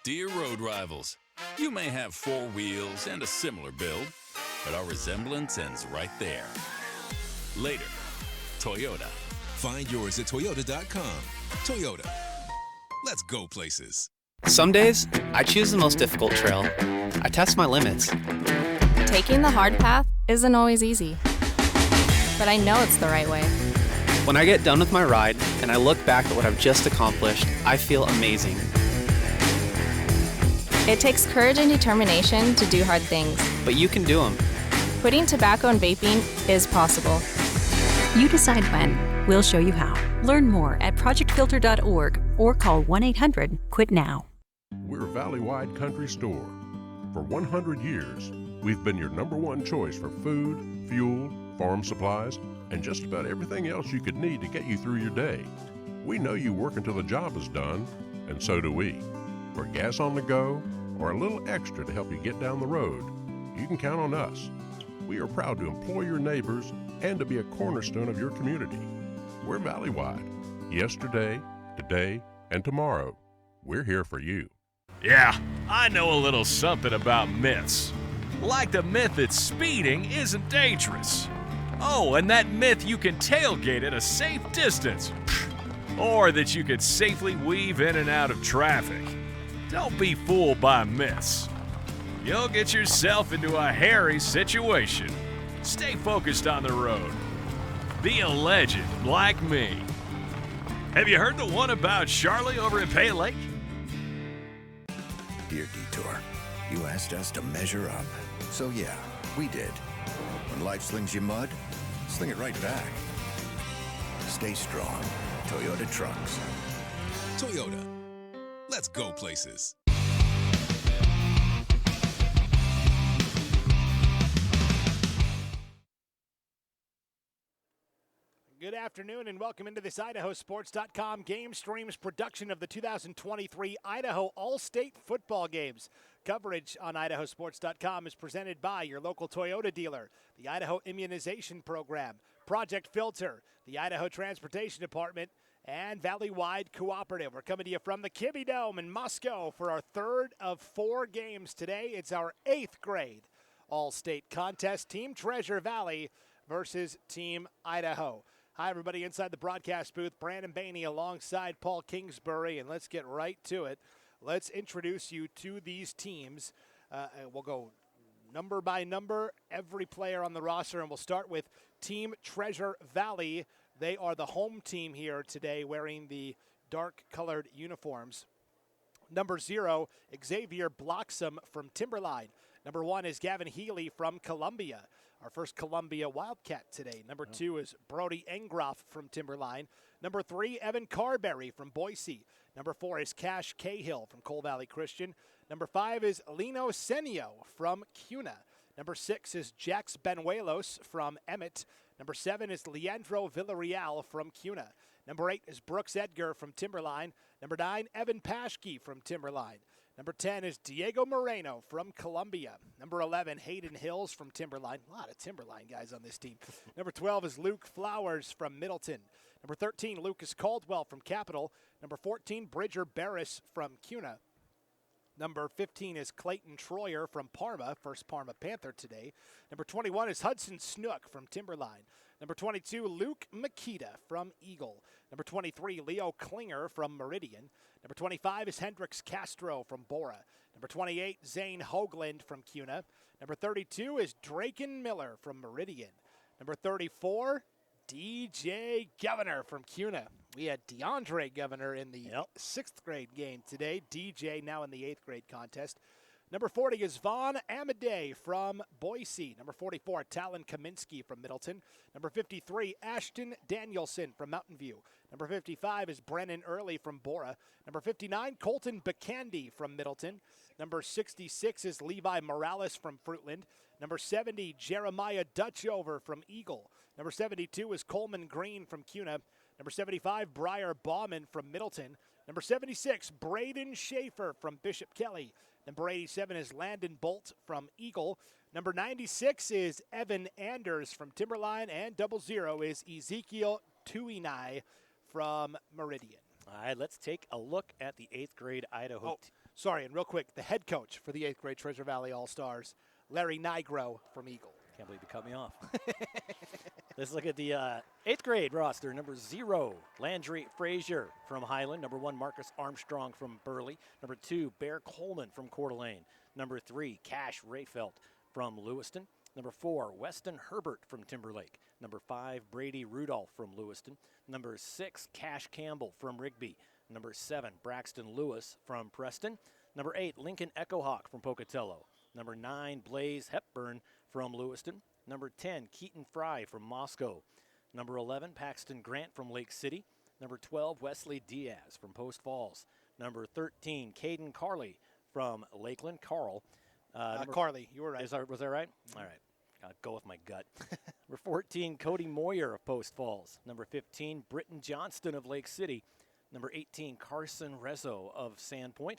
Dear road rivals, you may have four wheels and a similar build, but our resemblance ends right there. Later, Toyota. Find yours at Toyota.com. Toyota. Let's go places. Some days, I choose the most difficult trail. I test my limits. Taking the hard path isn't always easy, but I know it's the right way. When I get done with my ride and I look back at what I've just accomplished, I feel amazing. It takes courage and determination to do hard things. But you can do them. Quitting tobacco and vaping is possible. You decide when. We'll show you how. Learn more at projectfilter.org or call 1-800-QUIT-NOW. We're Valley-wide Country Store. For 100 years, we've been your #1 choice for food, fuel, farm supplies, and just about everything else you could need to get you through your day. We know you work until the job is done, and so do we. For gas on the go, or a little extra to help you get down the road, you can count on us. We are proud to employ your neighbors and to be a cornerstone of your community. We're Valley-wide. Yesterday, today, and tomorrow. We're here for you. Yeah, I know a little something about myths. Like the myth that speeding isn't dangerous. Oh, and that myth you can tailgate at a safe distance. Or that you could safely weave in and out of traffic. Don't be fooled by myths. You'll get yourself into a hairy situation. Stay focused on the road. Be a legend like me. Have you heard the one about Charlie over at Pay Lake? Dear Detour, you asked us to measure up. So yeah, we did. When life slings you mud, sling it right back. Stay strong. Toyota Trucks. Toyota. Let's go places. Good afternoon and welcome into this IdahoSports.com Game Streams production of the 2023 Idaho All-State Football Games. Coverage on IdahoSports.com is presented by your local Toyota dealer, the Idaho Immunization Program, Project Filter, the Idaho Transportation Department, and Valley-wide Cooperative. We're coming to you from the Kibbe Dome in Moscow for our third of 4 games today. It's our 8th grade All-State contest, Team Treasure Valley versus Team Idaho. Hi, everybody inside the broadcast booth. Brandon Baney alongside Paul Kingsbury, and let's get right to it. Let's introduce you to these teams. We'll go number by number, every player on the roster, and we'll start with Team Treasure Valley. They are the home team here today, wearing the dark-colored uniforms. Number 0, Xavier Bloxam from Timberline. Number 1 is Gavin Healy from Columbia, our first Columbia Wildcat today. Number 2 is Brody Engroff from Timberline. Number 3, Evan Carberry from Boise. Number 4 is Cash Cahill from Coal Valley Christian. Number 5 is Lino Senio from Cuna. Number 6 is Jax Benuelos from Emmett. Number 7 is Leandro Villarreal from Cuna. Number 8 is Brooks Edgar from Timberline. Number 9, Evan Paschke from Timberline. Number 10 is Diego Moreno from Columbia. Number 11, Hayden Hills from Timberline. A lot of Timberline guys on this team. Number 12 is Luke Flowers from Middleton. Number 13, Lucas Caldwell from Capital. Number 14, Bridger Barris from Cuna. Number 15 is Clayton Troyer from Parma, first Parma Panther today. Number 21 is Hudson Snook from Timberline. Number 22, Luke Makita from Eagle. Number 23, Leo Klinger from Meridian. Number 25 is Hendrix Castro from Bora. Number 28, Zane Hoagland from Cuna. Number 32 is Draken Miller from Meridian. Number 34, DJ Governor from Cuna. We had DeAndre Governor in the 6th grade game today. DJ now in the 8th grade contest. Number 40 is Vaughn Amadei from Boise. Number 44, Talon Kaminsky from Middleton. Number 53, Ashton Danielson from Mountain View. Number 55 is Brennan Early from Bora. Number 59, Colton Bacandy from Middleton. Number 66 is Levi Morales from Fruitland. Number 70, Jeremiah Dutchover from Eagle. Number 72 is Coleman Green from Cuna. Number 75, Briar Bauman from Middleton. Number 76, Braden Schaefer from Bishop Kelly. Number 87 is Landon Bolt from Eagle. Number 96 is Evan Anders from Timberline. And 00 is Ezekiel Tuinai from Meridian. All right, let's take a look at the 8th grade Idaho. Sorry, and real quick, the head coach for the 8th grade Treasure Valley All-Stars, Larry Nigro from Eagle. Can't believe you cut me off. Let's look at the 8th grade roster. Number 0, Landry Frazier from Highland. Number 1, Marcus Armstrong from Burley. Number 2, Bear Coleman from Coeur d'Alene. Number 3, Cash Rayfelt from Lewiston. Number 4, Weston Herbert from Timberlake. Number 5, Brady Rudolph from Lewiston. Number 6, Cash Campbell from Rigby. Number 7, Braxton Lewis from Preston. Number 8, Lincoln Echohawk from Pocatello. Number 9, Blaze Hepburn from Lewiston. Number 10, Keaton Fry from Moscow. Number 11, Paxton Grant from Lake City. Number 12, Wesley Diaz from Post Falls. Number 13, Caden Carley from Lakeland. Carley, you were right. Was that right? All right. I'll go with my gut. Number 14, Cody Moyer of Post Falls. Number 15, Britton Johnston of Lake City. Number 18, Carson Rezzo of Sandpoint.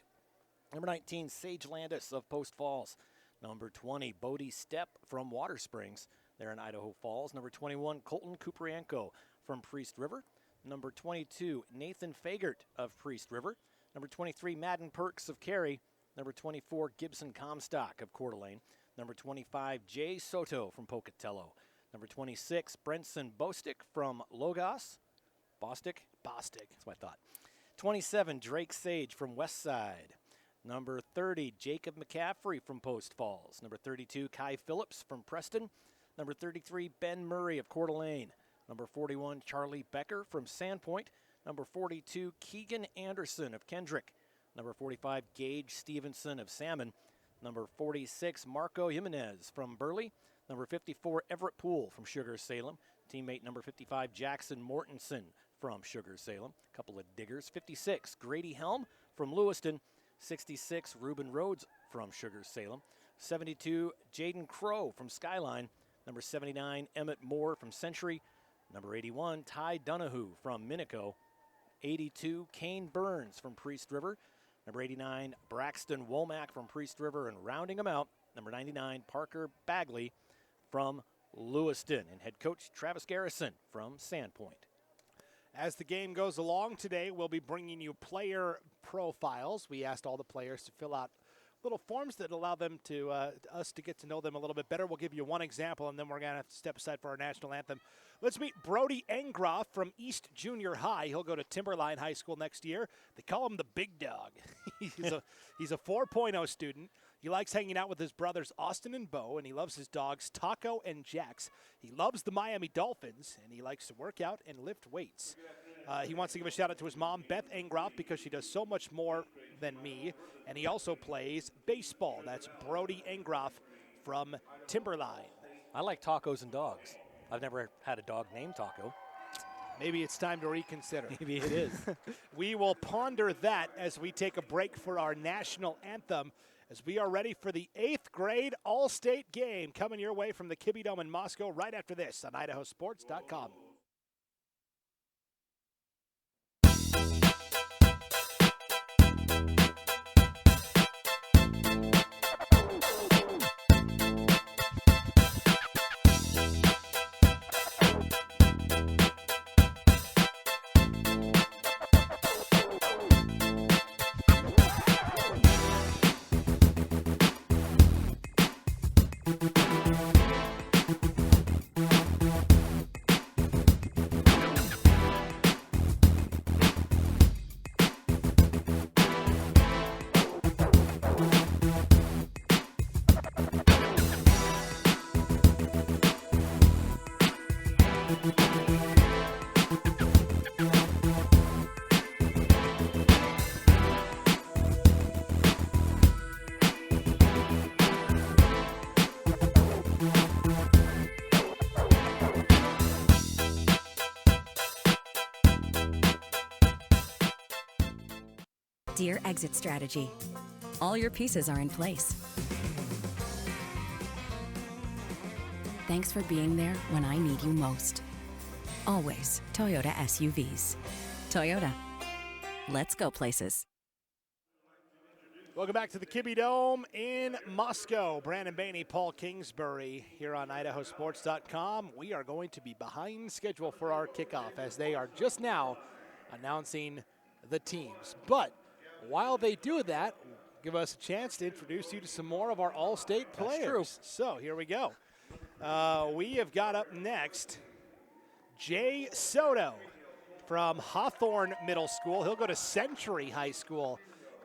Number 19, Sage Landis of Post Falls. Number 20, Bodie Stepp from Water Springs. They're in Idaho Falls. Number 21, Colton Kuprienko from Priest River. Number 22, Nathan Fagert of Priest River. Number 23, Madden Perks of Cary. Number 24, Gibson Comstock of Coeur d'Alene. Number 25, Jay Soto from Pocatello. Number 26, Brenson Bostick from Logos. Bostick? That's what I thought. 27, Drake Sage from Westside. Number 30, Jacob McCaffrey from Post Falls. Number 32, Kai Phillips from Preston. Number 33, Ben Murray of Coeur d'Alene. Number 41, Charlie Becker from Sandpoint. Number 42, Keegan Anderson of Kendrick. Number 45, Gage Stevenson of Salmon. Number 46, Marco Jimenez from Burley. Number 54, Everett Poole from Sugar Salem. Teammate number 55, Jackson Mortensen from Sugar Salem. A couple of diggers. 56, Grady Helm from Lewiston. 66, Reuben Rhodes from Sugar Salem. 72, Jaden Crow from Skyline. Number 79, Emmett Moore from Century. Number 81, Ty Donahue from Minico. 82, Kane Burns from Priest River. Number 89, Braxton Womack from Priest River. And rounding them out, number 99, Parker Bagley from Lewiston. And head coach Travis Garrison from Sandpoint. As the game goes along today, we'll be bringing you player profiles. We asked all the players to fill out little forms that allow them to us to get to know them a little bit better. We'll give you one example, and then we're going to have to step aside for our national anthem. Let's meet Brody Engroff from East Junior High. He'll go to Timberline High School next year. They call him the Big Dog. He's a 4.0 student. He likes hanging out with his brothers Austin and Bo, and he loves his dogs Taco and Jax. He loves the Miami Dolphins, and he likes to work out and lift weights. He wants to give a shout-out to his mom, Beth Engroff, because she does so much more than me, and he also plays baseball. That's Brody Engroff from Timberline. I like tacos and dogs. I've never had a dog named Taco. Maybe it's time to reconsider. Maybe it is. We will ponder that as we take a break for our national anthem, as we are ready for the 8th grade All-State game coming your way from the Kibbe Dome in Moscow right after this on idahosports.com. Dear Exit Strategy, all your pieces are in place. Thanks for being there when I need you most. Always Toyota SUVs. Toyota. Let's go places. Welcome back to the Kibbe Dome in Moscow. Brandon Baney, Paul Kingsbury here on idahosports.com. We are going to be behind schedule for our kickoff as they are just now announcing the teams. But while they do that, give us a chance to introduce you to some more of our All-State players. That's true. So here we go. We have got up next Jay Soto from Hawthorne Middle School. He'll go to Century High School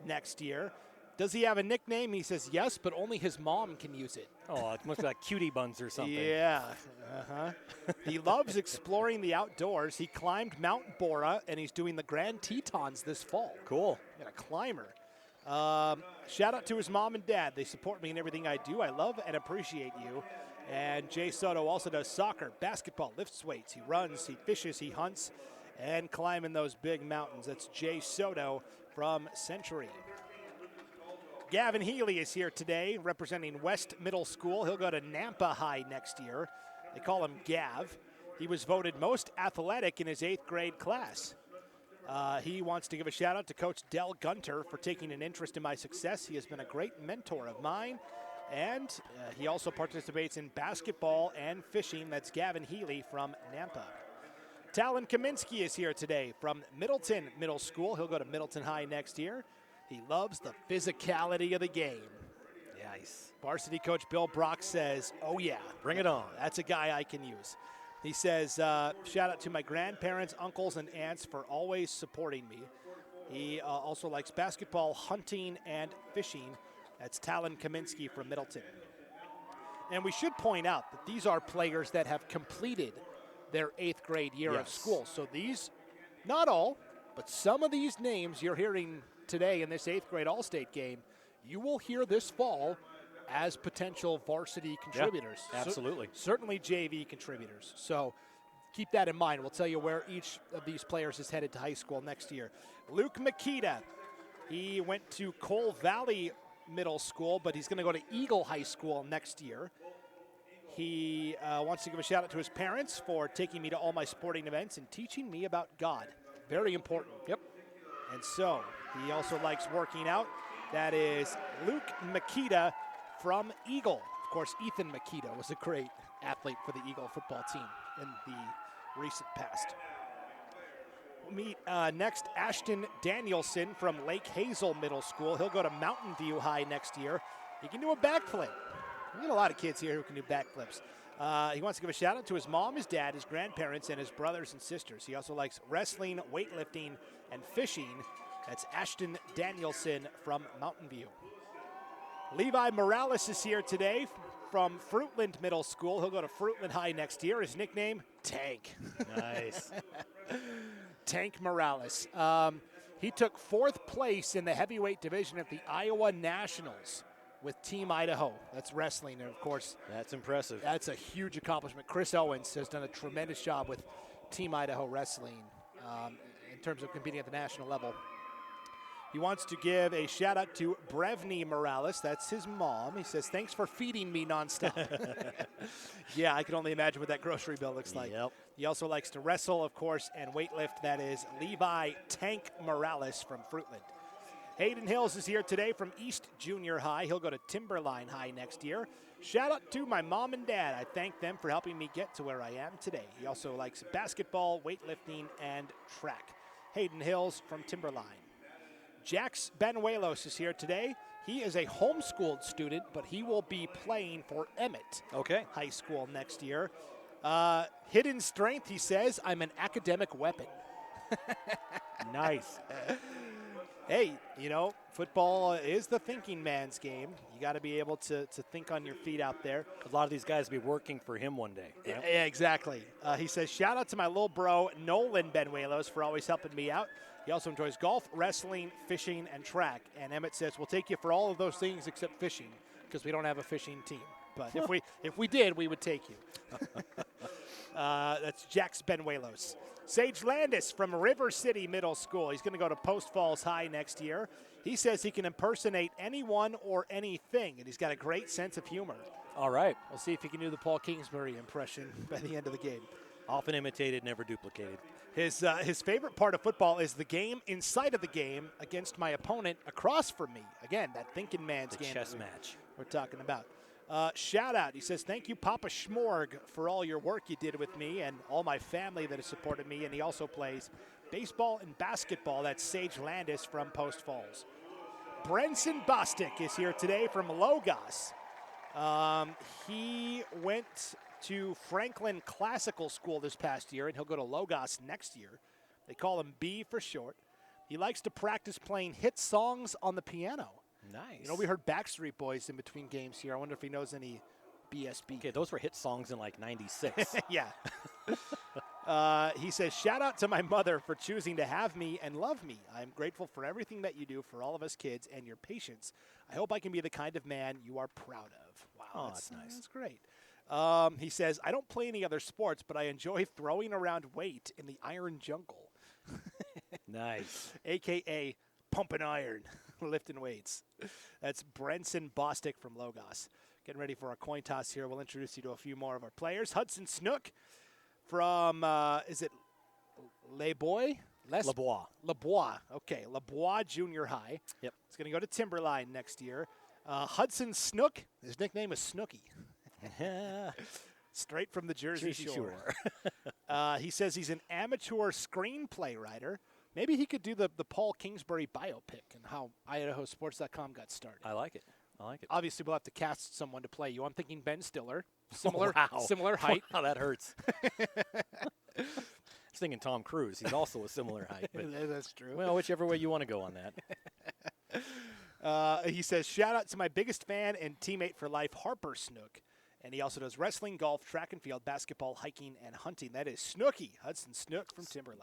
next year. Does he have a nickname? He says yes, but only his mom can use it. Oh, it must be like Cutie Buns or something. Yeah. He loves exploring the outdoors. He climbed Mount Bora, and he's doing the Grand Tetons this fall. Cool. And a climber. Shout out to his mom and dad. They support me in everything I do. I love and appreciate you. And Jay Soto also does soccer, basketball, lifts weights. He runs, he fishes, he hunts, and climbing those big mountains. That's Jay Soto from Century. Gavin Healy is here today representing West Middle School. He'll go to Nampa High next year. They call him Gav. He was voted most athletic in his 8th grade class. He wants to give a shout out to Coach Del Gunter for taking an interest in my success. He has been a great mentor of mine. And he also participates in basketball and fishing. That's Gavin Healy from Nampa. Talon Kaminsky is here today from Middleton Middle School. He'll go to Middleton High next year. He loves the physicality of the game. Nice. Varsity coach Bill Brock says, oh yeah. Bring it on. That's a guy I can use. He says, shout out to my grandparents, uncles, and aunts for always supporting me. He also likes basketball, hunting, and fishing. That's Talon Kaminsky from Middleton. And we should point out that these are players that have completed their 8th grade year of school. So these, not all, but some of these names you're hearing today in this 8th grade All-State game, you will hear this fall as potential varsity contributors. Yeah, absolutely. Certainly JV contributors. So keep that in mind. We'll tell you where each of these players is headed to high school next year. Luke Makita, he went to Cole Valley Middle School, but he's going to go to Eagle High School next year. He wants to give a shout out to his parents for taking me to all my sporting events and teaching me about God. Very important. Yep. And so he also likes working out. That is Luke Makita from Eagle. Of course, Ethan Makita was a great athlete for the Eagle football team in the recent past. We'll meet next Ashton Danielson from Lake Hazel Middle School. He'll go to Mountain View High next year. He can do a backflip. We got a lot of kids here who can do backflips. He wants to give a shout out to his mom, his dad, his grandparents, and his brothers and sisters. He also likes wrestling, weightlifting, and fishing. That's Ashton Danielson from Mountain View. Levi Morales is here today from Fruitland Middle School. He'll go to Fruitland High next year. His nickname, Tank. Nice. Tank Morales. He took 4th place in the heavyweight division at the Iowa Nationals with Team Idaho. That's wrestling, and of course, that's impressive. That's a huge accomplishment. Chris Owens has done a tremendous job with Team Idaho wrestling in terms of competing at the national level. He wants to give a shout out to Brevny Morales. That's his mom. He says, thanks for feeding me nonstop. Yeah, I can only imagine what that grocery bill looks like. Yep. He also likes to wrestle, of course, and weightlift. That is Levi Tank Morales from Fruitland. Hayden Hills is here today from East Junior High. He'll go to Timberline High next year. Shout out to my mom and dad. I thank them for helping me get to where I am today. He also likes basketball, weightlifting, and track. Hayden Hills from Timberline. Jax Benuelos is here today. He is a homeschooled student, but he will be playing for Emmett High School next year. Hidden strength, he says, I'm an academic weapon. Nice. Hey, you know, football is the thinking man's game. You got to be able to think on your feet out there. A lot of these guys will be working for him one day. Right? Yeah, exactly. He says, shout out to my little bro, Nolan Benuelos, for always helping me out. He also enjoys golf, wrestling, fishing, and track. And Emmett says, we'll take you for all of those things except fishing, because we don't have a fishing team. But if we did, we would take you. That's Jax Benuelos. Sage Landis from River City Middle School. He's going to go to Post Falls High next year. He says he can impersonate anyone or anything, and he's got a great sense of humor. All right. We'll see if he can do the Paul Kingsbury impression by the end of the game. Often imitated, never duplicated. His favorite part of football is the game inside of the game against my opponent across from me. Again, that thinking man's game. Chess match. We're talking about. Shout out. He says, thank you, Papa Schmorg, for all your work you did with me and all my family that has supported me. And he also plays baseball and basketball. That's Sage Landis from Post Falls. Brenson Bostic is here today from Logos. He went to Franklin Classical School this past year, and he'll go to Logos next year. They call him B for short. He likes to practice playing hit songs on the piano. Nice. You know, we heard Backstreet Boys in between games here. I wonder if he knows any BSB. Okay, those were hit songs in like 96. Yeah. He says, shout out to my mother for choosing to have me and love me. I'm grateful for everything that you do for all of us kids and your patience. I hope I can be the kind of man you are proud of. Wow, that's nice. That's great. He says, I don't play any other sports, but I enjoy throwing around weight in the iron jungle. Nice. AKA pumping iron, lifting weights. That's Brenson Bostic from Logos. Getting ready for our coin toss here. We'll introduce you to a few more of our players. Hudson Snook from, is it LeBois? LeBois. LeBois. Okay, LeBois Junior High. Yep. He's going to go to Timberline next year. Hudson Snook, his nickname is Snooky. Straight from the Jersey Shore. He says he's an amateur screenplay writer. Maybe he could do the Paul Kingsbury biopic and how IdahoSports.com got started. I like it. Obviously, we'll have to cast someone to play you. I'm thinking Ben Stiller. Similar height. Wow, that hurts. I was thinking Tom Cruise. He's also a similar height. But that's true. Well, whichever way you want to go on that. He says, shout out to my biggest fan and teammate for life, Harper Snook. And he also does wrestling, golf, track and field, basketball, hiking, and hunting. That is Snooky, Hudson Snook from Timberline.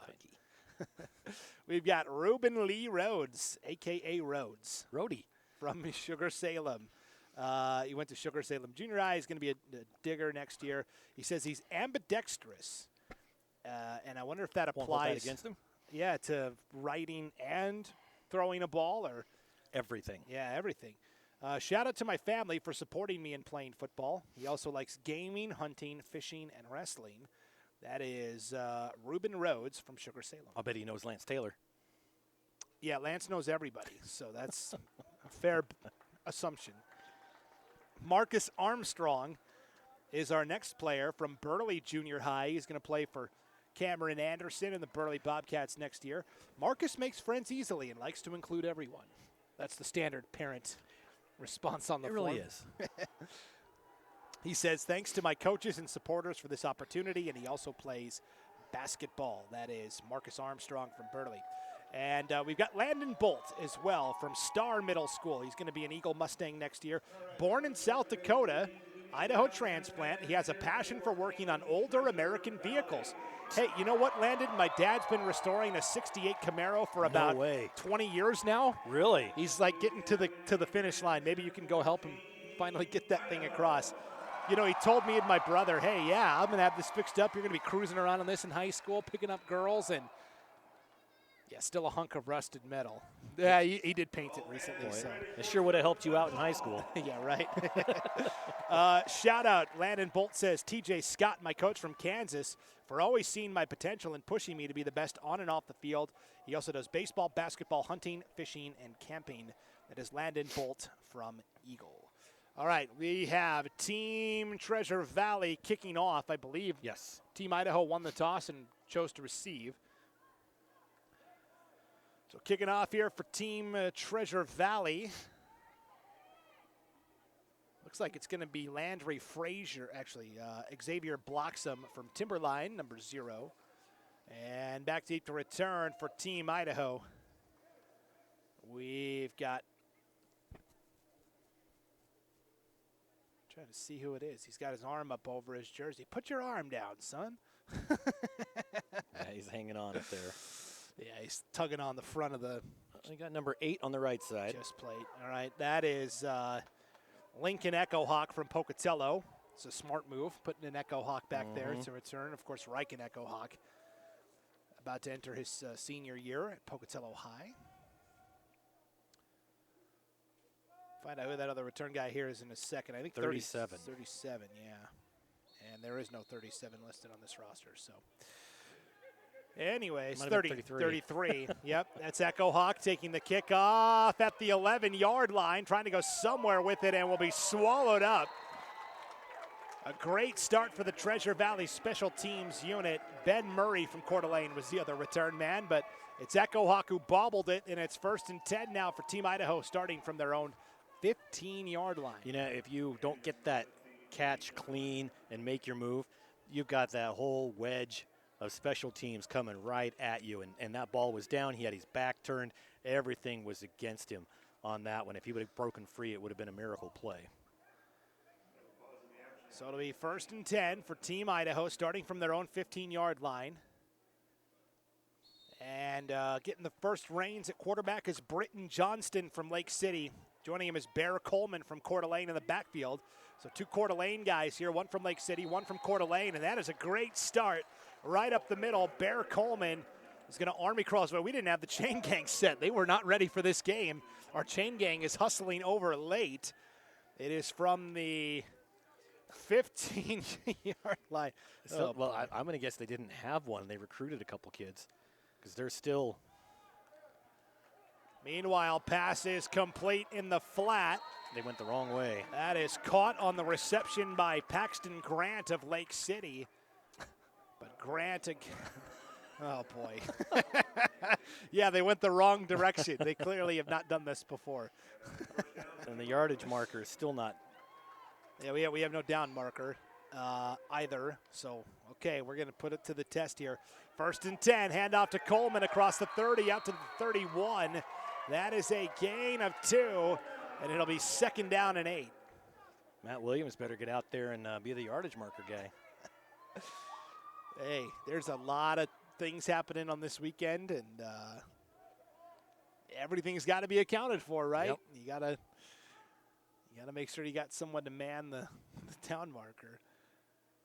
We've got Ruben Lee Rhodes, a.k.a. Rhodes. Rhodey. From Sugar Salem. He went to Sugar Salem Junior High. He's going to be a digger next year. He says he's ambidextrous. And I wonder if that applies. Won't hold that against him? Yeah, to writing and throwing a ball or everything. Yeah, everything. Shout out to my family for supporting me in playing football. He also likes gaming, hunting, fishing, and wrestling. That is Ruben Rhodes from Sugar Salem. I'll bet he knows Lance Taylor. Yeah, Lance knows everybody, so that's a fair assumption. Marcus Armstrong is our next player from Burley Junior High. He's going to play for Cameron Anderson and the Burley Bobcats next year. Marcus makes friends easily and likes to include everyone. That's the standard parent response on the form. It really is. He says, thanks to my coaches and supporters for this opportunity, and he also plays basketball. That is Marcus Armstrong from Burley. And we've got Landon Bolt as well from Star Middle School. He's going to be an Eagle Mustang next year. Born in South Dakota, Idaho transplant. He has a passion for working on older American vehicles. Hey, you know what, Landon? My dad's been restoring a 68 Camaro for about 20 years now. Really? He's like getting to the finish line. Maybe you can go help him finally get that thing across. You know, he told me and my brother, hey, yeah, I'm going to have this fixed up. You're going to be cruising around on this in high school, picking up girls, and yeah, still a hunk of rusted metal. Yeah, he did paint it recently. Boy, so it sure would have helped you out in high school. Yeah, right. Shout out, Landon Bolt says, TJ Scott, my coach from Kansas, for always seeing my potential and pushing me to be the best on and off the field. He also does baseball, basketball, hunting, fishing, and camping. That is Landon Bolt from Eagle. All right, we have Team Treasure Valley kicking off, I believe. Yes. Team Idaho won the toss and chose to receive. So kicking off here for Team Treasure Valley. Looks like it's going to be Landry Frazier, actually. Xavier Bloxam from Timberline, number 0. And back deep to return for Team Idaho. We've got, trying to see who it is. He's got his arm up over his jersey. Put your arm down, son. Yeah, he's hanging on up there. Yeah, he's tugging on the front of the. We got number 8 on the right side. Chest plate. All right, that is Lincoln Echo Hawk from Pocatello. It's a smart move, putting an Echo Hawk back there to return. Of course, Riken Echo Hawk about to enter his senior year at Pocatello High. Find out who that other return guy here is in a second. I think 37. 37, yeah. And there is no 37 listed on this roster, so. Anyways, 33. Yep, that's Echo Hawk taking the kick off at the 11-yard line, trying to go somewhere with it, and will be swallowed up A great start for the Treasure Valley Special Teams unit. Ben Murray from Coeur d'Alene was the other return man, but it's Echo Hawk who bobbled it, and it's 1st and 10 now for Team Idaho, starting from their own 15-yard line. You know, if you don't get that catch clean and make your move, you've got that whole wedge of special teams coming right at you, and that ball was down. He had his back turned. Everything was against him on that one. If he would have broken free, it would have been a miracle play. So it'll be 1st and 10 for Team Idaho, starting from their own 15-yard line. And getting the first reins at quarterback is Britton Johnston from Lake City. Joining him is Bear Coleman from Coeur d'Alene in the backfield. So 2 Coeur d'Alene guys here, one from Lake City, one from Coeur d'Alene, and that is a great start right up the middle. Bear Coleman is going to Army cross, but we didn't have the chain gang set. They were not ready for this game. Our chain gang is hustling over late. It is from the 15-yard line. So, well, I'm going to guess they didn't have one. They recruited a couple kids because they're still. Meanwhile, pass is complete in the flat. They went the wrong way. That is caught on the reception by Paxton Grant of Lake City. But Grant, oh boy. Yeah, they went the wrong direction. They clearly have not done this before. And the yardage marker is still not. Yeah, we have no down marker either. So, okay, we're going to put it to the test here. 1st and 10, handoff to Coleman across the 30 out to the 31. That is a gain of 2, and it'll be 2nd down and 8. Matt Williams better get out there and be the yardage marker guy. Hey, there's a lot of things happening on this weekend, and everything's got to be accounted for, right? Yep. You gotta make sure you got someone to man the down marker.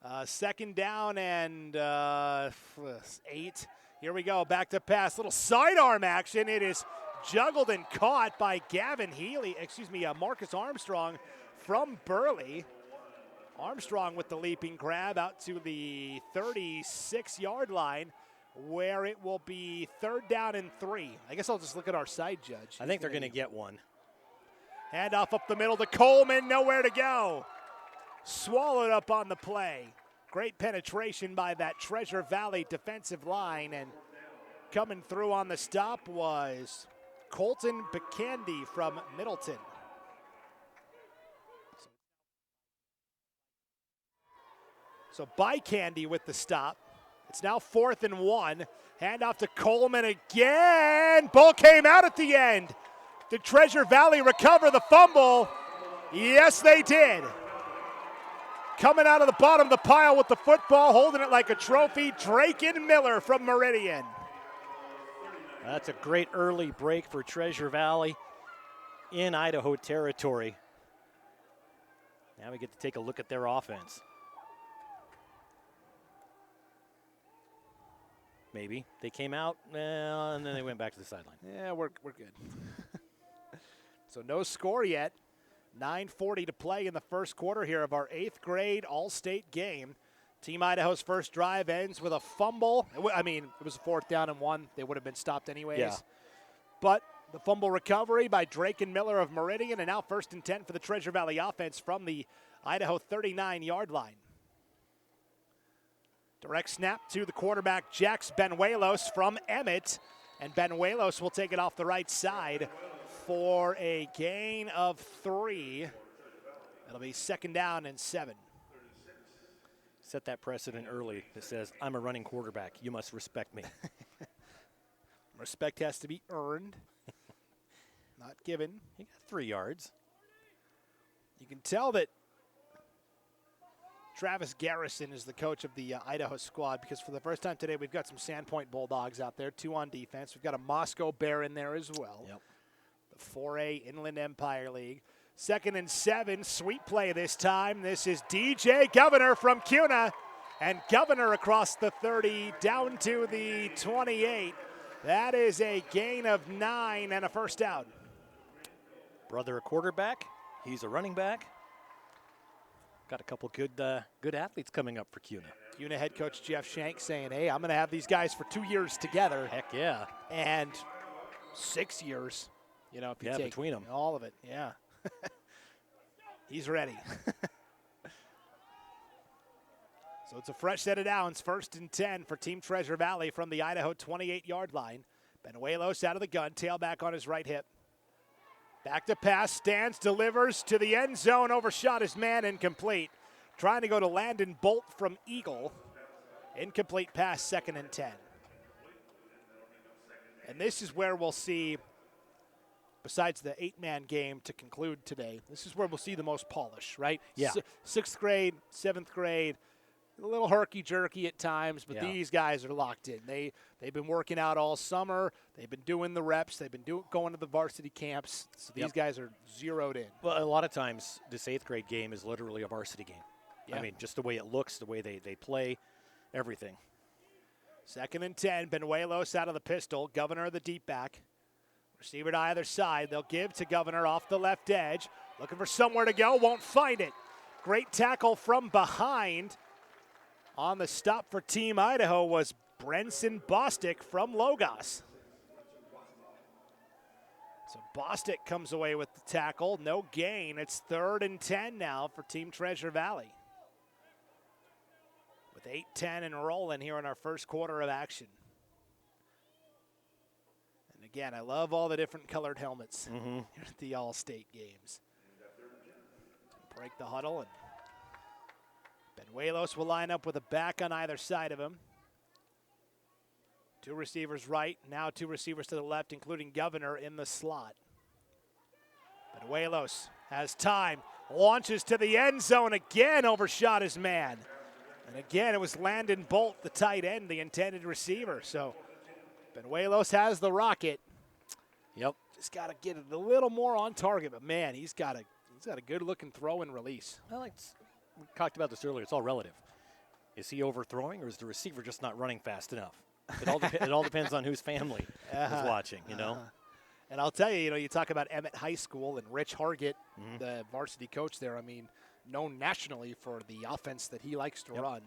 2nd down and 8. Here we go, back to pass. Little sidearm action. It is juggled and caught by Marcus Armstrong from Burley. Armstrong with the leaping grab out to the 36-yard line, where it will be 3rd down and 3. I guess I'll just look at our side judge. I think they're going to get one. Handoff up the middle to Coleman, nowhere to go. Swallowed up on the play. Great penetration by that Treasure Valley defensive line, and coming through on the stop was Colton Bicandy from Middleton. So Bicandy with the stop. It's now 4th and 1. Handoff to Coleman again. Ball came out at the end. Did Treasure Valley recover the fumble? Yes, they did. Coming out of the bottom of the pile with the football, holding it like a trophy, Draken Miller from Meridian. That's a great early break for Treasure Valley in Idaho territory. Now we get to take a look at their offense. Maybe. They came out, and then they went back to the sideline. Yeah, we're good. So no score yet. 9:40 to play in the first quarter here of our 8th grade all-state game. Team Idaho's first drive ends with a fumble. It was a 4th down and 1. They would have been stopped anyways. Yeah. But the fumble recovery by Draken Miller of Meridian, and now 1st and 10 for the Treasure Valley offense from the Idaho 39-yard line. Direct snap to the quarterback, Jax Benuelos from Emmett, and Benuelos will take it off the right side for a gain of 3. It'll be 2nd down and 7. Set that precedent early that says, I'm a running quarterback. You must respect me. Respect has to be earned, not given. He got 3 yards. You can tell that Travis Garrison is the coach of the Idaho squad, because for the first time today we've got some Sandpoint Bulldogs out there, 2 on defense. We've got a Moscow Bear in there as well. Yep. The 4A Inland Empire League. 2nd and 7, sweet play this time. This is DJ Governor from Kuna, and Governor across the 30 down to the 28. That is a gain of 9 and a first down. Brother a quarterback, he's a running back. Got a couple good athletes coming up for Kuna. Kuna head coach Jeff Shank saying, hey, I'm going to have these guys for 2 years together. Heck yeah. And 6 years, if you take between them. All of it, yeah. He's ready. So it's a fresh set of downs, 1st and 10 for Team Treasure Valley from the Idaho 28-yard line. Benuelos out of the gun, tailback on his right hip. Back to pass, stands, delivers to the end zone, overshot his man, incomplete. Trying to go to Landon Bolt from Eagle. Incomplete pass, 2nd and 10. And this is where we'll see, besides the 8-man game to conclude today, this is where we'll see the most polish, right? Yeah. 6th grade, 7th grade, a little herky-jerky at times, but these guys are locked in. They've been working out all summer. They've been doing the reps. They've been going to the varsity camps. So these guys are zeroed in. Well, a lot of times this 8th grade game is literally a varsity game. Yeah. I mean, just the way it looks, the way they play, everything. 2nd and 10, Benuelos out of the pistol, Governor the deep back. Receiver to either side. They'll give to Governor off the left edge. Looking for somewhere to go, won't find it. Great tackle from behind. On the stop for Team Idaho was Brenson Bostic from Logos. So Bostic comes away with the tackle, no gain. It's 3rd and 10 now for Team Treasure Valley. With 8-10 and rolling here in our first quarter of action. And again, I love all the different colored helmets here at the All-State games. Break the huddle, and Benuelos will line up with a back on either side of him. 2 receivers right, now 2 receivers to the left, including Governor in the slot. Benuelos has time, launches to the end zone again, overshot his man. And again, it was Landon Bolt, the tight end, the intended receiver. So Benuelos has the rocket. Yep. Just got to get it a little more on target, but man, he's got a good-looking throw and release. Well, we talked about this earlier. It's all relative. Is he overthrowing, or is the receiver just not running fast enough? It all depends on whose family is watching, you know. And I'll tell you, you talk about Emmett High School and Rich Hargett, the varsity coach there. I mean, known nationally for the offense that he likes to run.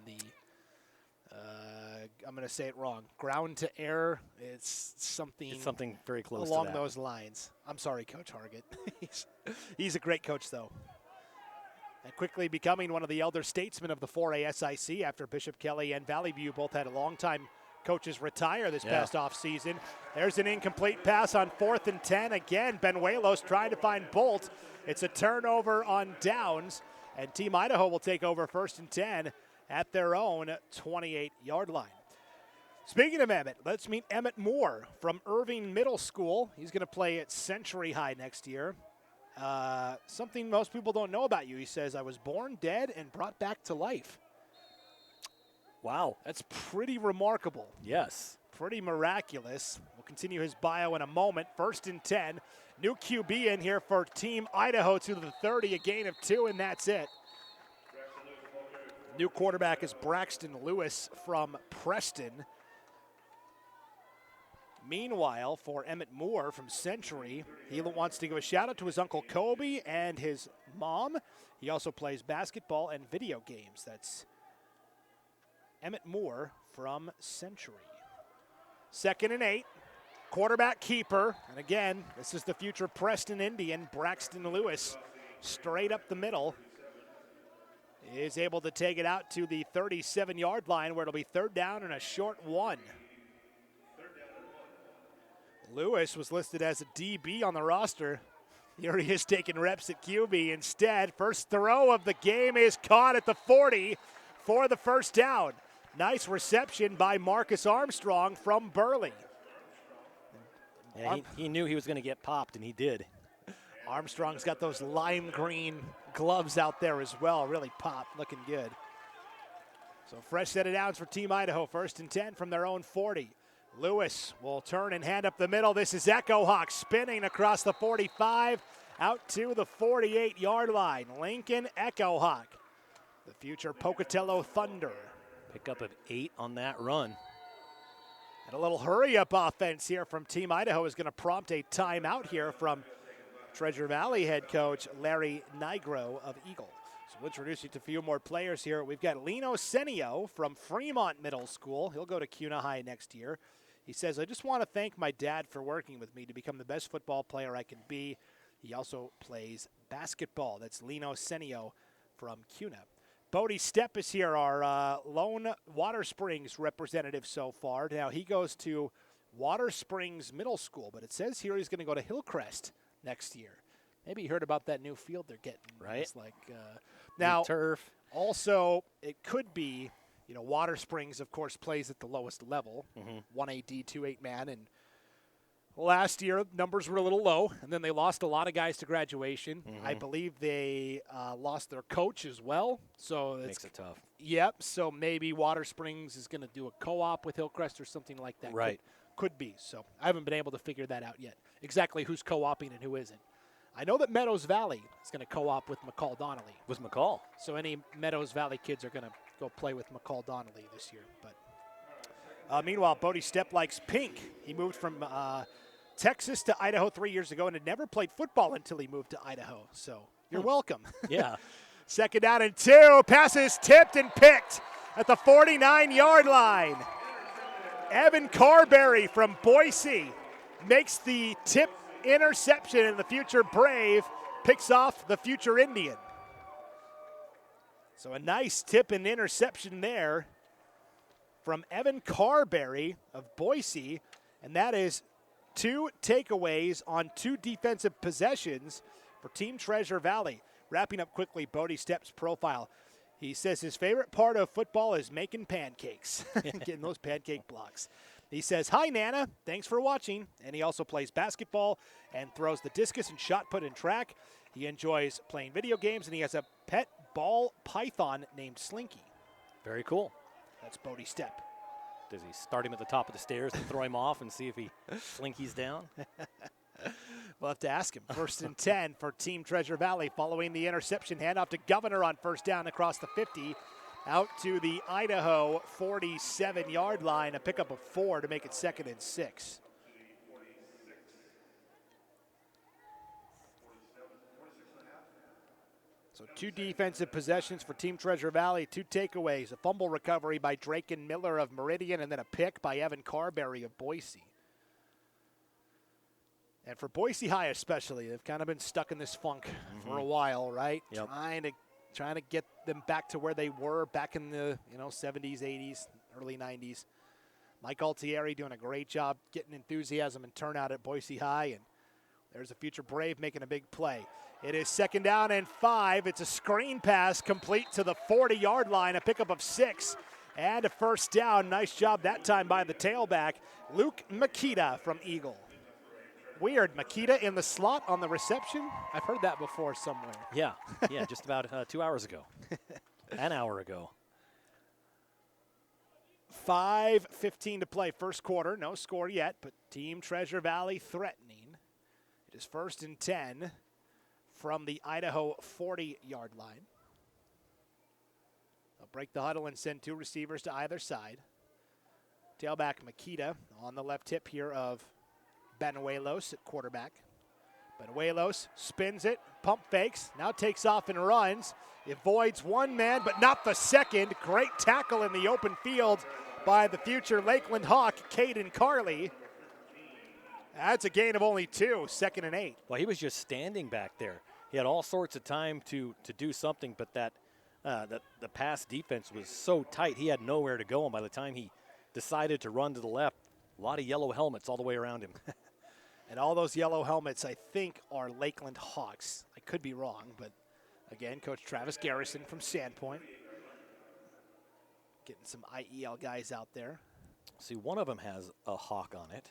I'm going to say it wrong. Ground to air. It's something very close along to that. those lines. I'm sorry, Coach Hargett. he's a great coach, though. And quickly becoming one of the elder statesmen of the 4A SIC after Bishop Kelly and Valley View both had a long-time coaches retire this past offseason. There's an incomplete pass on 4th and 10. Again, Benuelos trying to find Bolt. It's a turnover on downs, and Team Idaho will take over 1st and 10 at their own 28-yard line. Speaking of Emmett, let's meet Emmett Moore from Irving Middle School. He's going to play at Century High next year. Something most people don't know about you. He says, I was born dead and brought back to life. Wow. That's pretty remarkable. Yes. Pretty miraculous. We'll continue his bio in a moment. 1st and 10. New QB in here for Team Idaho to the 30, a gain of 2, and that's it. New quarterback is Braxton Lewis from Preston. Meanwhile, for Emmett Moore from Century, he wants to give a shout-out to his Uncle Kobe and his mom. He also plays basketball and video games. That's Emmett Moore from Century. 2nd and 8. Quarterback keeper. And again, this is the future Preston Indian, Braxton Lewis, straight up the middle. Is able to take it out to the 37-yard line where it'll be 3rd down and a short 1. Lewis was listed as a DB on the roster. Here he is taking reps at QB instead. First throw of the game is caught at the 40 for the 1st down. Nice reception by Marcus Armstrong from Burley. Yeah, he knew he was going to get popped, and he did. Armstrong's got those lime green gloves out there as well. Really popped, looking good. So fresh set of downs for Team Idaho. 1st and 10 from their own 40. Lewis will turn and hand up the middle. This is Echo Hawk spinning across the 45 out to the 48-yard line. Lincoln Echo Hawk, the future Pocatello Thunder. Pick up of 8 on that run. And a little hurry-up offense here from Team Idaho is going to prompt a timeout here from Treasure Valley head coach Larry Nigro of Eagle. So we'll introduce you to a few more players here. We've got Lino Senio from Fremont Middle School. He'll go to CUNA High next year. He says, I just want to thank my dad for working with me to become the best football player I can be. He also plays basketball. That's Lino Senio from CUNA. Bodie Stepp is here, our lone Water Springs representative so far. Now, he goes to Water Springs Middle School, but it says here he's going to go to Hillcrest next year. Maybe you heard about that new field they're getting. Right. It's like, now, turf. Also, it could be, Water Springs, of course, plays at the lowest level, 1A, D2, 8-man, and last year, numbers were a little low, and then they lost a lot of guys to graduation. I believe they lost their coach as well. So Makes it tough. Yep, so maybe Water Springs is going to do a co-op with Hillcrest or something like that. Right. Could be. So I haven't been able to figure that out yet, exactly who's co-oping and who isn't. I know that Meadows Valley is going to co-op with McCall Donnelly. With McCall. So any Meadows Valley kids are going to go play with McCall Donnelly this year. But meanwhile, Bodie Stepp likes pink. He moved from Texas to Idaho 3 years ago and had never played football until he moved to Idaho. So you're welcome. Yeah. Second down and 2. Passes tipped and picked at the 49-yard line. Evan Carberry from Boise makes the tip interception, and the future Brave picks off the future Indian. So a nice tip and interception there from Evan Carberry of Boise, and that is 2 takeaways on 2 defensive possessions for Team Treasure Valley. Wrapping up quickly, Bodie Stepp's profile. He says his favorite part of football is making pancakes, getting those pancake blocks. He says, "Hi, Nana. Thanks for watching." And he also plays basketball and throws the discus and shot put and track. He enjoys playing video games, and he has a pet ball python named Slinky. Very cool. That's Bodie Stepp. Does he start him at the top of the stairs and throw him off and see if he slinkies down? We'll have to ask him. 1st and 10 for Team Treasure Valley following the interception. Handoff to Governor on first down across the 50. Out to the Idaho 47-yard line. A pickup of 4 to make it 2nd and 6. So 2 defensive possessions for Team Treasure Valley, 2 takeaways, a fumble recovery by Drake and Miller of Meridian, and then a pick by Evan Carberry of Boise. And for Boise High especially, they've kind of been stuck in this funk for a while, right? Yep. Trying to get them back to where they were back in the 70s, 80s, early 90s. Mike Altieri doing a great job getting enthusiasm and turnout at Boise High, and there's a future Brave making a big play. It is 2nd down and 5. It's a screen pass complete to the 40-yard line, a pickup of 6, and a first down. Nice job that time by the tailback, Luke Makita from Eagle. Weird, Makita in the slot on the reception? I've heard that before somewhere. Yeah, just about 2 hours ago. An hour ago. 5:15 to play, first quarter. No score yet, but Team Treasure Valley threatening. It is 1st and 10 from the Idaho 40-yard line. They'll break the huddle and send 2 receivers to either side. Tailback Makita on the left hip here of Benuelos at quarterback. Benuelos spins it, pump fakes, now takes off and runs. Avoids one man, but not the second. Great tackle in the open field by the future Lakeland Hawk, Caden Carley. That's a gain of only 2, 2nd and 8. Well, he was just standing back there. He had all sorts of time to do something, but the pass defense was so tight, he had nowhere to go. And by the time he decided to run to the left, a lot of yellow helmets all the way around him. And all those yellow helmets, I think, are Lakeland Hawks. I could be wrong, but again, Coach Travis Garrison from Sandpoint. Getting some IEL guys out there. See, one of them has a hawk on it.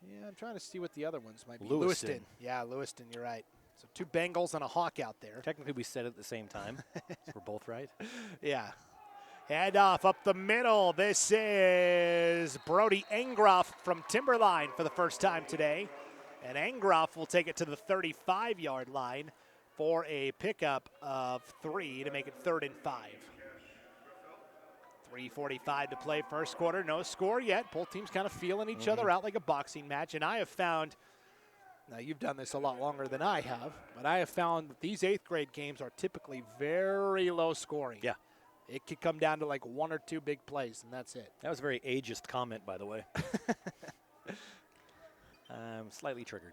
Yeah, I'm trying to see what the other ones might be. Lewiston. Yeah, Lewiston, you're right. So 2 Bengals and a hawk out there. Technically, we said it at the same time. So we're both right. Yeah. Handoff up the middle. This is Brody Engroff from Timberline for the first time today. And Engroff will take it to the 35-yard line for a pickup of 3 to make it 3rd and 5. 3:45 to play first quarter. No score yet. Both teams kind of feeling each other out like a boxing match. And I have found, now you've done this a lot longer than I have, but I have found that these 8th grade games are typically very low scoring. Yeah. It could come down to like 1 or 2 big plays, and that's it. That was a very ageist comment, by the way. I'm slightly triggered.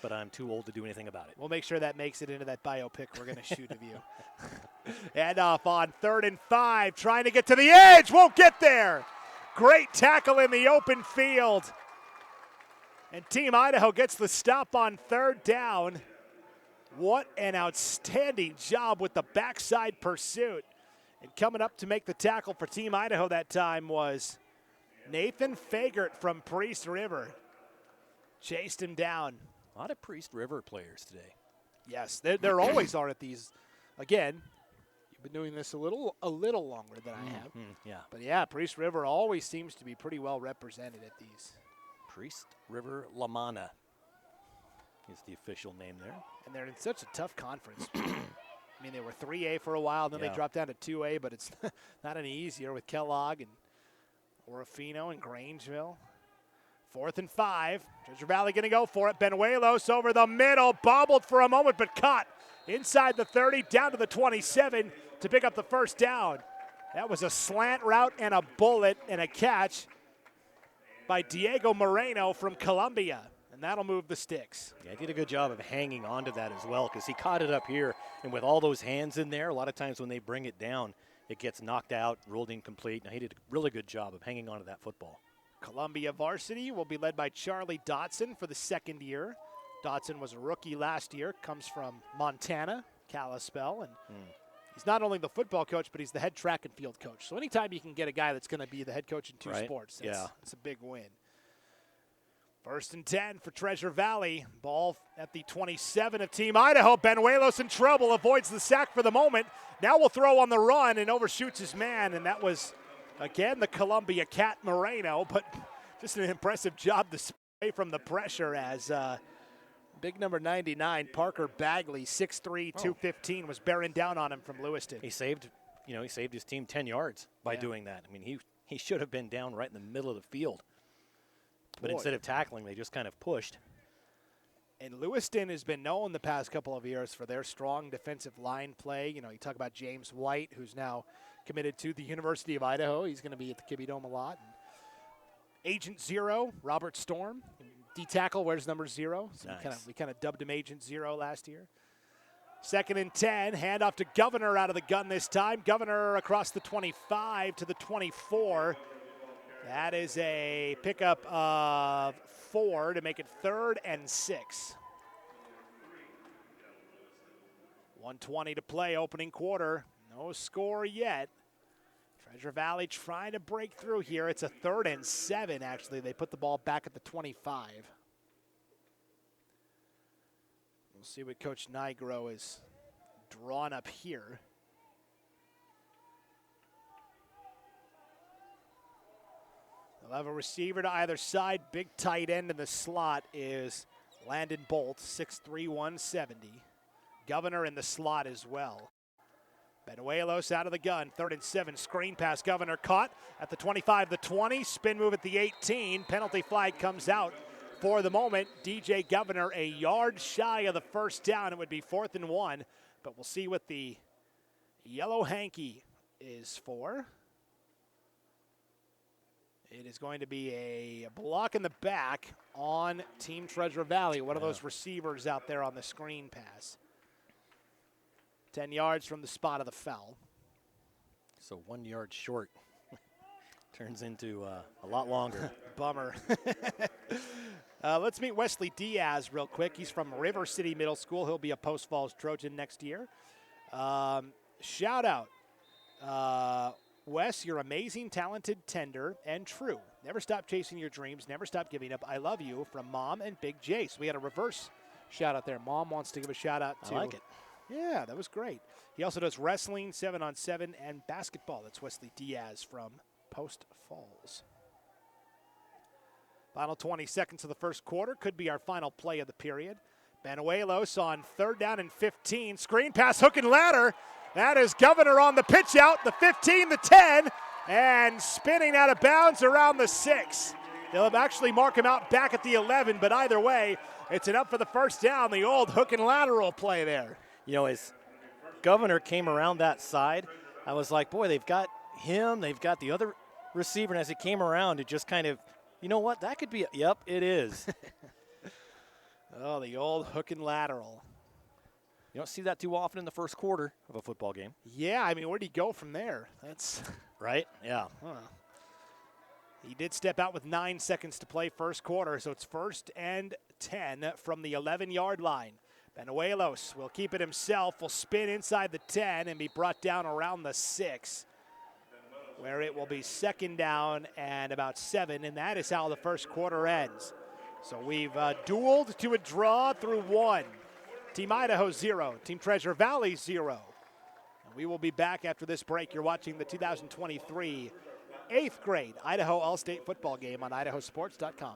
but I'm too old to do anything about it. We'll make sure that makes it into that biopic we're going to shoot of you. Handoff on 3rd and 5, trying to get to the edge, won't get there. Great tackle in the open field. And Team Idaho gets the stop on 3rd down. What an outstanding job with the backside pursuit. And coming up to make the tackle for Team Idaho that time was Nathan Fagert from Priest River. Chased him down. A lot of Priest River players today. Yes, there always are at these. Again, you've been doing this a little longer than I have. Yeah. But yeah, Priest River always seems to be pretty well represented at these. Priest River Lamana is the official name there. And they're in such a tough conference. I mean, they were 3A for a while, then they dropped down to 2A, but it's not any easier with Kellogg and Orofino and Grangeville. 4th and 5. Treasure Valley going to go for it. Benuelos over the middle, bobbled for a moment, but caught inside the 30, down to the 27 to pick up the first down. That was a slant route and a bullet and a catch by Diego Moreno from Columbia, and that'll move the sticks. Yeah, he did a good job of hanging on to that as well because he caught it up here, and with all those hands in there, a lot of times when they bring it down, it gets knocked out, ruled incomplete. Now, he did a really good job of hanging on to that football. Columbia varsity will be led by Charlie Dotson for the 2nd year. Dotson was a rookie last year, comes from Montana, Kalispell, and he's not only the football coach, but he's the head track and field coach. So anytime you can get a guy that's going to be the head coach in 2 sports, it's a big win. 1st and 10 for Treasure Valley. Ball at the 27 of Team Idaho. Benuelos in trouble, avoids the sack for the moment. Now will throw on the run and overshoots his man, and that was, again, the Columbia Cat Moreno, but just an impressive job to stay from the pressure as big number 99, Parker Bagley, 6'3", 215, was bearing down on him from Lewiston. He saved his team 10 yards by doing that. I mean, he should have been down right in the middle of the field. But instead of tackling, they just kind of pushed. And Lewiston has been known the past couple of years for their strong defensive line play. You know, you talk about James White, who's now committed to the University of Idaho. He's going to be at the Kibbe Dome a lot. And Agent Zero, Robert Storm, D-tackle, wears number 0. So nice. we kind of dubbed him Agent Zero last year. 2nd and 10, handoff to Governor out of the gun this time. Governor across the 25 to the 24. That is a pickup of 4 to make it 3rd and 6. 1:20 to play, opening quarter. No score yet. Treasure Valley trying to break through here. It's a 3rd and 7, actually. They put the ball back at the 25. We'll see what Coach Nigro is drawn up here. They'll have a receiver to either side. Big tight end in the slot is Landon Bolt, 6'3", 170. Governor in the slot as well. Benuelos out of the gun, 3rd and 7, screen pass. Governor caught at the 25, the 20, spin move at the 18. Penalty flag comes out for the moment. DJ Governor a yard shy of the first down. It would be 4th and 1, but we'll see what the yellow hanky is for. It is going to be a block in the back on Team Treasure Valley, one of those receivers out there on the screen pass. 10 yards from the spot of the foul. So 1 yard short turns into a lot longer. Bummer. Let's meet Wesley Diaz real quick. He's from River City Middle School. He'll be a Post Falls Trojan next year. Shout out. Wes, you're amazing, talented, tender, and true. Never stop chasing your dreams. Never stop giving up. I love you, from Mom and Big Jace. We had a reverse shout out there. Mom wants to give a shout out to. I like it. Yeah, that was great. He also does wrestling, 7-on-7, and basketball. That's Wesley Diaz from Post Falls. Final 20 seconds of the first quarter. Could be our final play of the period. Benuelos on 3rd down and 15. Screen pass, hook and ladder. That is Governor on the pitch out, the 15, the 10, and spinning out of bounds around the 6. They'll actually mark him out back at the 11, but either way, it's enough for the first down, the old hook and lateral play there. You know, as Governor came around that side, I was like, boy, they've got him, they've got the other receiver, and as he came around, it just kind of, you know what, that could be, yep, it is. Oh, the old hook and lateral. You don't see that too often in the first quarter of a football game. Yeah, I mean, where do you go from there? That's right. Yeah. He did step out with 9 seconds to play first quarter, so it's 1st and 10 from the 11-yard line. Benuelos will keep it himself, will spin inside the 10 and be brought down around the 6, where it will be 2nd down and about 7, and that is how the first quarter ends. So we've dueled to a draw through 1. Team Idaho 0, Team Treasure Valley 0. And we will be back after this break. You're watching the 2023 8th grade Idaho All-State football game on idahosports.com.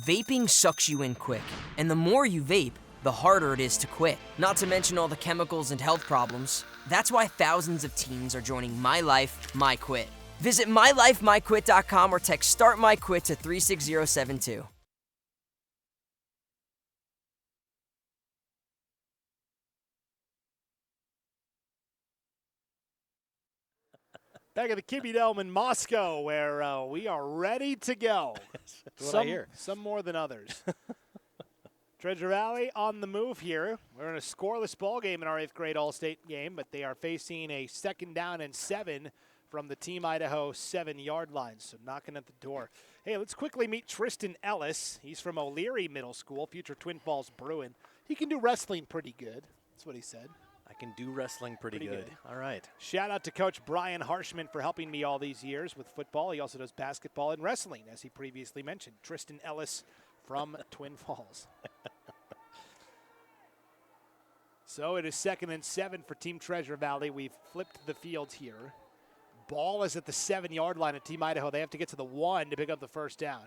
Vaping sucks you in quick, and the more you vape, the harder it is to quit. Not to mention all the chemicals and health problems. That's why thousands of teens are joining My Life, My Quit. Visit mylifemyquit.com or text Start My Quit to 36072. Back at the Kibbie Dome in Moscow, where we are ready to go. That's what I hear. Some more than others. Treasure Valley on the move here. We're in a scoreless ball game in our 8th grade All-State game, but they are facing a 2nd down and 7 from the Team Idaho 7-yard line, so knocking at the door. Hey, let's quickly meet Tristan Ellis. He's from O'Leary Middle School, future Twin Falls Bruin. He can do wrestling pretty good. That's what he said. I can do wrestling pretty good. All right. Shout out to Coach Brian Harshman for helping me all these years with football. He also does basketball and wrestling, as he previously mentioned. Tristan Ellis from Twin Falls. So it is 2nd and 7 for Team Treasure Valley. We've flipped the field here. Ball is at the 7-yard line at Team Idaho. They have to get to the 1 to pick up the first down.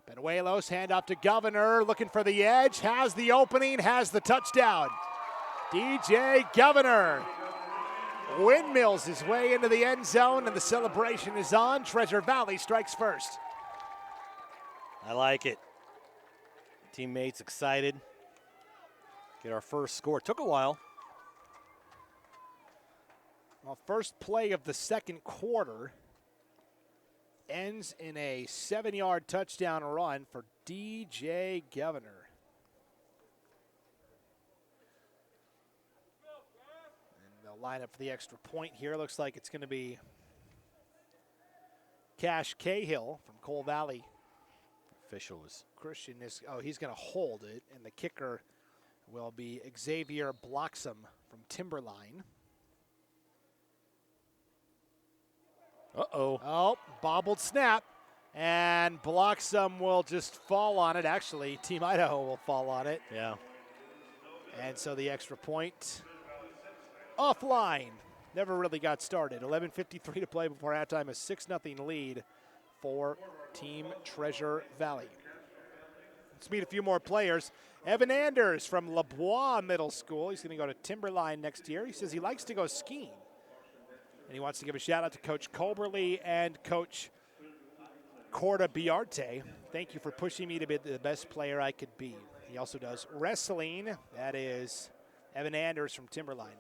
Benuelos, hand off to Governor, looking for the edge, has the opening, has the touchdown. DJ Governor windmills his way into the end zone, and the celebration is on. Treasure Valley strikes first. I like it. Teammates excited. Get our first score. Took a while. Well, first play of the second quarter ends in a 7-yard touchdown run for DJ Governor. Line up for the extra point here. Looks like it's going to be Cash Cahill from Cole Valley. Official is Christian is, he's going to hold it, and the kicker will be Xavier Bloxam from Timberline. Oh, bobbled snap, and Bloxam will just fall on it. Actually, Team Idaho will fall on it. Yeah. And so the extra point offline. Never really got started. 11:53 to play before halftime. A 6-0 lead for Team Treasure Valley. Let's meet a few more players. Evan Anders from LaBois Middle School. He's going to go to Timberline next year. He says he likes to go skiing. And he wants to give a shout out to Coach Colberly and Coach Corda Biarte. Thank you for pushing me to be the best player I could be. He also does wrestling. That is Evan Anders from Timberline.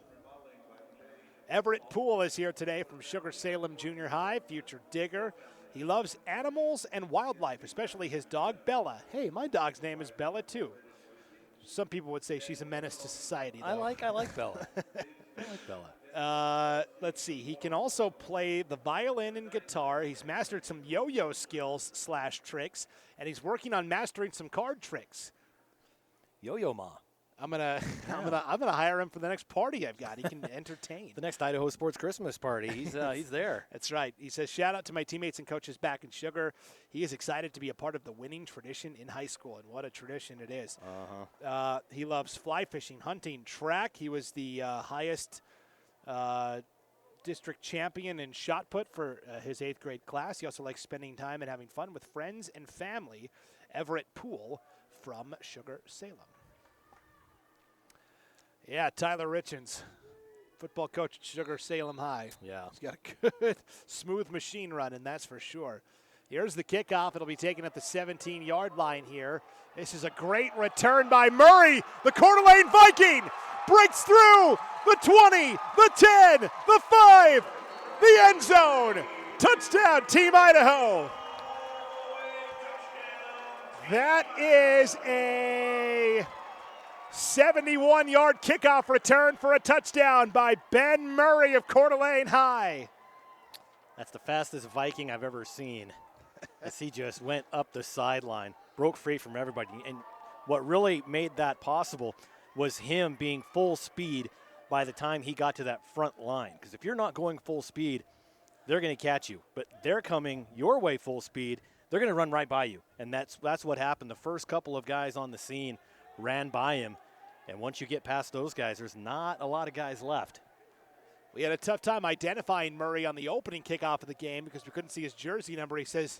Everett Poole is here today from Sugar Salem Junior High, future digger. He loves animals and wildlife, especially his dog, Bella. Hey, my dog's name is Bella, too. Some people would say she's a menace to society, though. I like Bella. I like Bella. Let's see. He can also play the violin and guitar. He's mastered some yo-yo skills / tricks, and he's working on mastering some card tricks. Yo-yo Ma. I'm gonna hire him for the next party I've got. He can entertain. The next Idaho Sports Christmas party. He's there. That's right. He says, shout out to my teammates and coaches back in Sugar. He is excited to be a part of the winning tradition in high school, and what a tradition it is. He loves fly fishing, hunting, track. He was the highest district champion in shot put for his 8th grade class. He also likes spending time and having fun with friends and family. Everett Poole from Sugar Salem. Yeah, Tyler Richens, football coach at Sugar Salem High. Yeah. He's got a good, smooth machine running, that's for sure. Here's the kickoff. It'll be taken at the 17-yard line here. This is a great return by Murray. The Coeur d'Alene Viking breaks through the 20, the 10, the 5, the end zone. Touchdown, Team Idaho. That is a 71-yard kickoff return for a touchdown by Ben Murray of Coeur d'Alene High. That's the fastest Viking I've ever seen. As he just went up the sideline, broke free from everybody. And what really made that possible was him being full speed by the time he got to that front line. Because if you're not going full speed, they're going to catch you. But they're coming your way full speed, they're going to run right by you. And that's what happened. The first couple of guys on the scene ran by him. And once you get past those guys, there's not a lot of guys left. We had a tough time identifying Murray on the opening kickoff of the game because we couldn't see his jersey number. He says,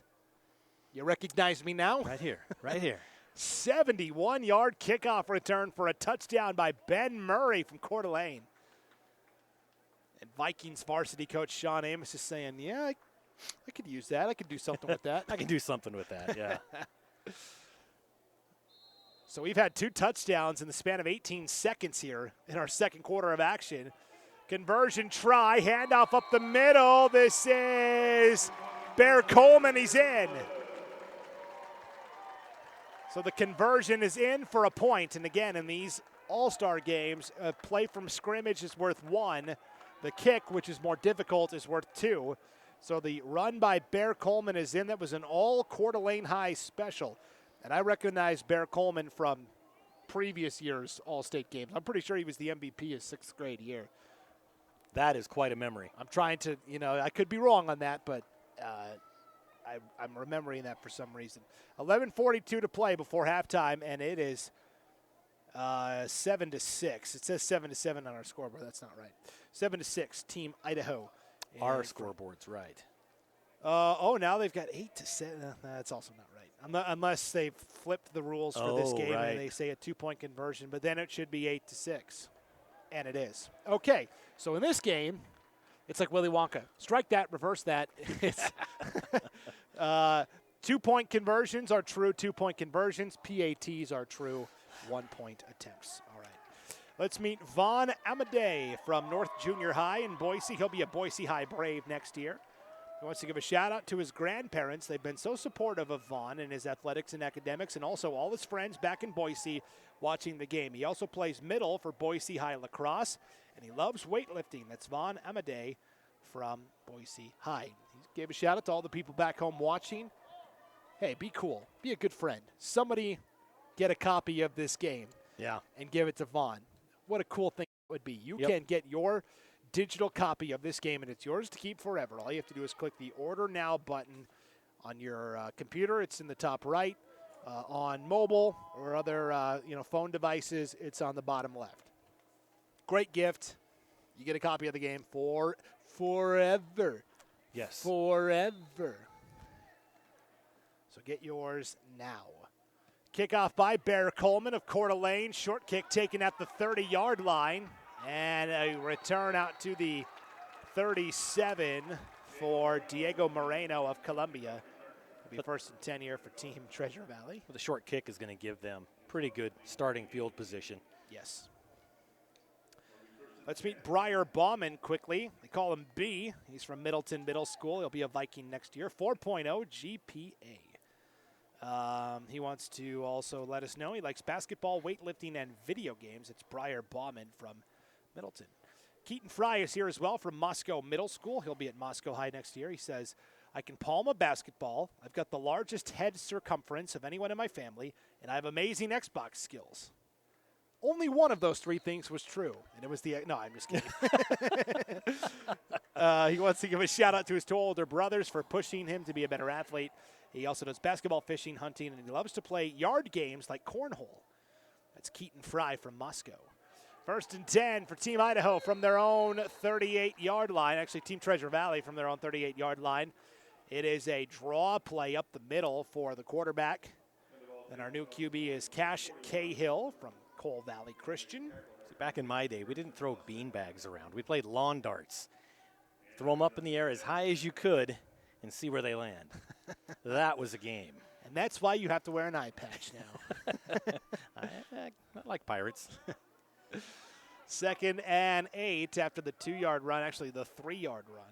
"You recognize me now?" Right here, right here. 71-yard kickoff return for a touchdown by Ben Murray from Coeur d'Alene. And Vikings varsity coach Sean Amos is saying, yeah, I could use that. I could do something with that. I can do something with that, yeah. So we've had 2 touchdowns in the span of 18 seconds here in our second quarter of action. Conversion try, handoff up the middle. This is Bear Coleman. He's in. So the conversion is in for a point. And again, in these all-star games, a play from scrimmage is worth 1. The kick, which is more difficult, is worth 2. So the run by Bear Coleman is in. That was an all Coeur d'Alene High special. And I recognize Bear Coleman from previous year's All-State games. I'm pretty sure he was the MVP his 6th grade year. That is quite a memory. I'm trying to, I could be wrong on that, but I'm remembering that for some reason. 11:42 to play before halftime, and it is 7-6. It says 7-7 on our scoreboard. That's not right. 7-6, Team Idaho. Our scoreboard's right. Now they've got 8-7. That's also not right. Unless they've flipped the rules for this game and they say a 2-point conversion, but then it should be 8-6. And it is. Okay, so in this game, it's like Willy Wonka. Strike that, reverse that. It's 2-point conversions are true 2-point conversions. PATs are true 1-point attempts. All right. Let's meet Vaughn Amadei from North Junior High in Boise. He'll be a Boise High Brave next year. He wants to give a shout-out to his grandparents. They've been so supportive of Vaughn in his athletics and academics, and also all his friends back in Boise watching the game. He also plays middle for Boise High Lacrosse, and he loves weightlifting. That's Vaughn Amadei from Boise High. He gave a shout-out to all the people back home watching. Hey, be cool. Be a good friend. Somebody get a copy of this game and give it to Vaughn. What a cool thing it would be. You can get your digital copy of this game, and it's yours to keep forever. All you have to do is click the Order Now button on your computer. It's in the top right. On mobile or other phone devices, it's on the bottom left. Great gift. You get a copy of the game for forever. Yes. Forever. So get yours now. Kickoff by Bear Coleman of Coeur d'Alene. Short kick taken at the 30-yard line. And a return out to the 37 for Diego Moreno of Columbia. It'll be first and 10 here for Team Treasure Valley. The short kick is going to give them pretty good starting field position. Yes. Let's meet Briar Bauman quickly. They call him B. He's from Middleton Middle School. He'll be a Viking next year. 4.0 GPA. He wants to also let us know he likes basketball, weightlifting, and video games. It's Briar Bauman from Middleton. Keaton Fry is here as well from Moscow Middle School. He'll be at Moscow High next year. He says, I can palm a basketball. I've got the largest head circumference of anyone in my family, and I have amazing Xbox skills. Only one of those three things was true, and it was no, I'm just kidding. He wants to give a shout out to his two older brothers for pushing him to be a better athlete. He also does basketball, fishing, hunting, and he loves to play yard games like cornhole. That's Keaton Fry from Moscow. 1st and 10 for Team Idaho from their own 38-yard line. Actually, Team Treasure Valley from their own 38-yard line. It is a draw play up the middle for the quarterback. And our new QB is Cash Cahill from Cole Valley Christian. See, back in my day, we didn't throw bean bags around. We played lawn darts. Throw them up in the air as high as you could and see where they land. That was a game. And that's why you have to wear an eye patch now. I like Pirates. 2nd and 8 after the 2-yard run, actually the 3-yard run.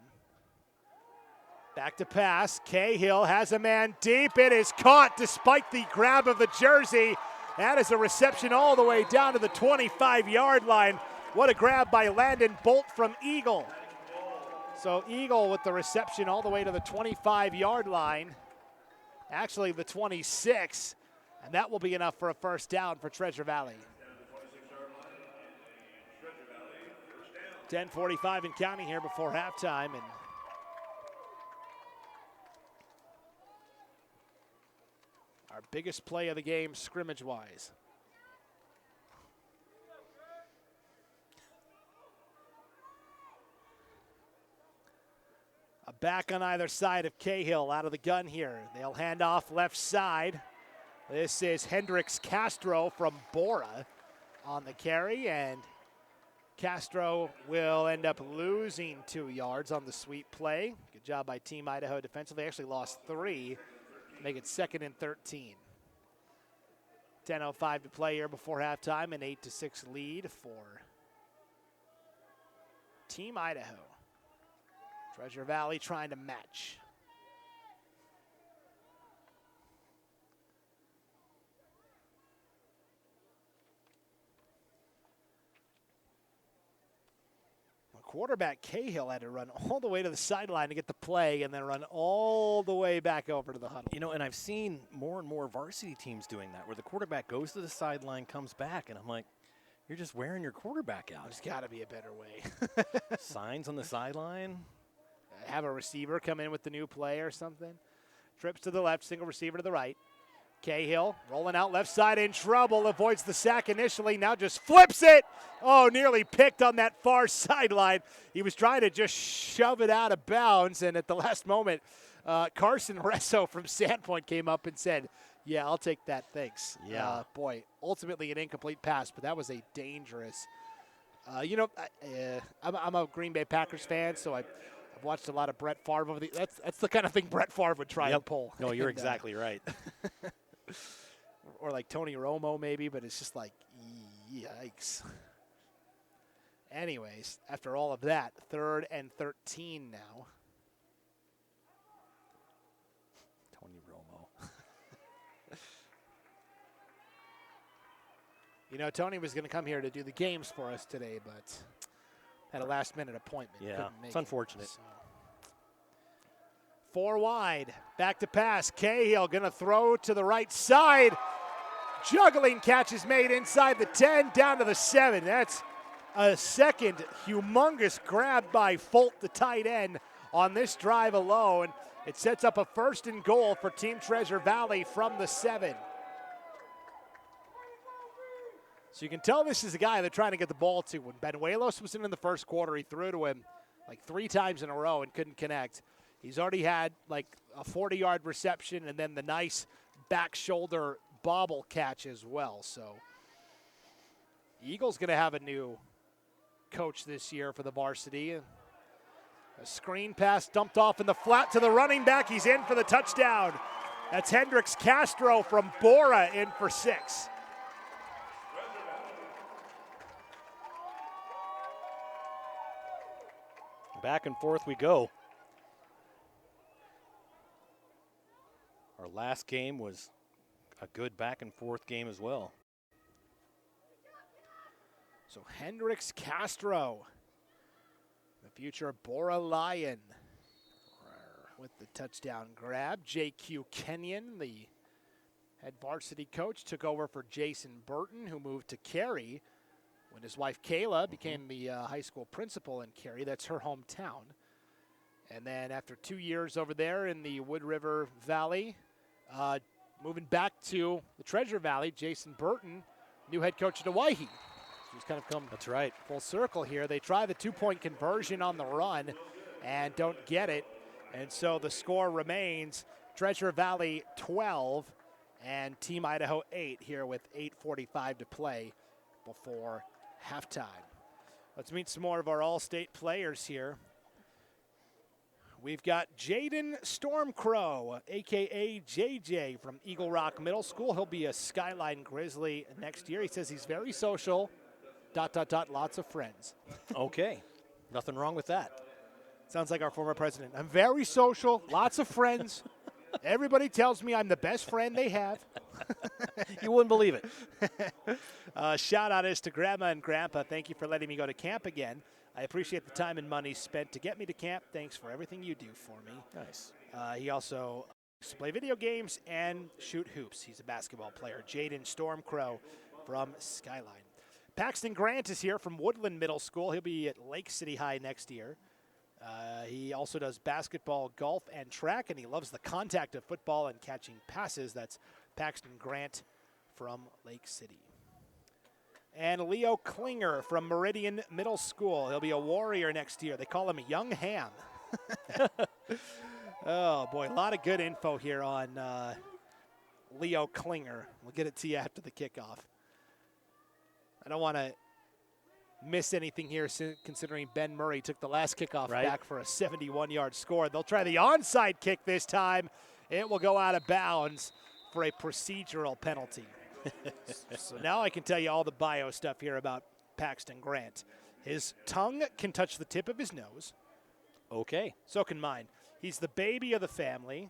Back to pass. Cahill has a man deep. It is caught despite the grab of the jersey. That is a reception all the way down to the 25-yard line. What a grab by Landon Bolt from Eagle. So Eagle with the reception all the way to the 25-yard line. Actually the 26. And that will be enough for a first down for Treasure Valley. 10:45 and counting here before halftime. And our biggest play of the game, scrimmage-wise. A back on either side of Cahill out of the gun here. They'll hand off left side. This is Hendrix Castro from Bora on the carry, and Castro will end up losing 2 yards on the sweep play. Good job by Team Idaho defensively. They actually lost 3. Make it 2nd and 13. 10:05 to play here before halftime. An 8-6 lead for Team Idaho. Treasure Valley trying to match. Quarterback Cahill had to run all the way to the sideline to get the play and then run all the way back over to the huddle. You know, and I've seen more and more varsity teams doing that, where the quarterback goes to the sideline, comes back, and I'm like, you're just wearing your quarterback out. There's got to be a better way. Signs on the sideline. Have a receiver come in with the new play or something. Trips to the left, single receiver to the right. Cahill rolling out left side, in trouble, avoids the sack initially, now just flips it. Oh, nearly picked on that far sideline. He was trying to just shove it out of bounds, and at the last moment, Carson Resso from Sandpoint came up and said, yeah, I'll take that, thanks. Yeah. Boy, ultimately an incomplete pass, but that was a dangerous. I'm a Green Bay Packers fan, so I've watched a lot of Brett Favre over that's the kind of thing Brett Favre would try and pull. No, you're exactly right. Or like Tony Romo maybe, but it's just like, yikes. Anyways, after all of that, 3rd and 13 now. Tony Romo. You know, Tony was going to come here to do the games for us today, but had a last-minute appointment. Yeah, it's unfortunate. So. 4 wide, back to pass. Cahill going to throw to the right side. Juggling catch is made inside the 10, down to the 7. That's a second humongous grab by Folt, the tight end, on this drive alone. It sets up a 1st and goal for Team Treasure Valley from the 7. So you can tell this is a guy they're trying to get the ball to. When Benuelos was in the first quarter, he threw to him like 3 times in a row and couldn't connect. He's already had like a 40-yard reception and then the nice back shoulder bobble catch as well. So Eagles going to have a new coach this year for the varsity. A screen pass dumped off in the flat to the running back. He's in for the touchdown. That's Hendrix Castro from Bora in for 6. Back and forth we go. Our last game was a good back and forth game as well. So Hendrix Castro The future Bora Lion with the touchdown grab. J.Q. Kenyon, the head varsity coach, took over for Jason Burton, who moved to Cary when his wife Kayla became the high school principal in Cary. That's her hometown. And then after 2 years over there in the Wood River Valley, moving back to the Treasure Valley, Jason Burton, new head coach at Hawaii. He's kind of come That's right. full circle here. They try the two-point conversion on the run and don't get it. And so the score remains Treasure Valley 12 and Team Idaho 8 here with 8:45 to play before halftime. Let's meet some more of our all-state players here. We've got Jaden Stormcrow, a.k.a. JJ from Eagle Rock Middle School. He'll be a Skyline Grizzly next year. He says he's very social, ... lots of friends. Okay. Nothing wrong with that. Sounds like our former president. I'm very social, lots of friends. Everybody tells me I'm the best friend they have. You wouldn't believe it. Shout out is to Grandma and Grandpa. Thank you for letting me go to camp again. I appreciate the time and money spent to get me to camp. Thanks for everything you do for me. Nice. He also likes to play video games and shoot hoops. He's a basketball player. Jaden Stormcrow from Skyline. Paxton Grant is here from Woodland Middle School. He'll be at Lake City High next year. He also does basketball, golf, and track, and he loves the contact of football and catching passes. That's Paxton Grant from Lake City. And Leo Klinger from Meridian Middle School. He'll be a Warrior next year. They call him Young Ham. Oh, boy, a lot of good info here on Leo Klinger. We'll get it to you after the kickoff. I don't want to miss anything here considering Ben Murray took the last kickoff back for a 71-yard score. They'll try the onside kick this time. It will go out of bounds for a procedural penalty. So now I can tell you all the bio stuff here about Paxton Grant. His tongue can touch the tip of his nose. Okay. So can mine. He's the baby of the family.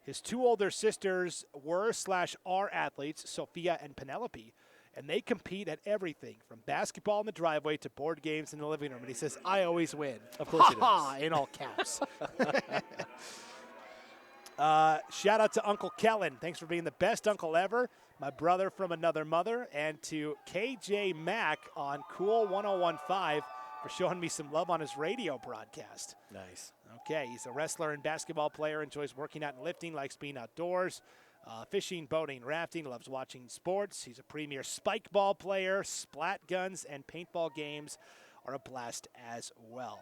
His two older sisters were/are athletes, Sophia and Penelope, and they compete at everything from basketball in the driveway to board games in the living room. And he says, I always win. Of course he does. In all caps. Shout out to Uncle Kellen. Thanks for being the best uncle ever. My brother from another mother. And to KJ Mack on Cool 101.5 for showing me some love on his radio broadcast. Nice. Okay, he's a wrestler and basketball player, enjoys working out and lifting, likes being outdoors, fishing, boating, rafting, loves watching sports. He's a premier spike ball player. Splat guns and paintball games are a blast as well.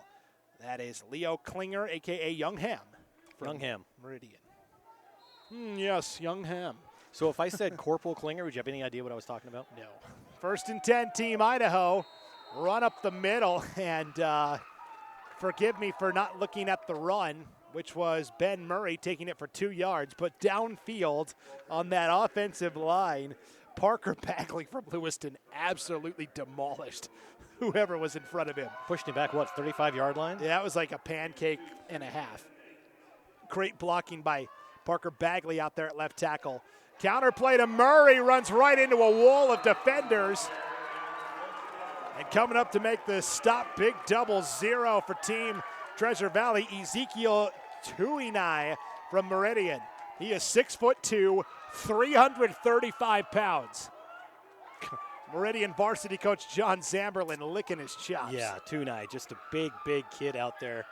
That is Leo Klinger, a.k.a. Young Ham. Young Ham. Meridian. Yes, Young Ham. So if I said Corporal Klinger, would you have any idea what I was talking about? No. 1st and 10, Team Idaho. Run up the middle, and forgive me for not looking at the run, which was Ben Murray taking it for 2 yards, but downfield on that offensive line, Parker Bagley from Lewiston absolutely demolished whoever was in front of him. Pushed him back, what, 35-yard line? Yeah, that was like a pancake and a half. Great blocking by Parker Bagley out there at left tackle. Counterplay to Murray, runs right into a wall of defenders. And coming up to make the stop, big 0 for Team Treasure Valley, Ezekiel Tuinai from Meridian. He is 6'2", 335 pounds. Meridian varsity coach John Zamberlin licking his chops. Yeah, Tuinai, just a big, big kid out there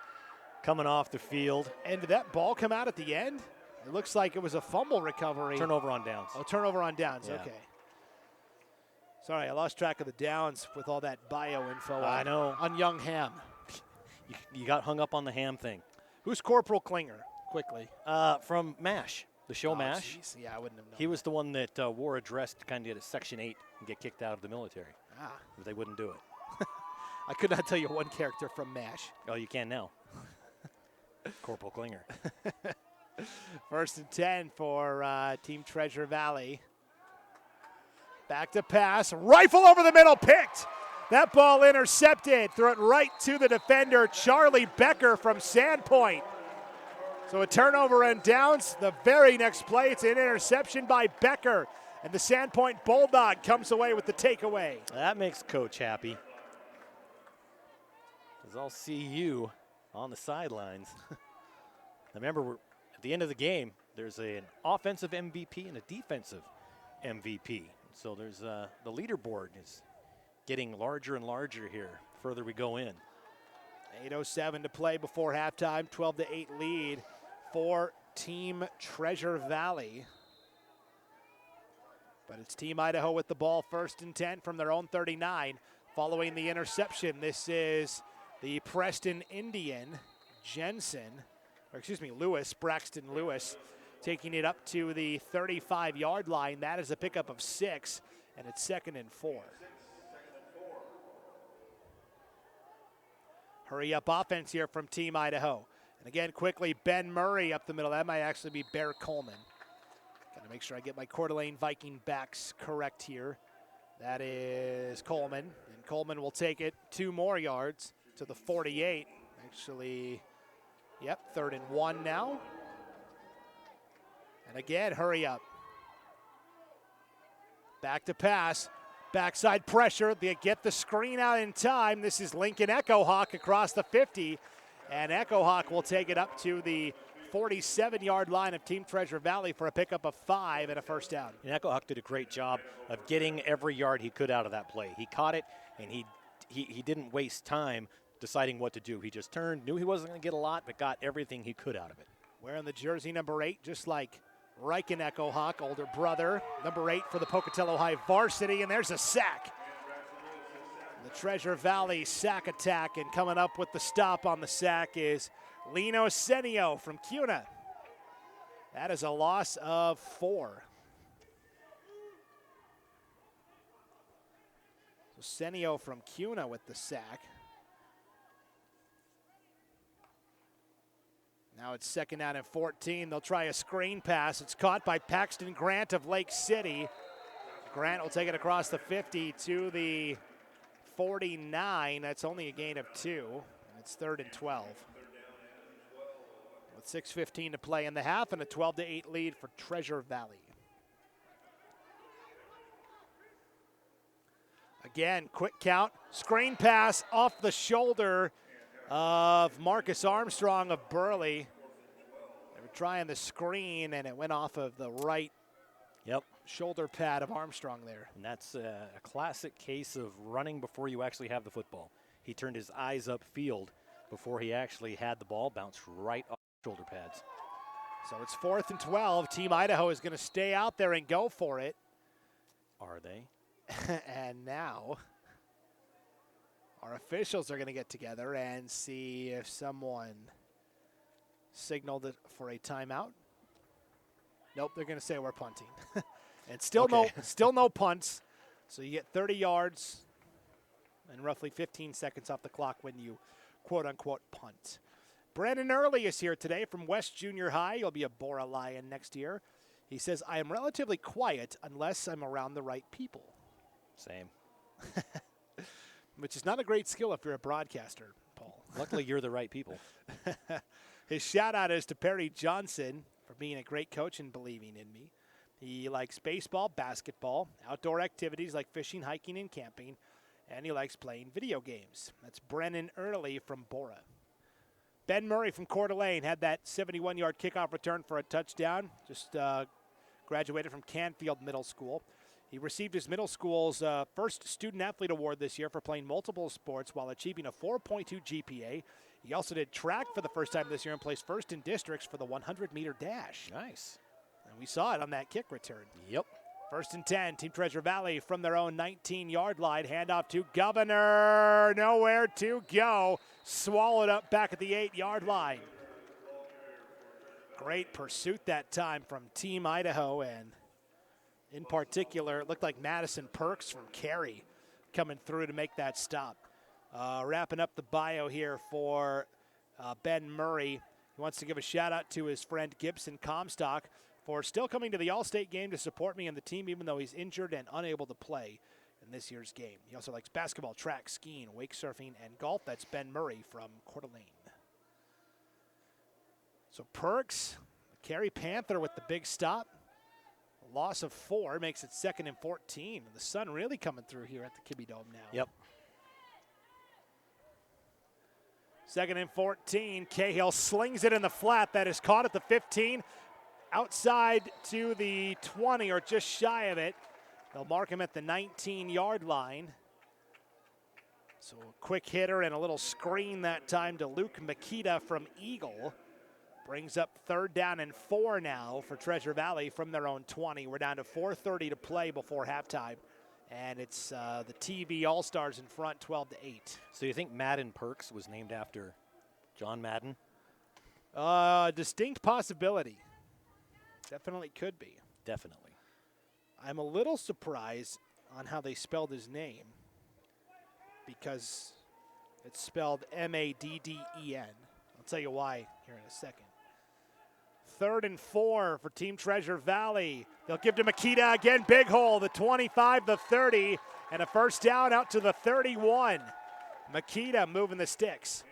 coming off the field. And did that ball come out at the end? It looks like it was a fumble recovery. Turnover on downs. Oh, turnover on downs, Yeah. Okay. Sorry, I lost track of the downs with all that bio info I know. on Young Ham. You got hung up on the ham thing. Who's Corporal Klinger, quickly? From MASH, the show MASH. Geez. Yeah, I wouldn't have known. He was the one that wore a dress to kind of get a Section 8 and get kicked out of the military. But they wouldn't do it. I could not tell you one character from MASH. Oh, you can now. Corporal Klinger. 1st and 10 for Team Treasure Valley. Back to pass, rifle over the middle, picked. That ball intercepted, threw it right to the defender, Charlie Becker from Sandpoint. So a turnover and downs. The very next play, it's an interception by Becker. And the Sandpoint Bulldog comes away with the takeaway. That makes Coach happy. As I'll see you on the sidelines. Remember, we're at the end of the game, there's an offensive MVP and a defensive MVP. So there's the leaderboard is getting larger and larger here further we go in. 8:07 to play before halftime, 12-8 lead for Team Treasure Valley. But it's Team Idaho with the ball, 1st and 10 from their own 39. Following the interception, this is the Preston Indian, Braxton Lewis, taking it up to the 35-yard line. That is a pickup of 6, and it's 2nd and 4. Hurry up offense here from Team Idaho. And again, quickly, Ben Murray up the middle. That might actually be Bear Coleman. Got to make sure I get my Coeur d'Alene Viking backs correct here. That is Coleman. And Coleman will take it 2 more yards to the 48. Actually, yep, 3rd and 1 now. And again, hurry up. Back to pass. Backside pressure. They get the screen out in time. This is Lincoln Echo Hawk across the 50. And Echo Hawk will take it up to the 47-yard line of Team Treasure Valley for a pickup of 5 and a 1st down. And Echo Hawk did a great job of getting every yard he could out of that play. He caught it, and he didn't waste time deciding what to do. He just turned, knew he wasn't going to get a lot, but got everything he could out of it. Wearing the jersey number 8, just like Riken Echo Hawk, older brother. Number 8 for the Pocatello High varsity, and there's a sack. The Treasure Valley sack attack, and coming up with the stop on the sack is Lino Senio from Cuna. That is a loss of 4. So Senio from Cuna with the sack. Now it's 2nd down and 14. They'll try a screen pass. It's caught by Paxton Grant of Lake City. Grant will take it across the 50 to the 49. That's only a gain of 2. It's 3rd and 12. With 6:15 to play in the half and a 12-8 lead for Treasure Valley. Again, quick count. Screen pass off the shoulder of Marcus Armstrong of Burley. They were trying the screen, and it went off of the right shoulder pad of Armstrong there. And that's a classic case of running before you actually have the football. He turned his eyes upfield before he actually had the ball bounce right off shoulder pads. So it's 4th and 12. Team Idaho is going to stay out there and go for it. Are they? And now our officials are going to get together and see if someone signaled it for a timeout. Nope, they're going to say we're punting. And still no punts. So you get 30 yards and roughly 15 seconds off the clock when you quote-unquote punt. Brandon Early is here today from West Junior High. He'll be a Bora Lion next year. He says, I am relatively quiet unless I'm around the right people. Same. Which is not a great skill if you're a broadcaster, Paul. Luckily, you're the right people. His shout-out is to Perry Johnson for being a great coach and believing in me. He likes baseball, basketball, outdoor activities like fishing, hiking, and camping, and he likes playing video games. That's Brennan Early from Bora. Ben Murray from Coeur d'Alene had that 71-yard kickoff return for a touchdown. Just graduated from Canfield Middle School. He received his middle school's first Student Athlete Award this year for playing multiple sports while achieving a 4.2 GPA. He also did track for the first time this year and placed first in districts for the 100-meter dash. Nice. And we saw it on that kick return. Yep. 1st and 10, Team Treasure Valley from their own 19-yard line. Handoff to Governor. Nowhere to go. Swallowed up back at the 8-yard line. Great pursuit that time from Team Idaho, and in particular, it looked like Madison Perks from Cary coming through to make that stop. Wrapping up the bio here for Ben Murray. He wants to give a shout-out to his friend Gibson Comstock for still coming to the All-State game to support me and the team, even though he's injured and unable to play in this year's game. He also likes basketball, track, skiing, wake surfing, and golf. That's Ben Murray from Coeur d'Alene. So Perks, the Cary Panther with the big stop. A loss of 4 makes it 2nd and 14. The sun really coming through here at the Kibbe Dome now. Yep. 2nd and 14. Cahill slings it in the flat. That is caught at the 15. Outside to the 20 or just shy of it. They'll mark him at the 19-yard line. So a quick hitter and a little screen that time to Luke Makita from Eagle. Brings up 3rd down and 4 now for Treasure Valley from their own 20. We're down to 4:30 to play before halftime. And it's the TV All-Stars in front, 12-8. So you think Madden Perks was named after John Madden? Distinct possibility. Definitely could be. Definitely. I'm a little surprised on how they spelled his name because it's spelled M-A-D-D-E-N. I'll tell you why here in a second. 3rd and 4 for Team Treasure Valley. They'll give to Makita again, big hole, the 25, the 30, and a first down out to the 31. Makita moving the sticks.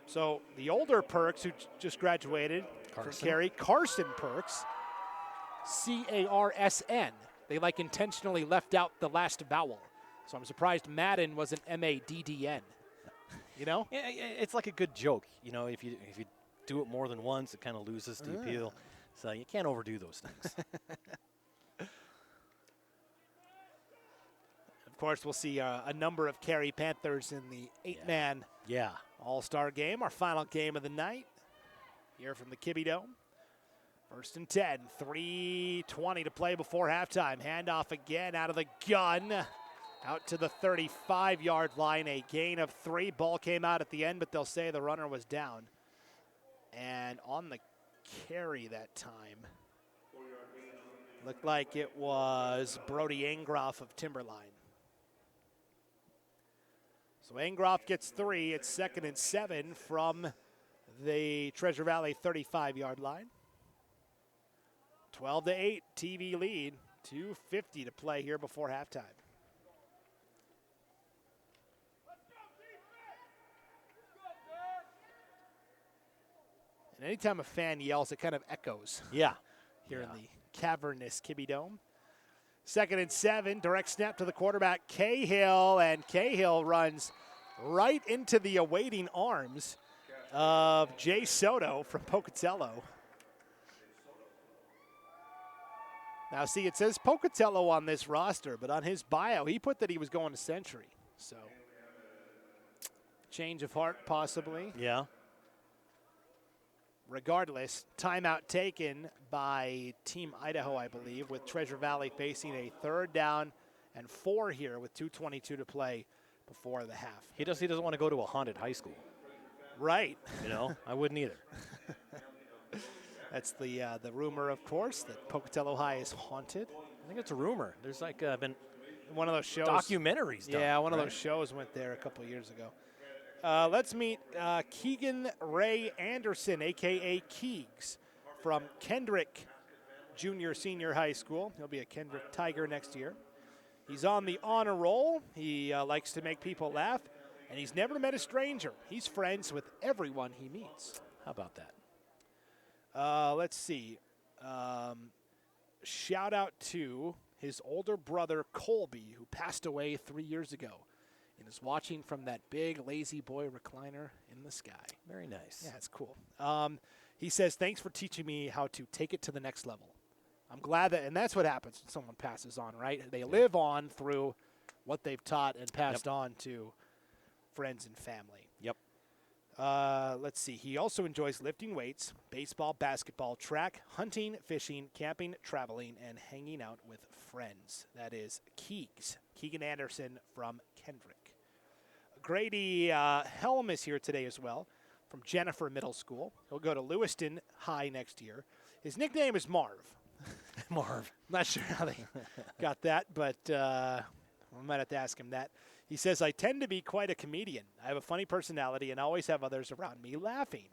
So the older Perks who just graduated from Cary, Carson Perks, C-A-R-S-N. They intentionally left out the last vowel. So I'm surprised Madden was an M-A-D-D-N. You know? Yeah, it's like a good joke. You know, if you do it more than once, it kind of loses the appeal. So you can't overdo those things. Of course, we'll see a number of Cary Panthers in the 8-man All-Star game, our final game of the night here from the Kibbe Dome. 1st and 10, 3:20 to play before halftime. Handoff again out of the gun. Out to the 35-yard line, a gain of 3. Ball came out at the end, but they'll say the runner was down. And on the carry that time, looked like it was Brody Engroff of Timberline. So Engroff gets 3. It's 2nd and 7 from the Treasure Valley 35-yard line. 12-8, TV lead. 2:50 to play here before halftime. And anytime a fan yells, it kind of echoes. Yeah. Here in the cavernous Kibbe Dome. 2nd and 7, direct snap to the quarterback, Cahill, and Cahill runs right into the awaiting arms of Jay Soto from Pocatello. Now, see, it says Pocatello on this roster, but on his bio, he put that he was going to Century. So, change of heart, possibly. Yeah. Regardless, timeout taken by Team Idaho, I believe, with Treasure Valley facing a 3rd down and 4 here with 2:22 to play before the half. He doesn't want to go to a haunted high school. Right. You know, I wouldn't either. That's the rumor, of course, that Pocatello High is haunted. I think it's a rumor. There's been one of those shows. Documentaries done. Yeah, one of those shows went there a couple years ago. Let's meet Keegan Ray Anderson, a.k.a. Keegs, from Kendrick Junior-Senior High School. He'll be a Kendrick Tiger next year. He's on the honor roll. He likes to make people laugh, and he's never met a stranger. He's friends with everyone he meets. How about that? Let's see. Shout out to his older brother, Colby, who passed away 3 years ago and is watching from that big lazy boy recliner in the sky. Very nice. Yeah, it's cool. He says, thanks for teaching me how to take it to the next level. I'm glad that, and that's what happens when someone passes on, right? They live on through what they've taught and passed on to friends and family. Yep. Let's see. He also enjoys lifting weights, baseball, basketball, track, hunting, fishing, camping, traveling, and hanging out with friends. That is Keegs, Keegan Anderson from Kendrick. Grady Helm is here today as well from Jennifer Middle School. He'll go to Lewiston High next year. His nickname is Marv. Marv. Not sure how they got that, but we might have to ask him that. He says, I tend to be quite a comedian. I have a funny personality and always have others around me laughing.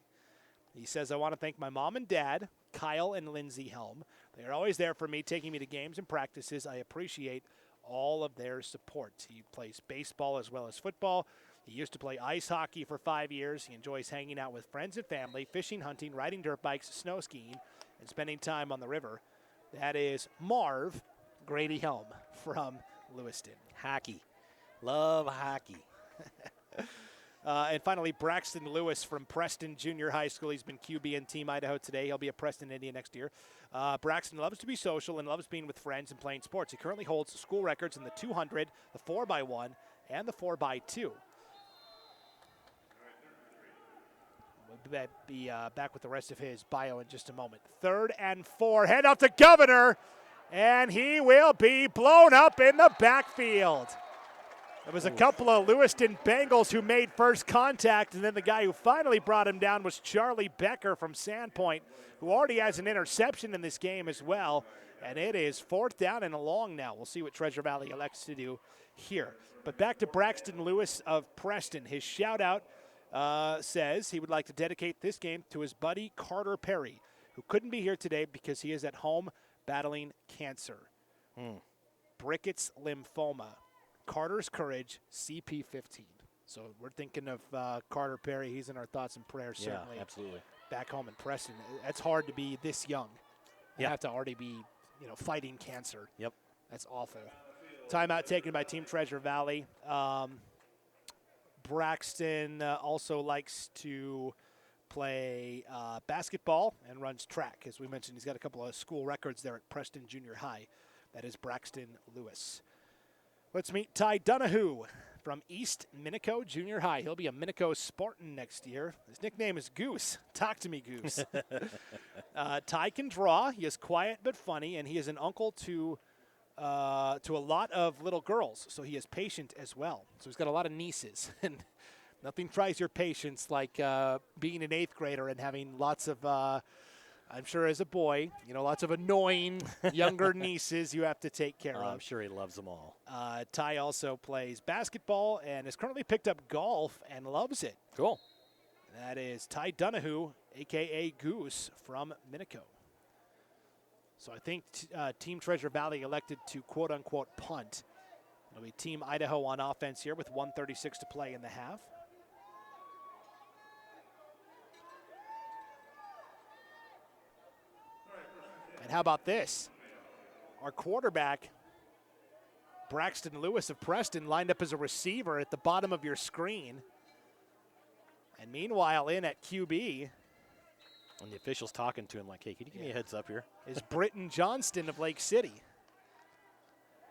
He says, I want to thank my mom and dad, Kyle and Lindsay Helm. They are always there for me, taking me to games and practices. I appreciate all of their support. He plays baseball as well as football. He used to play ice hockey for 5 years. He enjoys hanging out with friends and family, fishing, hunting, riding dirt bikes, snow skiing, and spending time on the river. That is Marv Grady Helm from Lewiston. Hockey. Love hockey. And finally, Braxton Lewis from Preston Junior High School. He's been QB in Team Idaho today. He'll be at Preston, India next year. Braxton loves to be social and loves being with friends and playing sports. He currently holds school records in the 200, the 4x1, and the 4x2. We'll be back with the rest of his bio in just a moment. 3rd and 4. Hand off to Governor, and he will be blown up in the backfield. There was a couple of Lewiston Bengals who made first contact, and then the guy who finally brought him down was Charlie Becker from Sandpoint, who already has an interception in this game as well. And it is 4th down and long now. We'll see what Treasure Valley elects to do here. But back to Braxton Lewis of Preston. His shout-out says he would like to dedicate this game to his buddy Carter Perry, who couldn't be here today because he is at home battling cancer. Brickett's lymphoma. Carter's Courage, CP15. So we're thinking of Carter Perry. He's in our thoughts and prayers, certainly. Yeah, absolutely. Back home in Preston. It's hard to be this young. You have to already be, fighting cancer. Yep. That's awful. Timeout taken by Team Treasure Valley. Braxton also likes to play basketball and runs track. As we mentioned, he's got a couple of school records there at Preston Junior High. That is Braxton Lewis. Let's meet Ty Donahue from East Minico Junior High. He'll be a Minico Spartan next year. His nickname is Goose. Talk to me, Goose. Ty can draw. He is quiet but funny, and he is an uncle to a lot of little girls, so he is patient as well. So he's got a lot of nieces, and nothing tries your patience like being an 8th grader and having lots of I'm sure as a boy, lots of annoying younger nieces you have to take care of. I'm sure he loves them all. Ty also plays basketball and has currently picked up golf and loves it. Cool. That is Ty Donahue, a.k.a. Goose, from Minico. So I think Team Treasure Valley elected to quote-unquote punt. It'll be Team Idaho on offense here with 1:36 to play in the half. And how about this? Our quarterback, Braxton Lewis of Preston, lined up as a receiver at the bottom of your screen. And meanwhile, in at QB. And the official's talking to him like, hey, can you give me a heads up here? Is Britton Johnston of Lake City.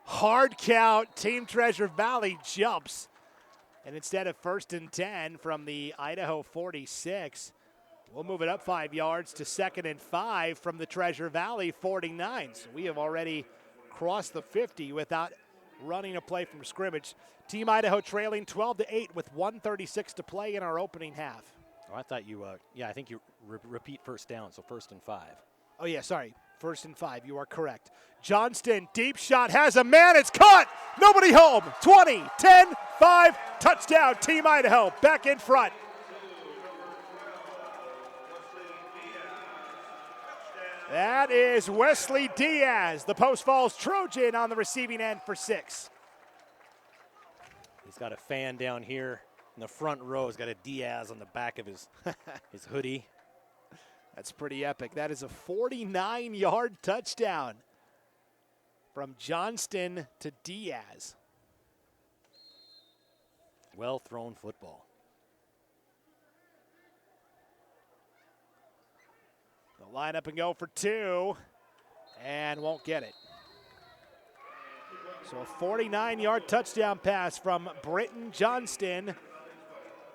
Hard count. Team Treasure Valley jumps. And instead of 1st and 10 from the Idaho 46, we'll move it up 5 yards to 2nd and 5 from the Treasure Valley 49. So we have already crossed the 50 without running a play from scrimmage. Team Idaho trailing 12-8 with 1:36 to play in our opening half. Oh, I thought you, I think you repeat first down, so 1st and 5. Oh, yeah, sorry. 1st and 5, you are correct. Johnston, deep shot, has a man, it's caught! Nobody home, 20, 10, 5, touchdown, Team Idaho, back in front. That is Wesley Diaz, the Post Falls Trojan on the receiving end for 6. He's got a fan down here in the front row. He's got a Diaz on the back of his hoodie. That's pretty epic. That is a 49-yard touchdown from Johnston to Diaz. Well-thrown football. They'll line up and go for 2 and won't get it. So a 49-yard touchdown pass from Britton Johnston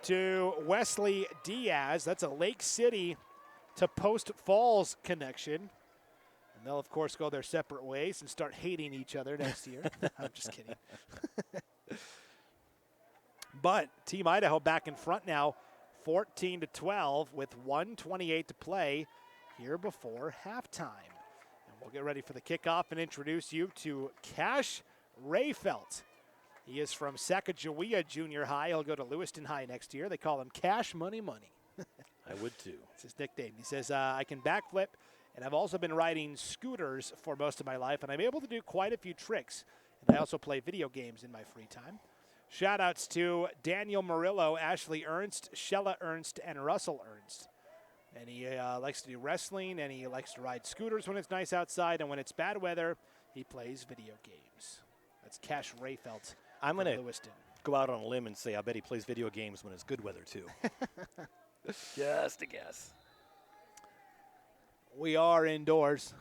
to Wesley Diaz. That's a Lake City to Post Falls connection. And they'll, of course, go their separate ways and start hating each other next year. I'm just kidding. But Team Idaho back in front now, 14-12 with 1:28 to play here before halftime. And we'll get ready for the kickoff and introduce you to Cash Rayfelt. He is from Sacagawea Junior High. He'll go to Lewiston High next year. They call him Cash Money Money. I would too. It's his nickname. He says, I can backflip, and I've also been riding scooters for most of my life, and I'm able to do quite a few tricks. And I also play video games in my free time. Shout-outs to Daniel Murillo, Ashley Ernst, Shella Ernst, and Russell Ernst. And he likes to do wrestling, and he likes to ride scooters when it's nice outside, and when it's bad weather, he plays video games. That's Cash Rayfelt. I'm going to Lewiston. go out on a limb and say, I bet he plays video games when it's good weather, too. Just a guess. We are indoors.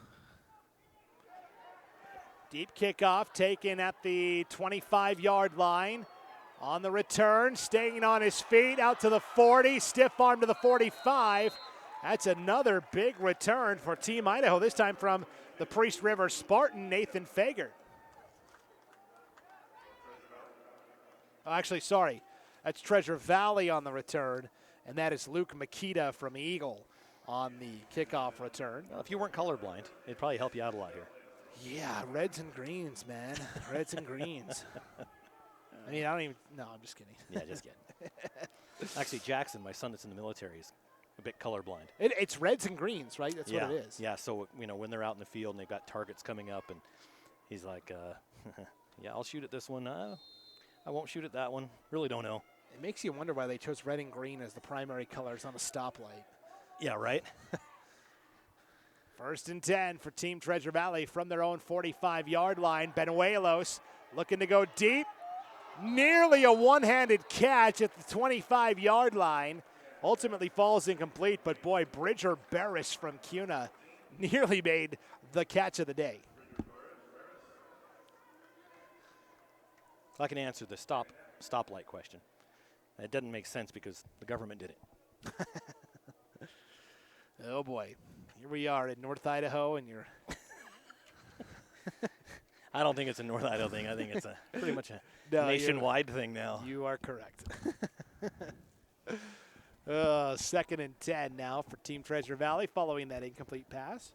Deep kickoff taken at the 25-yard line. On the return, staying on his feet, out to the 40, stiff arm to the 45. That's another big return for Team Idaho, this time from the Priest River Spartan, Nathan Fager. Oh, actually, sorry. That's Treasure Valley on the return, and that is Luke Makita from Eagle on the kickoff return. Well, if you weren't colorblind, it'd probably help you out a lot here. Yeah, reds and greens, man. Reds and greens. I mean, I don't even, no, I'm just kidding. Yeah, just kidding. Actually, Jackson, my son that's in the military, is a bit colorblind. It's reds and greens, right? That's what it is. Yeah, so, when they're out in the field and they've got targets coming up, and he's like, yeah, I'll shoot at this one. I won't shoot at that one. Really don't know. It makes you wonder why they chose red and green as the primary colors on a stoplight. Yeah, right? 1st and 10 for Team Treasure Valley from their own 45-yard line. Benuelos looking to go deep. Nearly a one-handed catch at the 25-yard line. Ultimately falls incomplete, but boy, Bridger Barris from CUNA nearly made the catch of the day. I can answer the stoplight question. It doesn't make sense because the government did it. Oh boy, here we are in North Idaho, and you're. I don't think it's a North Idaho thing. I think it's pretty much a nationwide thing now. You are correct. 2nd and 10 now for Team Treasure Valley following that incomplete pass.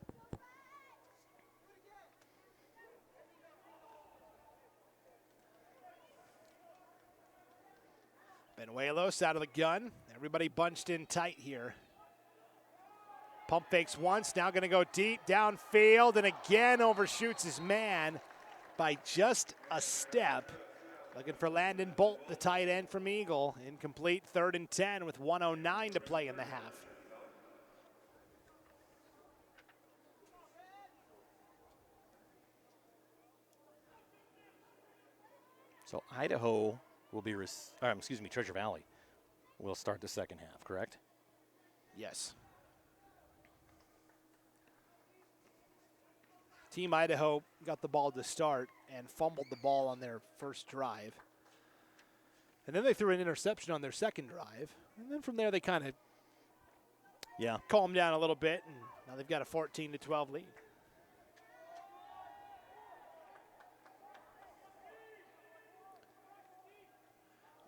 Benuelos out of the gun. Everybody bunched in tight here. Pump fakes once, now going to go deep downfield, and again overshoots his man by just a step. Looking for Landon Bolt, the tight end from Eagle. Incomplete, 3rd and 10 with 1:09 to play in the half. So Idaho will be, Treasure Valley will start the second half, correct? Yes. Team Idaho got the ball to start and fumbled the ball on their first drive. And then they threw an interception on their second drive. And then from there they kind of calmed down a little bit, and now they've got a 14-12 lead.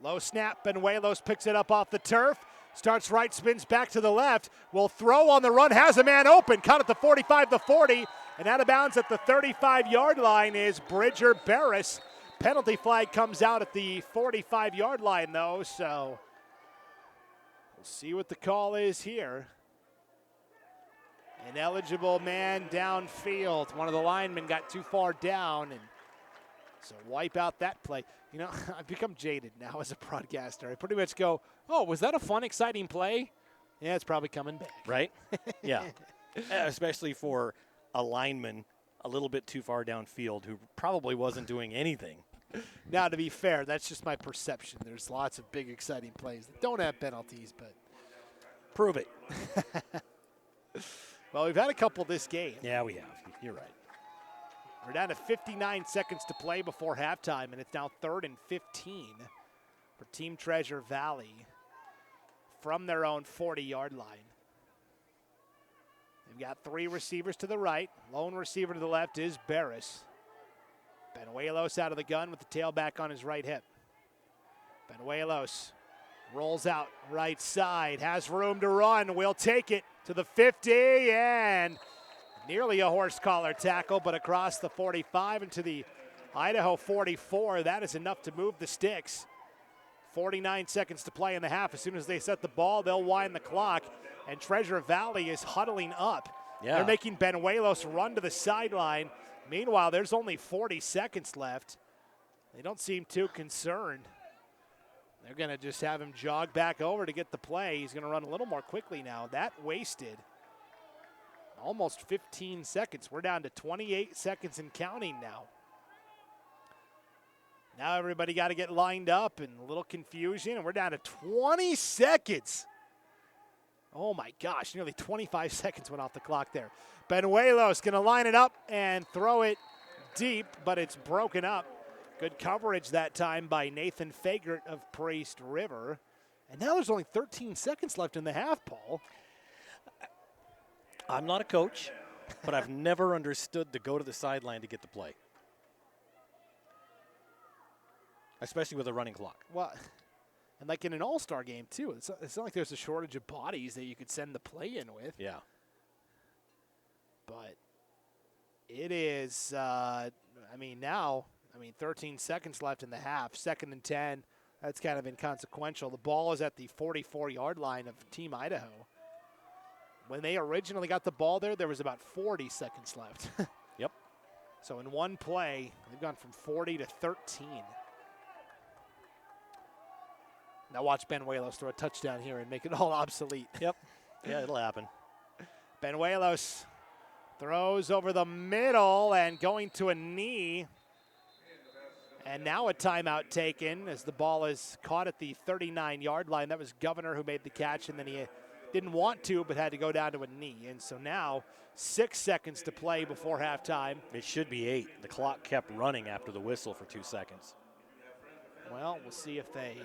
Low snap, Benuelos picks it up off the turf. Starts right, spins back to the left. Will throw on the run, has a man open. Caught at the 45, the 40. And out of bounds at the 35-yard line is Bridger Barris. Penalty flag comes out at the 45-yard line, though. So we'll see what the call is here. An eligible man downfield. One of the linemen got too far down, and so wipe out that play. You know, I've become jaded now as a broadcaster. I pretty much go, oh, was that a fun, exciting play? Yeah, it's probably coming back. Right? Yeah. Especially for a lineman a little bit too far downfield who probably wasn't doing anything. Now, to be fair, that's just my perception. There's lots of big, exciting plays that don't have penalties, but prove it. Well, we've had a couple this game. Yeah, we have. You're right. We're down to 59 seconds to play before halftime, and it's now 3rd and 15 for Team Treasure Valley from their own 40-yard line. They've got 3 receivers to the right. Lone receiver to the left is Barris. Benuelos out of the gun with the tailback on his right hip. Benuelos rolls out right side, has room to run, will take it to the 50, and nearly a horse collar tackle, but across the 45 into the Idaho 44. That is enough to move the sticks. 49 seconds to play in the half. As soon as they set the ball, they'll wind the clock, and Treasure Valley is huddling up. Yeah. They're making Benuelos run to the sideline. Meanwhile, there's only 40 seconds left. They don't seem too concerned. They're going to just have him jog back over to get the play. He's going to run a little more quickly now. That wasted almost 15 seconds. We're down to 28 seconds and counting now. Now everybody got to get lined up and a little confusion, and we're down to 20 seconds. Oh my gosh, nearly 25 seconds went off the clock there. Benuelos going to line it up and throw it deep, but it's broken up. Good coverage that time by Nathan Fagert of Priest River. And now there's only 13 seconds left in the half, Paul. I'm not a coach, but I've never understood to go to the sideline to get the play. Especially with a running clock. Well, and like in an all-star game, too. It's not like there's a shortage of bodies that you could send the play in with. Yeah. But it is, 13 seconds left in the half. 2nd and 10. That's kind of inconsequential. The ball is at the 44-yard line of Team Idaho. When they originally got the ball there was about 40 seconds left. Yep. So in one play, they've gone from 40 to 13. Now watch Benuelos throw a touchdown here and make it all obsolete. Yep. Yeah, it'll happen. Benuelos throws over the middle and going to a knee. And now a timeout taken as the ball is caught at the 39-yard line. That was Governor who made the catch, and then he didn't want to but had to go down to a knee. And so now 6 seconds to play before halftime. It should be 8. The clock kept running after the whistle for 2 seconds. Well, we'll see if they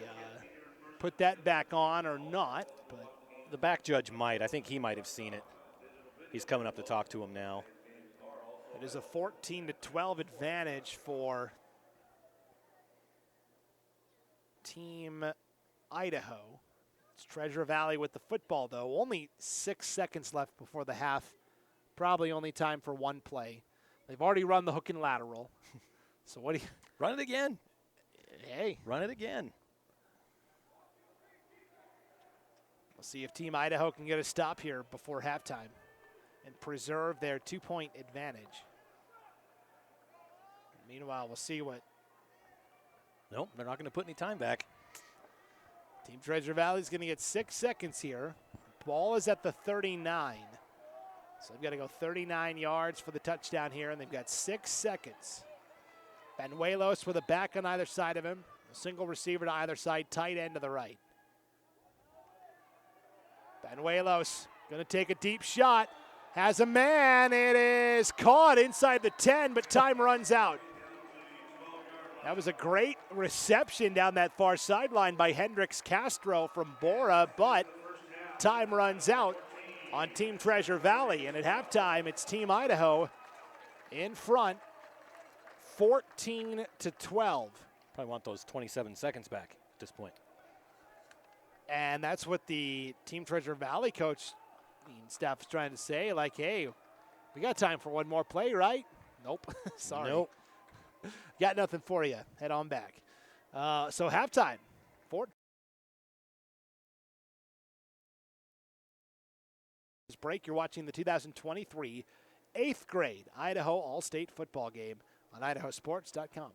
put that back on or not. But the back judge might. I think he might have seen it. He's coming up to talk to him now. It is a 14-12 advantage for Team Idaho. It's Treasure Valley with the football, though. Only 6 seconds left before the half. Probably only time for one play. They've already run the hook and lateral. So what do you... Run it again. Hey. Run it again. We'll see if Team Idaho can get a stop here before halftime and preserve their 2-point advantage. Meanwhile, we'll see what... Nope, they're not going to put any time back. Team Treasure Valley is going to get 6 seconds here. Ball is at the 39. So they've got to go 39 yards for the touchdown here, and they've got 6 seconds. Benuelos with a back on either side of him. A single receiver to either side, tight end to the right. Benuelos going to take a deep shot. Has a man. It is caught inside the 10, but time runs out. That was a great reception down that far sideline by Hendrix Castro from Bora, but time runs out on Team Treasure Valley. And at halftime, it's Team Idaho in front, 14-12. Probably want those 27 seconds back at this point. And that's what the Team Treasure Valley coach staff is trying to say, like, hey, we got time for one more play, right? Nope. Sorry. Nope. Got nothing for you. Head on back. So halftime. This break, you're watching the 2023 8th grade Idaho All-State football game on idahosports.com.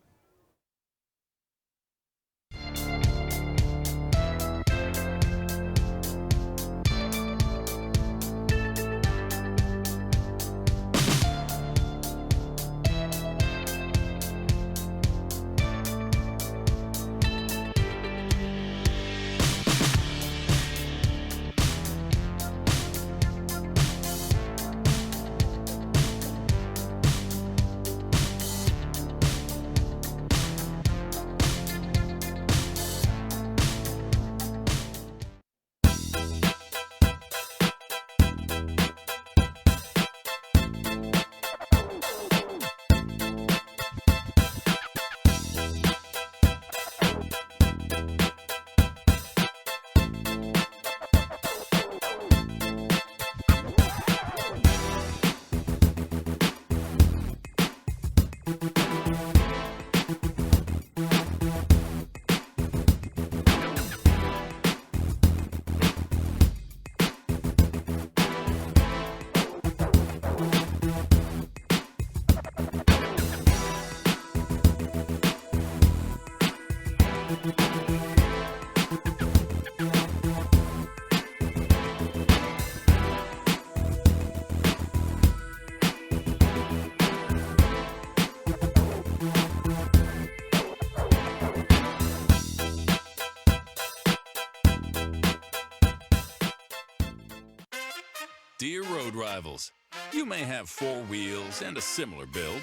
road rivals. You may have four wheels and a similar build,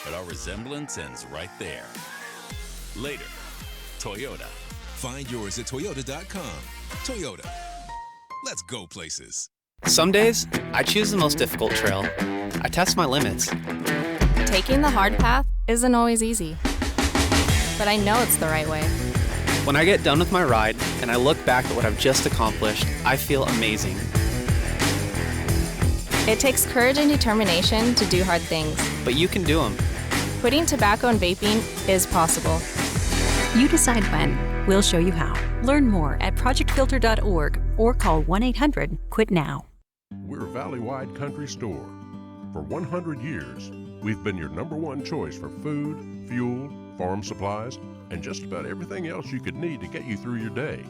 but our resemblance ends right there. Later, Toyota. Find yours at Toyota.com. Toyota. Let's go places. Some days, I choose the most difficult trail. I test my limits. Taking the hard path isn't always easy, but I know it's the right way. When I get done with my ride and I look back at what I've just accomplished, I feel amazing. It takes courage and determination to do hard things, But you can do them. quitting tobacco and vaping is possible. You decide when. We'll show you how. Learn more at projectfilter.org or call 1-800-QUIT-NOW. We're Valley Wide Country Store. For 100 years, we've been your #1 choice for food, fuel, farm supplies, and just about everything else you could need to get you through your day.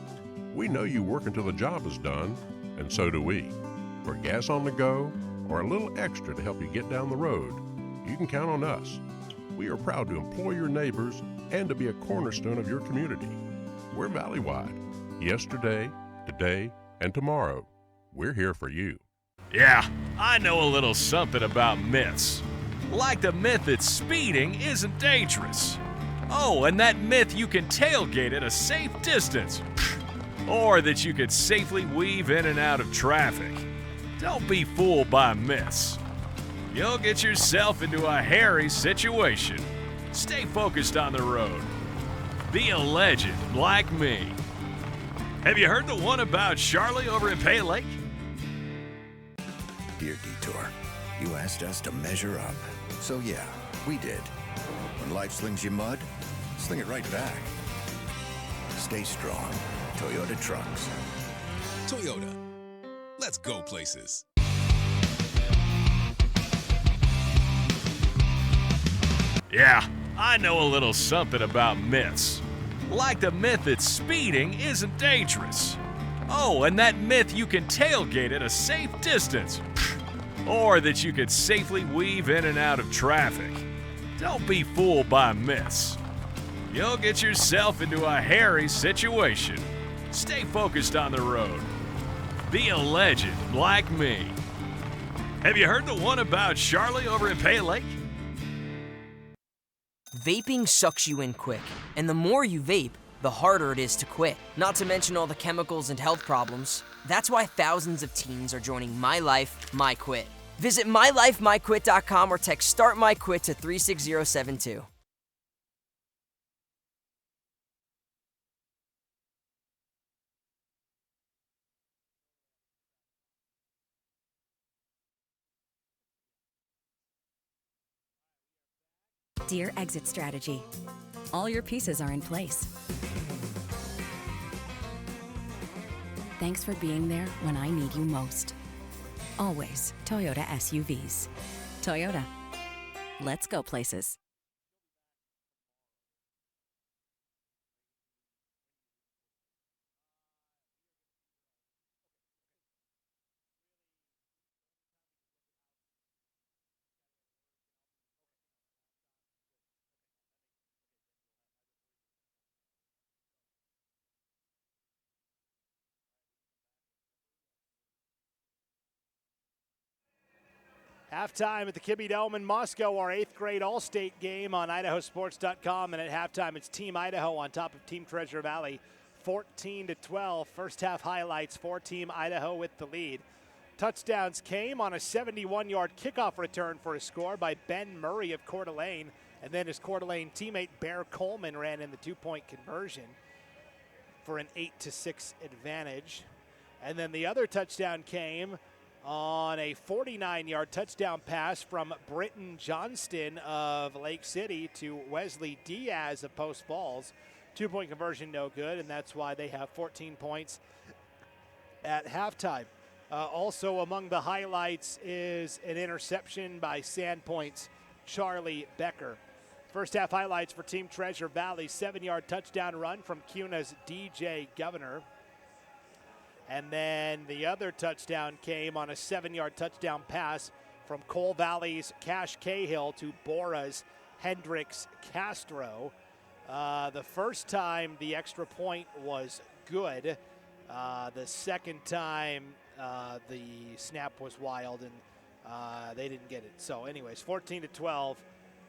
We know you work until the job is done, and so do we. For gas on the go or a little extra to help you get down the road, you can count on us. We are proud to employ your neighbors and to be a cornerstone of your community. We're Valley Wide. Yesterday, today, and tomorrow. We're here for you. Yeah, I know a little something about myths. Like the myth that speeding isn't dangerous. Oh, and that myth you can tailgate at a safe distance. Or that you could safely weave in and out of traffic. Don't be fooled by myths. You'll get yourself into a hairy situation. Stay focused on the road. Be a legend like me. Have you heard the one about Charlie over at Pay Lake? Dear Detour, you asked us to measure up. So yeah, we did. When life slings you mud, sling it right back. Stay strong. Toyota Trucks. Toyota. Let's go places. Yeah, I know a little something about myths. Like the myth that speeding isn't dangerous. Oh, and that myth you can tailgate at a safe distance. Or that you could safely weave in and out of traffic. Don't be fooled by myths. You'll get yourself into a hairy situation. Stay focused on the road. Be a legend like me. Have you heard the one about Charlie over at Pay Lake? Vaping sucks you in quick, and the more you vape, the harder it is to quit. Not to mention all the chemicals and health problems. That's why thousands of teens are joining My Life, My Quit. Visit mylifemyquit.com or text Start My Quit to 36072. Dear Exit Strategy, all your pieces are in place. Thanks for being there when I need you most. Always Toyota SUVs. Toyota. Let's go places. Halftime at the Kibbie Dome in Moscow, our 8th grade All-State game on idahosports.com. And at halftime, it's Team Idaho on top of Team Treasure Valley, 14-12. First half highlights for Team Idaho with the lead. Touchdowns came on a 71-yard kickoff return for a score by Ben Murray of Coeur d'Alene. And then his Coeur d'Alene teammate Bear Coleman ran in the two-point conversion for an 8-6 advantage. And then the other touchdown came on a 49-yard touchdown pass from Britton Johnston of Lake City to Wesley Diaz of Post Falls. Two-point conversion, no good, and that's why they have 14 points at halftime. Also among the highlights is an interception by Sandpoint's Charlie Becker. First half highlights for Team Treasure Valley, 7-yard touchdown run from Cuna's DJ Governor. And then the other touchdown came on a 7-yard touchdown pass from Cole Valley's Cash Cahill to Bora's Hendricks Castro. The first time the extra point was good. The second time the snap was wild and they didn't get it. So anyways, 14-12.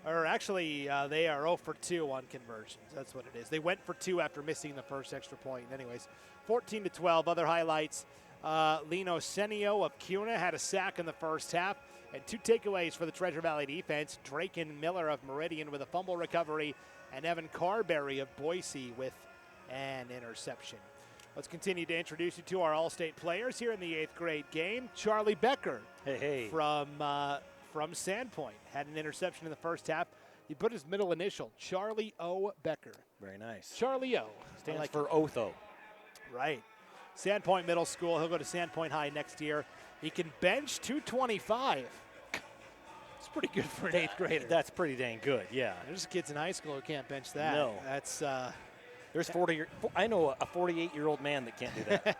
Or actually, they are 0 for 2 on conversions. That's what it is. They went for 2 after missing the first extra point. Anyways, 14-12. Other highlights. Lino Senio of Cuna had a sack in the first half and 2 takeaways for the Treasure Valley defense. Draken Miller of Meridian with a fumble recovery and Evan Carberry of Boise with an interception. Let's continue to introduce you to our All-State players here in the 8th grade game. Charlie Becker from Sandpoint had an interception in the first half. He put his middle initial, Charlie O. Becker. Very nice. Charlie O. Stands for Otho. Right. Sandpoint Middle School. He'll go to Sandpoint High next year. He can bench 225. It's pretty good for an 8th grader. That's pretty dang good, yeah. There's kids in high school who can't bench that. No. That's there's 40. I know a 48-year-old man that can't do that.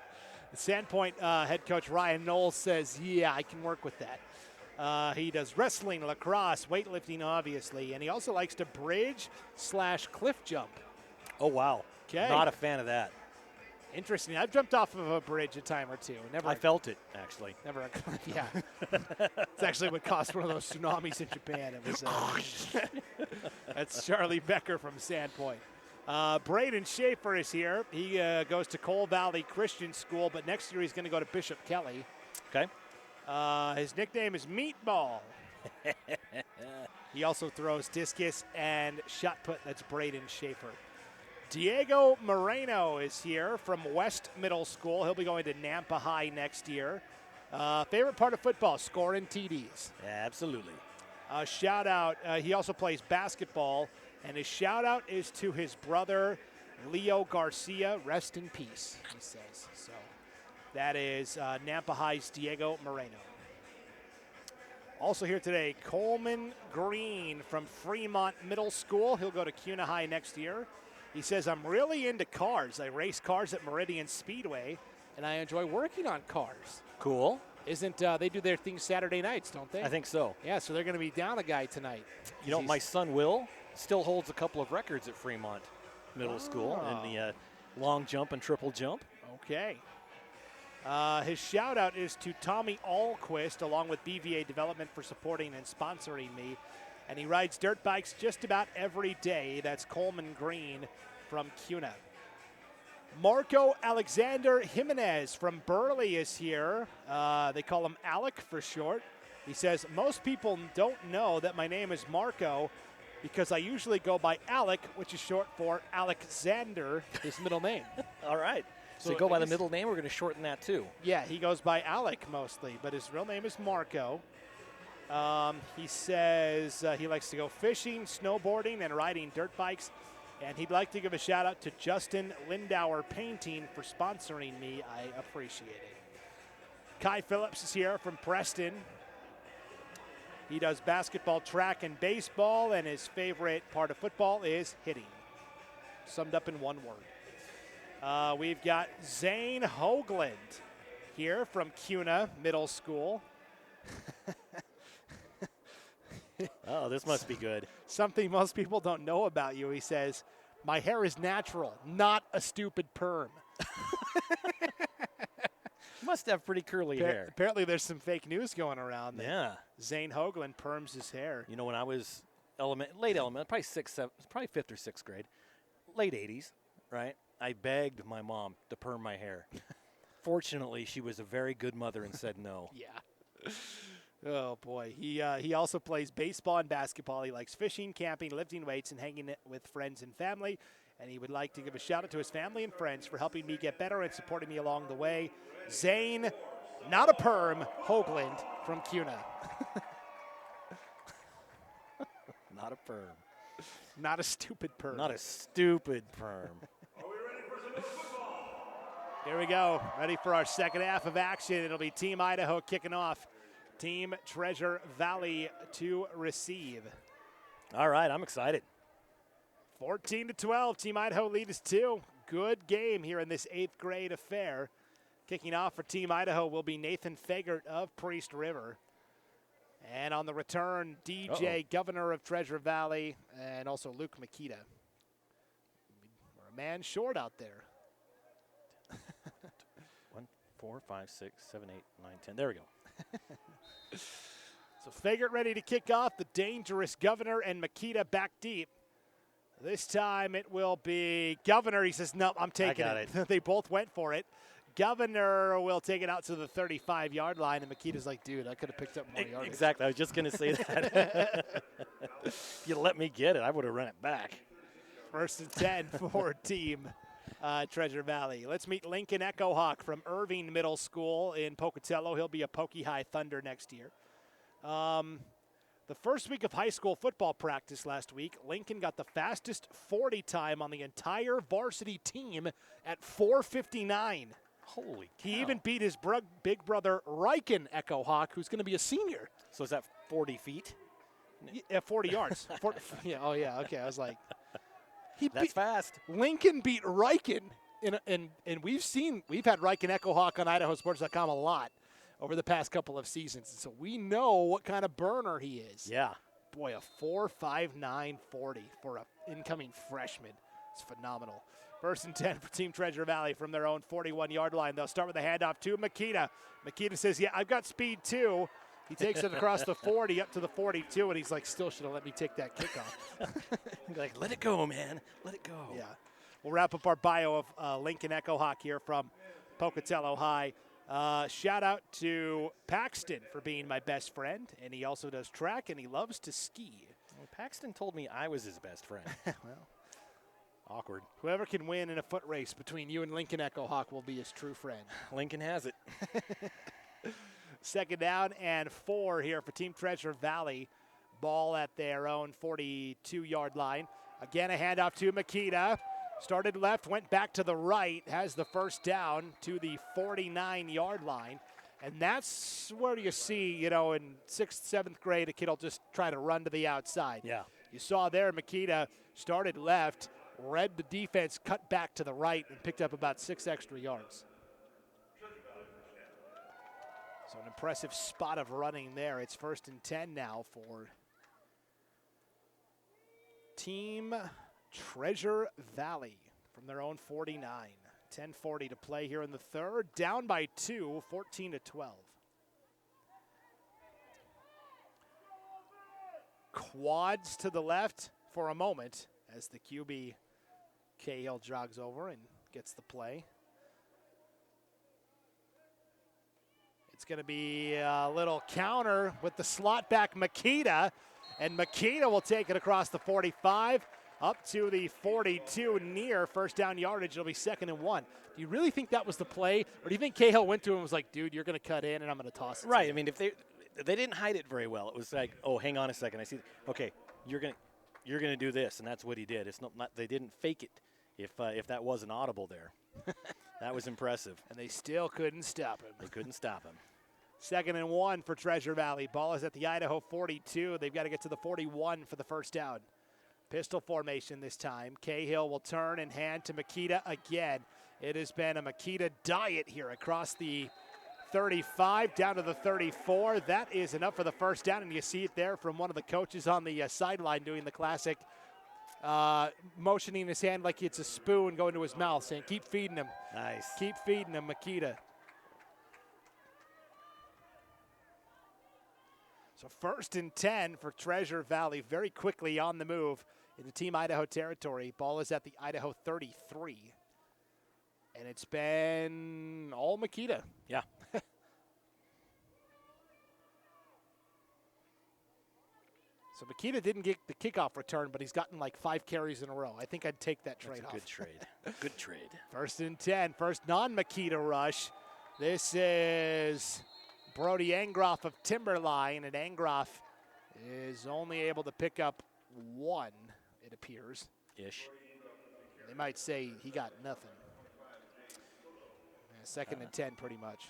Sandpoint head coach Ryan Knowles says, yeah, I can work with that. He does wrestling, lacrosse, weightlifting, obviously, and he also likes to bridge/cliff jump. Oh, wow. Okay. Not a fan of that. Interesting. I've jumped off of a bridge a time or two. I felt it, actually. Never a cliff, yeah. It's actually what caused one of those tsunamis in Japan. It was, that's Charlie Becker from Sandpoint. Braden Schaefer is here. He goes to Cole Valley Christian School, but next year he's going to go to Bishop Kelly. Okay. His nickname is Meatball. He also throws discus and shot put. That's Braden Schaefer. Diego Moreno is here from West Middle School. He'll be going to Nampa High next year. Favorite part of football, scoring TDs. Yeah, absolutely. Shout out, he also plays basketball, and his shout out is to his brother, Leo Garcia. Rest in peace, he says. So that is Nampa High's Diego Moreno. Also here today, Coleman Green from Fremont Middle School. He'll go to Cuna High next year. He says, I'm really into cars. I race cars at Meridian Speedway, and I enjoy working on cars. Cool. Isn't they do their thing Saturday nights, don't they? I think so. Yeah, so they're going to be down a guy tonight. You know, my son Will still holds a couple of records at Fremont Middle School in the long jump and triple jump. Okay. His shout out is to Tommy Alquist, along with BVA Development, for supporting and sponsoring me. And he rides dirt bikes just about every day. That's Coleman Green from Cuna. Marco Alexander Jimenez from Burley is here. They call him Alec for short. He says, most people don't know that my name is Marco because I usually go by Alec, which is short for Alexander, his middle name. All right. So you go by the middle name, we're going to shorten that too. Yeah, he goes by Alec mostly, but his real name is Marco. He says he likes to go fishing, snowboarding, and riding dirt bikes. And he'd like to give a shout out to Justin Lindauer Painting for sponsoring me. I appreciate it. Kai Phillips is here from Preston. He does basketball, track, and baseball, and his favorite part of football is hitting. Summed up in one word. We've got Zane Hoagland here from Cuna Middle School. Oh, this must be good. Something most people don't know about you, he says, my hair is natural, not a stupid perm. Must have pretty curly hair. Apparently there's some fake news going around. Yeah. Zane Hoagland perms his hair. You know, when I was late element, probably 5th or 6th grade, late 80s, right? I begged my mom to perm my hair. Fortunately, she was a very good mother and said no. Yeah. Oh, boy. He also plays baseball and basketball. He likes fishing, camping, lifting weights, and hanging with friends and family. And he would like to give a shout out to his family and friends for helping me get better and supporting me along the way. Zane, not a perm, Hoagland from Cuna. Not a perm. Not a stupid perm. Not a stupid perm. Here we go. Ready for our second half of action. It'll be Team Idaho kicking off. Team Treasure Valley to receive. All right, I'm excited. 14-12. Team Idaho leads 2. Good game here in this 8th grade affair. Kicking off for Team Idaho will be Nathan Fagert of Priest River. And on the return, DJ, Governor of Treasure Valley, and also Luke Makita. We're a man short out there. 4, 5, 6, 7, 8, 9, 10. There we go. So Fagert ready to kick off. The dangerous Governor and Makita back deep. This time it will be Governor. He says, no, I'm taking it. They both went for it. Governor will take it out to the 35-yard line, and Makita's like, dude, I could have picked up more yardage. Exactly. I was just going to say that. If you let me get it, I would have run it back. 1st and 10 for Team Treasure Valley. Let's meet Lincoln Echo Hawk from Irving Middle School in Pocatello. He'll be a Pokey High Thunder next year. The first week of high school football practice last week, Lincoln got the fastest 40 time on the entire varsity team at 4:59. Holy cow. He even beat his big brother Riken Echo Hawk, who's going to be a senior. So is that 40 feet? Yeah, 40 yards. 40, yeah, oh, yeah, okay. I was like, that's fast. Lincoln beat Riken, and we've had Riken Echo Hawk on IdahoSports.com a lot over the past couple of seasons. So we know what kind of burner he is. Yeah. Boy, a 4.59 40 for an incoming freshman. It's phenomenal. 1st and 10 for Team Treasure Valley from their own 41-yard line. They'll start with a handoff to Makita. Makita says, yeah, I've got speed too. He takes it across the 40 up to the 42, and he's like, still should have let me take that kickoff. Like, let it go, man. Let it go. Yeah. We'll wrap up our bio of Lincoln Echo Hawk here from Pocatello High. Shout out to Paxton for being my best friend, and he also does track, and he loves to ski. Well, Paxton told me I was his best friend. Well, awkward. Whoever can win in a foot race between you and Lincoln Echo Hawk will be his true friend. Lincoln has it. 2nd down and 4 here for Team Treasure Valley. Ball at their own 42-yard line. Again, a handoff to Makita. Started left, went back to the right, has the first down to the 49-yard line. And that's where you see, in 6th, 7th grade, a kid will just try to run to the outside. Yeah. You saw there, Makita started left, read the defense, cut back to the right, and picked up about 6 extra yards. So an impressive spot of running there. It's 1st and 10 now for Team Treasure Valley from their own 49. 10:40 to play here in the 3rd. Down by 2, 14-12. Quads to the left for a moment as the QB Cahill jogs over and gets the play. It's going to be a little counter with the slot back Makita, and Makita will take it across the 45 up to the 42 near first down yardage. It'll be 2nd and 1. Do you really think that was the play, or do you think Cahill went to him and was like, dude, you're going to cut in and I'm going to toss it? Right. I mean, if they didn't hide it very well. It was like, oh, hang on a second. I see. Okay, you're gonna do this, and that's what he did. It's not they didn't fake it. If that wasn't audible there, that was impressive. And they still couldn't stop him. They couldn't stop him. 2nd and 1 for Treasure Valley. Ball is at the Idaho 42. They've got to get to the 41 for the first down. Pistol formation this time. Cahill will turn and hand to Makita again. It has been a Makita diet here across the 35 down to the 34. That is enough for the first down, and you see it there from one of the coaches on the sideline doing the classic motioning his hand like it's a spoon going to his mouth, saying, keep feeding him. Nice. Keep feeding him, Makita. So 1st and 10 for Treasure Valley, very quickly on the move into Team Idaho territory. Ball is at the Idaho 33. And it's been all Makita. Yeah. So Makita didn't get the kickoff return, but he's gotten like 5 carries in a row. I think I'd take that trade off. Good trade. Good trade. 1st and 10, first non-Makita rush. This is Brody Angroff of Timberline, and Angroff is only able to pick up 1, it appears. Ish. They might say he got nothing. 2nd and 10 pretty much.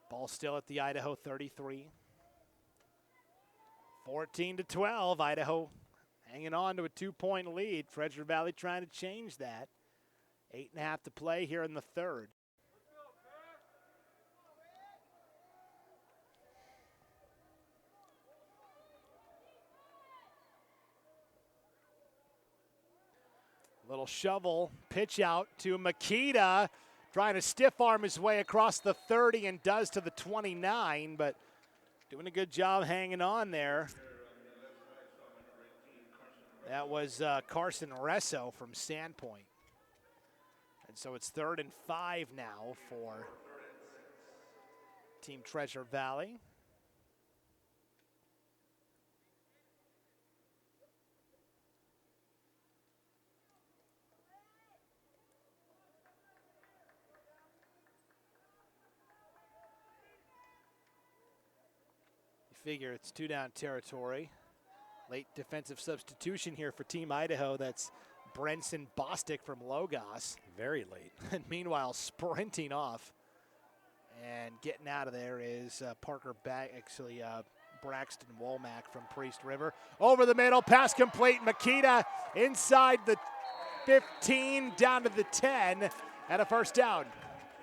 Ball still at the Idaho 33. 14-12, Idaho hanging on to a 2-point lead. Treasure Valley trying to change that. 8.5 to play here in the 3rd. Little shovel, pitch out to Makita, trying to stiff arm his way across the 30 and does to the 29, but doing a good job hanging on there. That was Carson Resso from Sandpoint. And so it's 3rd and 5 now for Team Treasure Valley. Figure it's 2-down territory. Late defensive substitution here for Team Idaho. That's Brenson Bostic from Logos. Very late. And meanwhile, sprinting off and getting out of there is Braxton Womack from Priest River. Over the middle, pass complete. Makita inside the 15, down to the 10, and a first down.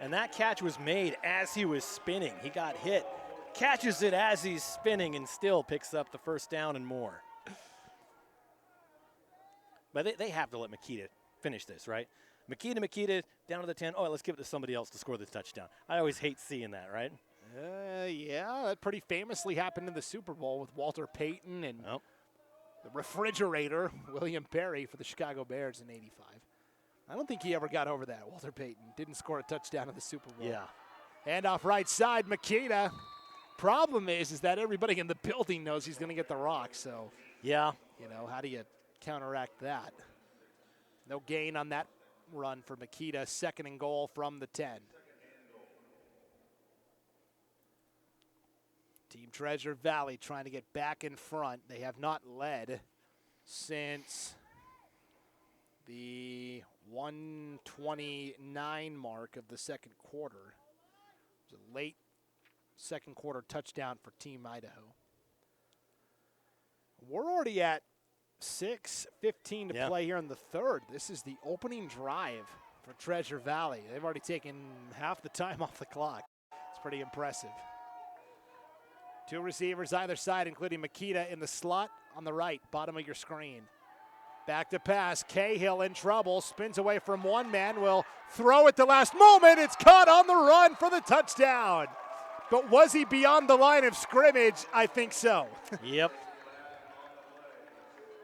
And that catch was made as he was spinning. He got hit. Catches it as he's spinning and still picks up the first down and more. But they have to let Makita finish this, right? Makita down to the 10. Oh, let's give it to somebody else to score the touchdown. I always hate seeing that, right? Yeah, that pretty famously happened in the Super Bowl with Walter Payton and the refrigerator, William Perry, for the Chicago Bears in '85. I don't think he ever got over that. Walter Payton didn't score a touchdown in the Super Bowl. Yeah. Hand off right side, Makita. Problem is that everybody in the building knows he's going to get the rock. So, yeah, you know, how do you counteract that? No gain on that run for Makita. 2nd and goal from the 10. Team Treasure Valley trying to get back in front. They have not led since the 1:29 mark of the second quarter. It was a late second quarter touchdown for Team Idaho. We're already at 6:15 to play here in the third. This is the opening drive for Treasure Valley. They've already taken half the time off the clock. It's pretty impressive. 2 receivers either side, including Makita in the slot on the right, bottom of your screen. Back to pass, Cahill in trouble, spins away from one man, will throw at the last moment. It's caught on the run for the touchdown. But was he beyond the line of scrimmage? I think so. Yep.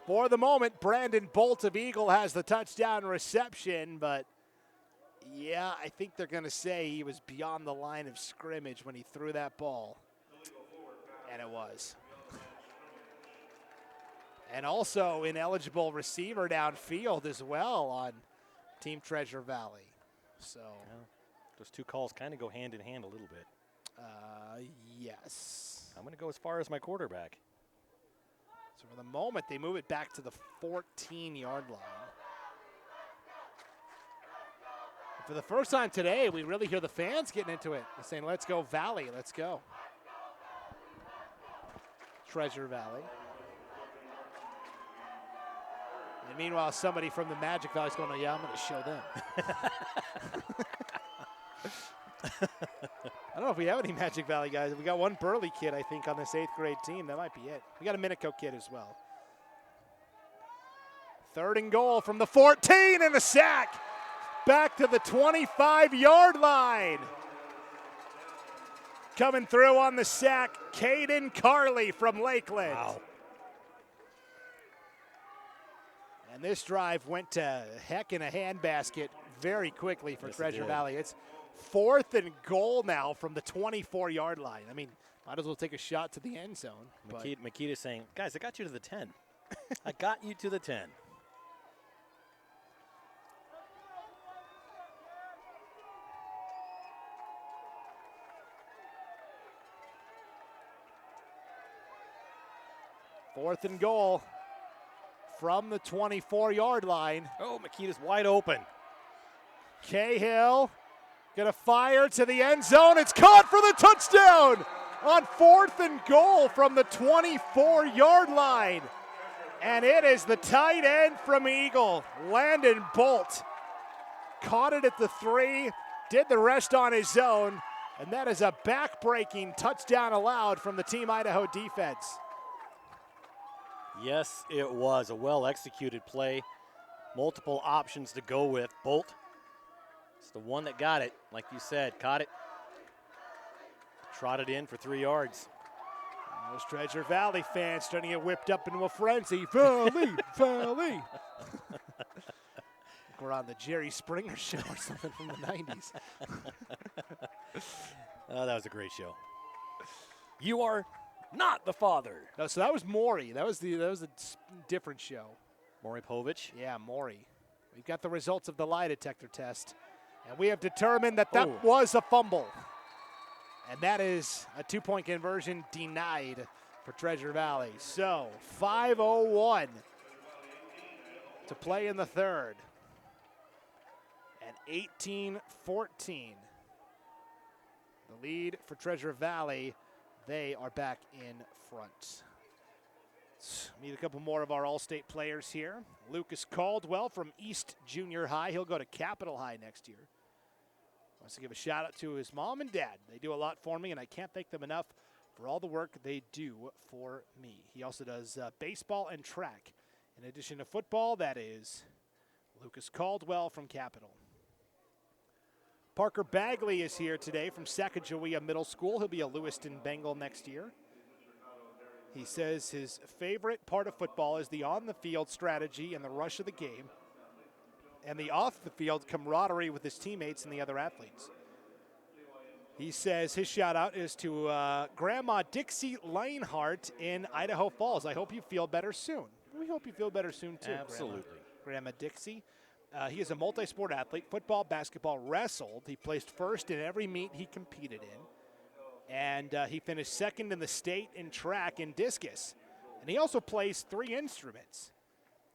For the moment, Brandon Bolt of Eagle has the touchdown reception, but yeah, I think they're going to say he was beyond the line of scrimmage when he threw that ball. And it was. And also ineligible receiver downfield as well on Team Treasure Valley. So those two calls kind of go hand in hand a little bit. Yes. I'm going to go as far as my quarterback. So for the moment, they move it back to the 14-yard line. For the first time today, we really hear the fans getting into it. They're saying, let's go Valley, let's go. Treasure Valley. And meanwhile, somebody from the Magic Valley is going, oh, yeah, I'm going to show them. I don't know if we have any Magic Valley guys. We got one Burley kid, I think, on this 8th grade team. That might be it. We got a Minico kid as well. 3rd and goal from the 14 and a sack. Back to the 25-yard line. Coming through on the sack, Caden Carley from Lakeland. Wow. And this drive went to heck in a handbasket very quickly for Treasure Valley. It's 4th and goal now from the 24-yard line. I mean, might as well take a shot to the end zone. Makita's saying, guys, I got you to the 10. I got you to the 10. Fourth and goal from the 24-yard line. Oh, Makita's wide open. Cahill gonna fire to the end zone. It's caught for the touchdown on 4th and goal from the 24-yard line. And it is the tight end from Eagle, Landon Bolt. Caught it at the 3, did the rest on his own, and that is a back-breaking touchdown allowed from the Team Idaho defense. Yes, it was a well-executed play. multiple options to go with. Bolt is the one that got it, like you said, caught it, trotted in for 3 yards. Those Treasure Valley fans starting to get whipped up into a frenzy. Valley, Valley. We're on the Jerry Springer show or something from the 90s. Oh, that was a great show. You are not the father. No, so that was Maury. That was a different show. Maury Povich? Yeah, Maury. We've got the results of the lie detector test, and we have determined that that was a fumble. And that is a 2-point conversion denied for Treasure Valley. So 5:01 to play in the third. And 18-14. The lead for Treasure Valley. They are back in front. Let's meet a couple more of our All-State players here. Lucas Caldwell from East Junior High. He'll go to Capital High next year. Wants to give a shout out to his mom and dad. They do a lot for me, and I can't thank them enough for all the work they do for me. He also does baseball and track. In addition to football, that is Lucas Caldwell from Capital. Parker Bagley is here today from Sacagawea Middle School. He'll be a Lewiston Bengal next year. He says his favorite part of football is the on-the-field strategy and the rush of the game, and the off-the-field camaraderie with his teammates and the other athletes. He says his shout-out is to Grandma Dixie Leinhart in Idaho Falls. I hope you feel better soon. We hope you feel better soon, too. Absolutely. Grandma Dixie. He is a multi-sport athlete, football, basketball, wrestled. He placed first in every meet he competed in. And he finished second in the state in track and discus. And he also plays 3 instruments.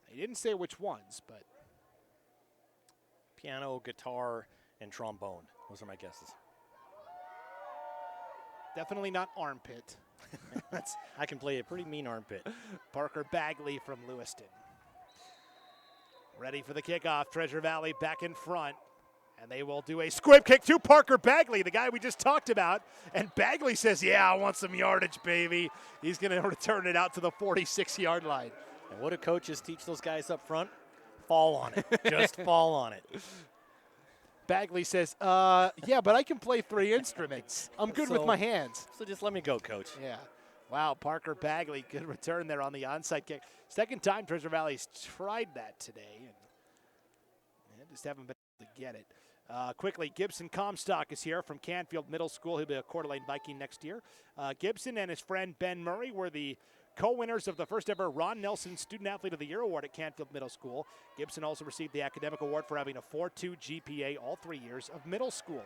He didn't say which ones, but piano, guitar, and trombone. Those are my guesses. Definitely not armpit. I can play a pretty mean armpit. Parker Bagley from Lewiston. Ready for the kickoff. Treasure Valley back in front. And they will do a squib kick to Parker Bagley, the guy we just talked about. And Bagley says, yeah, I want some yardage, baby. He's going to return it out to the 46-yard line. And what do coaches teach those guys up front? Fall on it. Just fall on it. Bagley says, yeah, but I can play 3 instruments. I'm good with my hands. So just let me go, coach. Yeah. Wow, Parker Bagley, good return there on the onside kick. Second time Treasure Valley's tried that today, and just haven't been able to get it. Quickly, Gibson Comstock is here from Canfield Middle School. He'll be a Coeur d'Alene Viking next year. Gibson and his friend Ben Murray were the co-winners of the first ever Ron Nelson Student Athlete of the Year Award at Canfield Middle School. Gibson also received the academic award for having a 4.2 GPA all 3 years of middle school.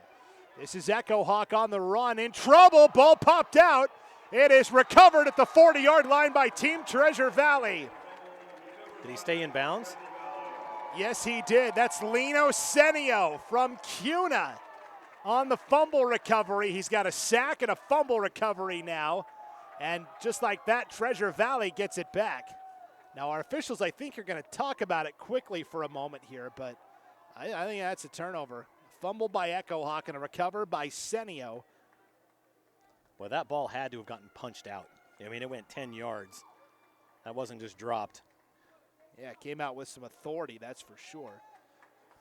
This is Echo Hawk on the run, in trouble, ball popped out. It is recovered at the 40-yard line by Team Treasure Valley. Did he stay in bounds? Yes, he did. That's Lino Senio from CUNA on the fumble recovery. He's got a sack and a fumble recovery now. And just like that, Treasure Valley gets it back. Now, our officials, I think, are going to talk about it quickly for a moment here, but I think that's a turnover. Fumble by Echo Hawk and a recover by Senio. Well, that ball had to have gotten punched out. I mean, it went 10 yards. That wasn't just dropped. Yeah, it came out with some authority, that's for sure.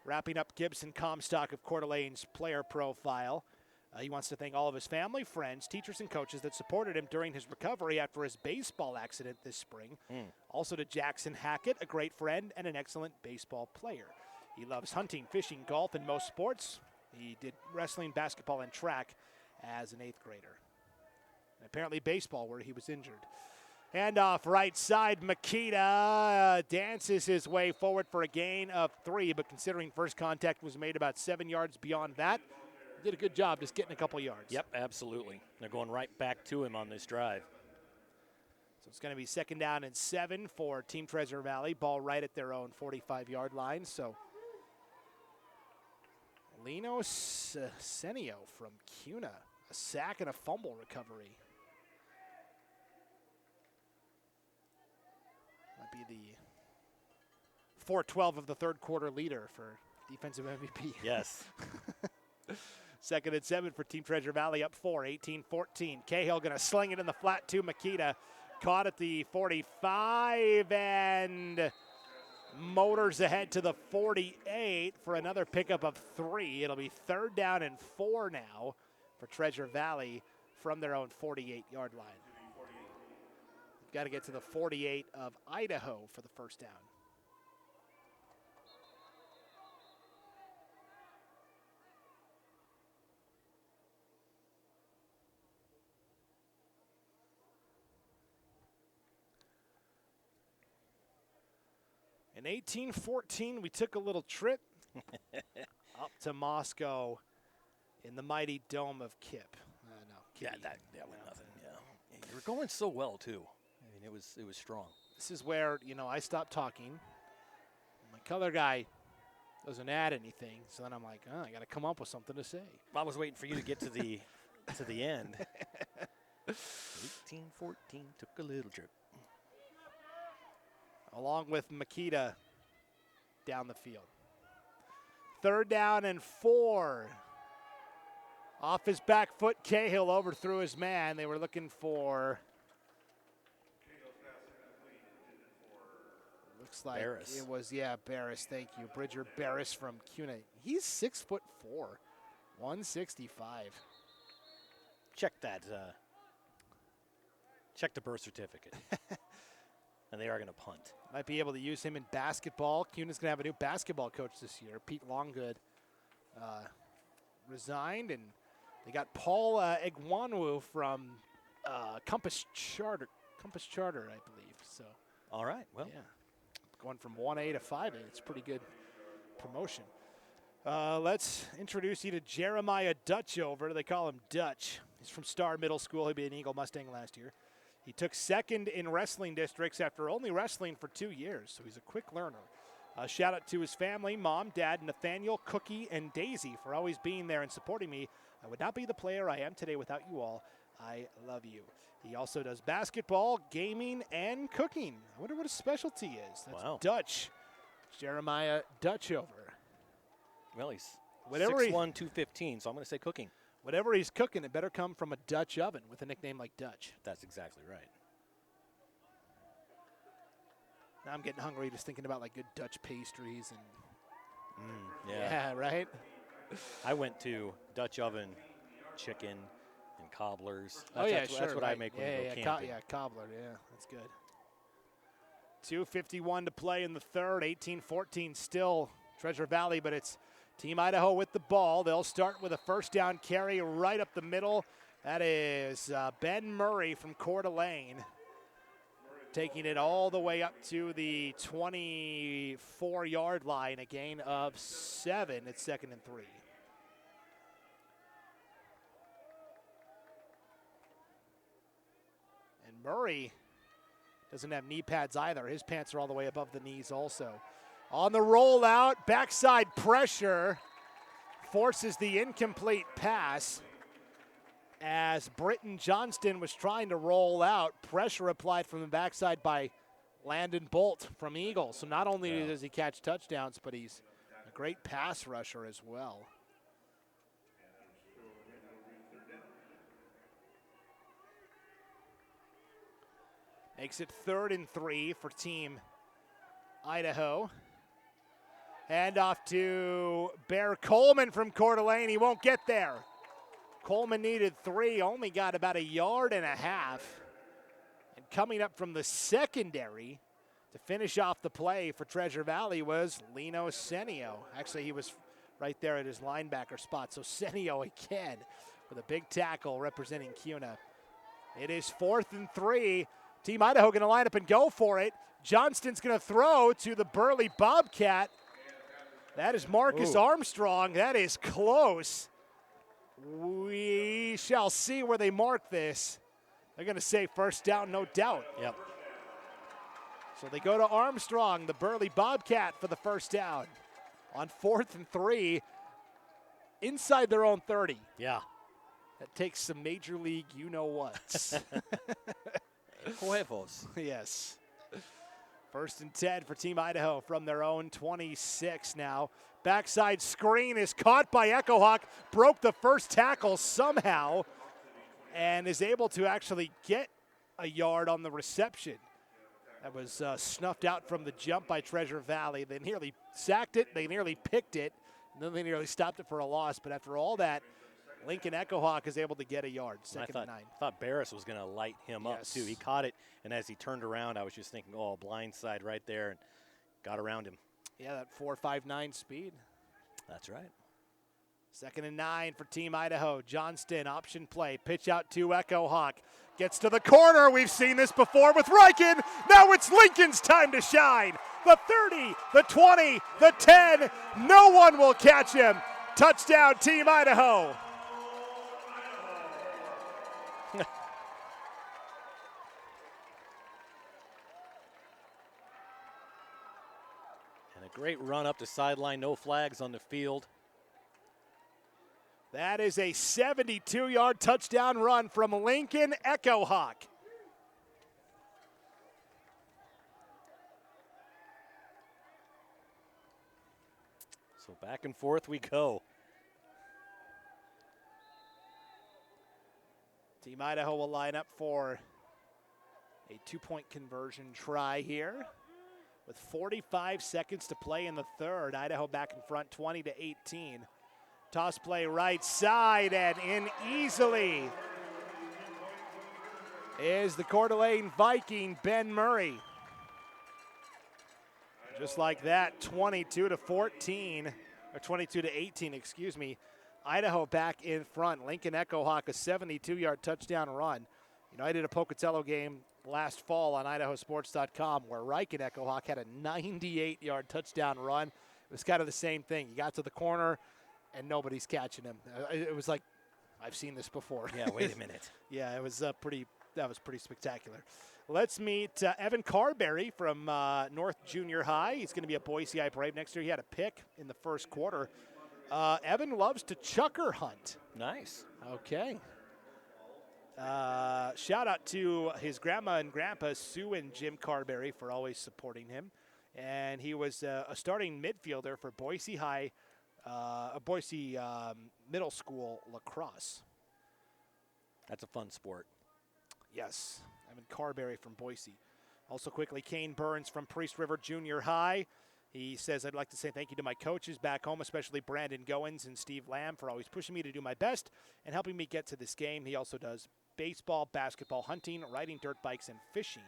Wrapping up Gibson Comstock of Coeur d'Alene's player profile. He wants to thank all of his family, friends, teachers, and coaches that supported him during his recovery after his baseball accident this spring. Also to Jackson Hackett, a great friend and an excellent baseball player. He loves hunting, fishing, golf, and most sports. He did wrestling, basketball, and track as an 8th grader. And apparently baseball, where he was injured. Handoff right side, Makita dances his way forward for a gain of 3, but considering first contact was made about 7 yards beyond that, did a good job just getting a couple yards. Yep, absolutely. They're going right back to him on this drive. So it's going to be 2nd down and 7 for Team Treasure Valley. Ball right at their own 45-yard line. So Lino Senio from CUNA, a sack and a fumble recovery. Might be the 4-12 of the third quarter leader for defensive MVP. Yes. 2nd and 7 for Team Treasure Valley, up 4, 18-14. Cahill going to sling it in the flat to Makita. Caught at the 45 and motors ahead to the 48 for another pickup of 3. It'll be 3rd down and 4 now for Treasure Valley from their own 48-yard line. Got to get to the 48 of Idaho for the first down. In 1814, we took a little trip up to Moscow in the mighty Dome of Kip. Yeah, that was nothing. Yeah, you were going so well too. I mean, it was strong. This is where I stopped talking. My color guy doesn't add anything, so then I'm like, I got to come up with something to say. I was waiting for you to get to the to the end. 1814 took a little trip. Along with Makita down the field. 3rd down and 4. Off his back foot, Cahill overthrew his man. They were looking for, looks like Barris. It was, Barris. Thank you. Bridger Barris from CUNA. He's 6'4", 165. Check that. Check the birth certificate. And they are going to punt. Might be able to use him in basketball. CUNA's going to have a new basketball coach this year. Pete Longgood resigned, and they got Paul Egwanwu from Compass Charter, I believe. So. All right. Well. Yeah. Going from 1A to 5A. It's a pretty good promotion. Let's introduce you to Jeremiah Dutchover. They call him Dutch. He's from Star Middle School. He'll be an Eagle Mustang last year. He took 2nd in wrestling districts after only wrestling for 2 years, so he's a quick learner. Shout out to his family, Mom, Dad, Nathaniel, Cookie, and Daisy for always being there and supporting me. I would not be the player I am today without you all. I love you. He also does basketball, gaming, and cooking. I wonder what his specialty is. That's wow. Dutch. Jeremiah Dutchover. Well, he's 6'1", 6'1", 215, so I'm going to say cooking. Whatever he's cooking, it better come from a Dutch oven with a nickname like Dutch. That's exactly right. Now I'm getting hungry just thinking about like good Dutch pastries and yeah, right. I went to Dutch oven, chicken, and cobblers. That's That's what right. I make when we go camping. Cobbler. Yeah, that's good. 2:51 to play in the third. 18-14 still Treasure Valley, but it's Team Idaho with the ball. They'll start with a first down carry right up the middle. That is Ben Murray from Coeur d'Alene, taking it all the way up to the 24-yard line, a gain of 7. It's 2nd and 3. And Murray doesn't have knee pads either. His pants are all the way above the knees also. On the rollout, backside pressure forces the incomplete pass. As Britton Johnston was trying to roll out, pressure applied from the backside by Landon Bolt from Eagle. So not only does he catch touchdowns, but he's a great pass rusher as well. Makes it 3rd and 3 for Team Idaho. Handoff to Bear Coleman from Coeur d'Alene. He won't get there. Coleman needed 3, only got about 1.5 yards. And coming up from the secondary to finish off the play for Treasure Valley was Lino Senio. Actually, he was right there at his linebacker spot. So Senio again with a big tackle representing CUNA. It is 4th and 3. Team Idaho going to line up and go for it. Johnston's going to throw to the Burley Bobcat. That is Marcus Armstrong. That is close. We shall see where they mark this. They're going to say first down, no doubt. Yep. So they go to Armstrong, the Burley Bobcat, for the first down. On 4th and 3, inside their own 30. Yeah. That takes some major league you-know-whats. Huevos. Yes. 1st and 10 for Team Idaho from their own 26 now. Backside screen is caught by Echo Hawk. Broke the first tackle somehow and is able to actually get 1 yard on the reception. That was snuffed out from the jump by Treasure Valley. They nearly sacked it. They nearly picked it. And then they nearly stopped it for a loss. But after all that, Lincoln Echo Hawk is able to get a yard, second and 9. I thought Barris was going to light him up, too. He caught it, and as he turned around, I was just thinking, oh, blindside right there, and got around him. Yeah, that 4.59 speed. That's right. Second and 9 for Team Idaho. Johnston, option play, pitch out to Echo Hawk. Gets to the corner. We've seen this before with Riken. Now it's Lincoln's time to shine. The 30, the 20, the 10. No one will catch him. Touchdown, Team Idaho. And a great run up the sideline. No flags on the field. That is a 72-yard touchdown run from Lincoln Echo Hawk. So back and forth we go. Team Idaho will line up for a 2-point conversion try here. With 45 seconds to play in the third, Idaho back in front 20-18. Toss play right side and in easily is the Coeur d'Alene Viking, Ben Murray. Just like that, 22-14, or 22-18, excuse me. Idaho back in front. Lincoln Echo Hawk, a 72-yard touchdown run. You know, I did a Pocatello game last fall on idahosports.com where Riken Echo Hawk had a 98-yard touchdown run. It was kind of the same thing. You got to the corner, and nobody's catching him. It was like, I've seen this before. Yeah, wait a minute. Yeah, it was that was pretty spectacular. Let's meet Evan Carberry from North Junior High. He's going to be a Boise High Brave next year. He had a pick in the first quarter. Evan loves to chucker hunt. Nice. Okay. Shout out to his grandma and grandpa, Sue and Jim Carberry, for always supporting him. And he was a starting midfielder for Boise High, Boise Middle School lacrosse. That's a fun sport. Yes, Evan Carberry from Boise. Also quickly, Kane Burns from Priest River Junior High. He says, I'd like to say thank you to my coaches back home, especially Brandon Goins and Steve Lamb, for always pushing me to do my best and helping me get to this game. He also does baseball, basketball, hunting, riding dirt bikes, and fishing.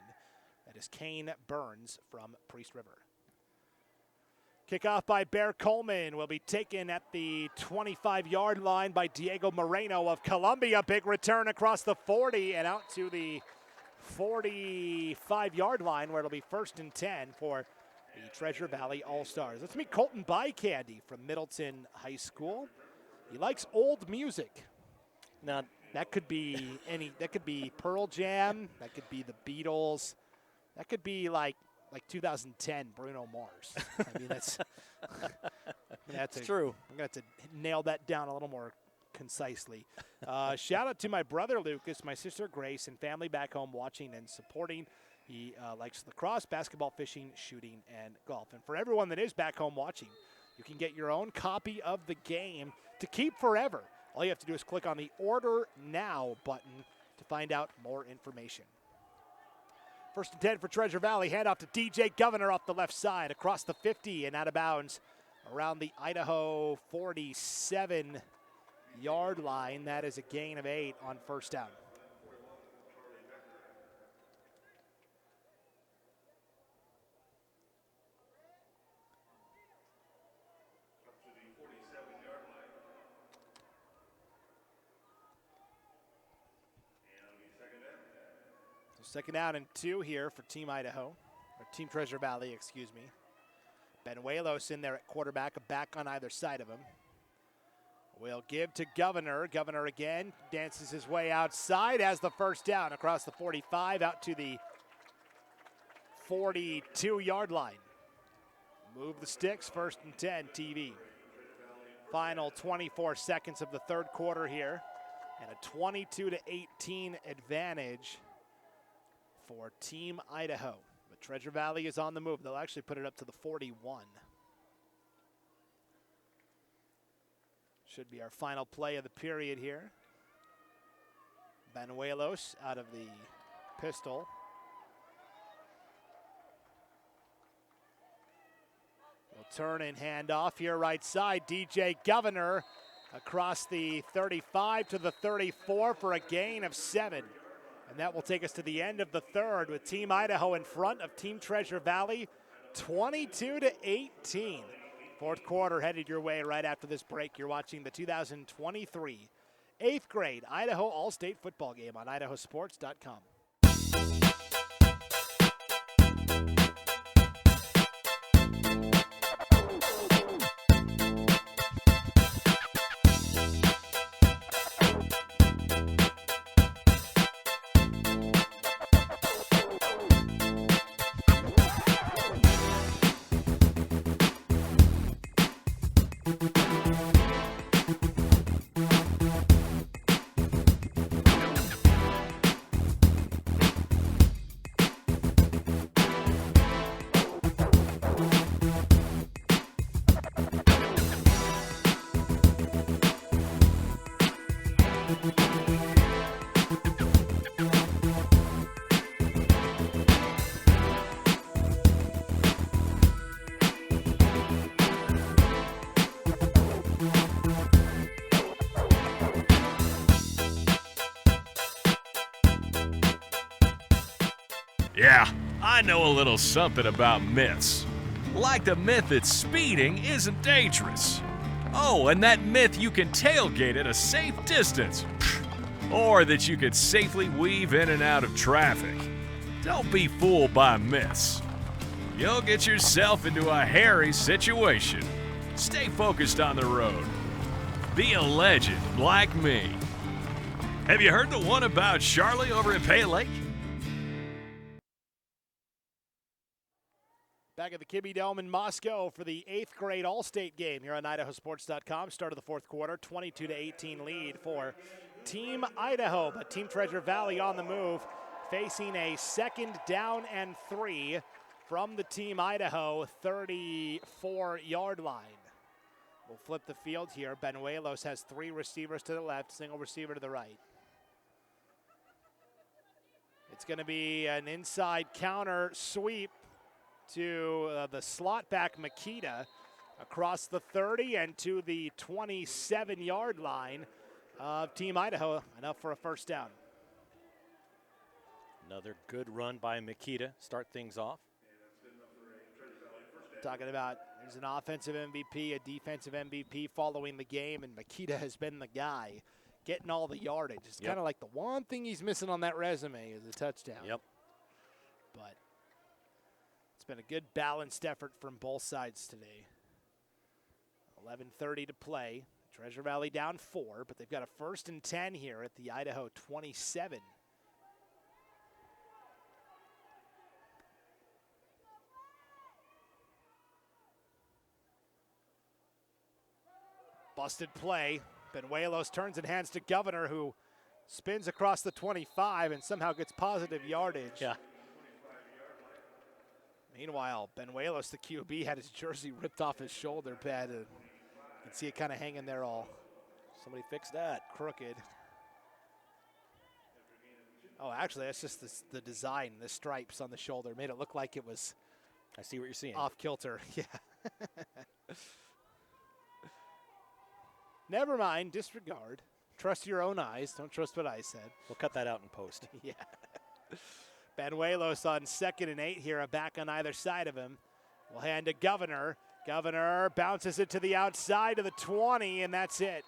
That is Kane Burns from Priest River. Kickoff by Bear Coleman will be taken at the 25-yard line by Diego Moreno of Columbia. Big return across the 40 and out to the 45-yard line where it'll be 1st and 10 for the Treasure Valley All-Stars. Let's meet Colton Bycandy from Middleton High School. He likes old music. Now, that could be that could be Pearl Jam, that could be the Beatles, that could be like 2010 Bruno Mars. I mean, that's true. I'm going to have to nail that down a little more concisely. Shout out to my brother Lucas, my sister Grace, and family back home watching and supporting. He likes lacrosse, basketball, fishing, shooting, and golf. And for everyone that is back home watching, you can get your own copy of the game to keep forever. All you have to do is click on the Order Now button to find out more information. 1st and 10 for Treasure Valley. Handoff to DJ Governor off the left side, across the 50 and out of bounds around the Idaho 47-yard line. That is a gain of 8 on 1st down. Second down and 2 here for Team Idaho, or Team Treasure Valley, excuse me. Benuelos in there at quarterback, a back on either side of him. Will give to Governor. Governor again dances his way outside, has the 1st down across the 45 out to the 42-yard line. Move the sticks, 1st and 10, TV. Final 24 seconds of the third quarter here, and a 22-18 advantage for Team Idaho. But Treasure Valley is on the move. They'll actually put it up to the 41. Should be our final play of the period here. Benuelos out of the pistol. turn and hand off here right side. DJ Governor across the 35 to the 34 for a gain of 7. And that will take us to the end of the third with Team Idaho in front of Team Treasure Valley, 22-18. Fourth quarter headed your way right after this break. You're watching the 2023 8th grade Idaho All-State football game on idahosports.com. Yeah, I know a little something about myths. Like the myth that speeding isn't dangerous. Oh, and that myth you can tailgate at a safe distance. Or that you can safely weave in and out of traffic. Don't be fooled by myths. You'll get yourself into a hairy situation. Stay focused on the road. Be a legend like me. Have you heard the one about Charlie over at Pay Lake? Back at the Kibbe Dome in Moscow for the 8th grade All-State game here on idahosports.com. Start of the fourth quarter, 22-18 lead for Team Idaho. But Team Treasure Valley on the move, facing a 2nd down and 3 from the Team Idaho 34-yard line. We'll flip the field here. Benuelos has 3 receivers to the left, single receiver to the right. It's going to be an inside counter sweep to the slot back Makita across the 30 and to the 27-yard line of Team Idaho, enough for a first down. Another good run by Makita, start things off. Talking about there's an offensive MVP, a defensive MVP following the game, and Makita has been the guy getting all the yardage. It's kind of like the one thing he's missing on that resume is a touchdown. Yep. But it's been a good balanced effort from both sides today. 11:30 to play. Treasure Valley down 4, but they've got a 1st and 10 here at the Idaho 27. Busted play. Benuelos turns and hands to Governor, who spins across the 25 and somehow gets positive yardage. Yeah. Meanwhile, Benuelos, the QB, had his jersey ripped off his shoulder pad. And you can see it kind of hanging there all. Somebody fix that. Crooked. Oh, actually, that's just the design, the stripes on the shoulder. Made it look like it was I see what you're seeing. Off kilter, yeah. Never mind, disregard. Trust your own eyes. Don't trust what I said. We'll cut that out in post. Yeah. Benuelos on 2nd and 8 here, a back on either side of him. We'll hand to Governor. Governor bounces it to the outside of the 20, and that's it.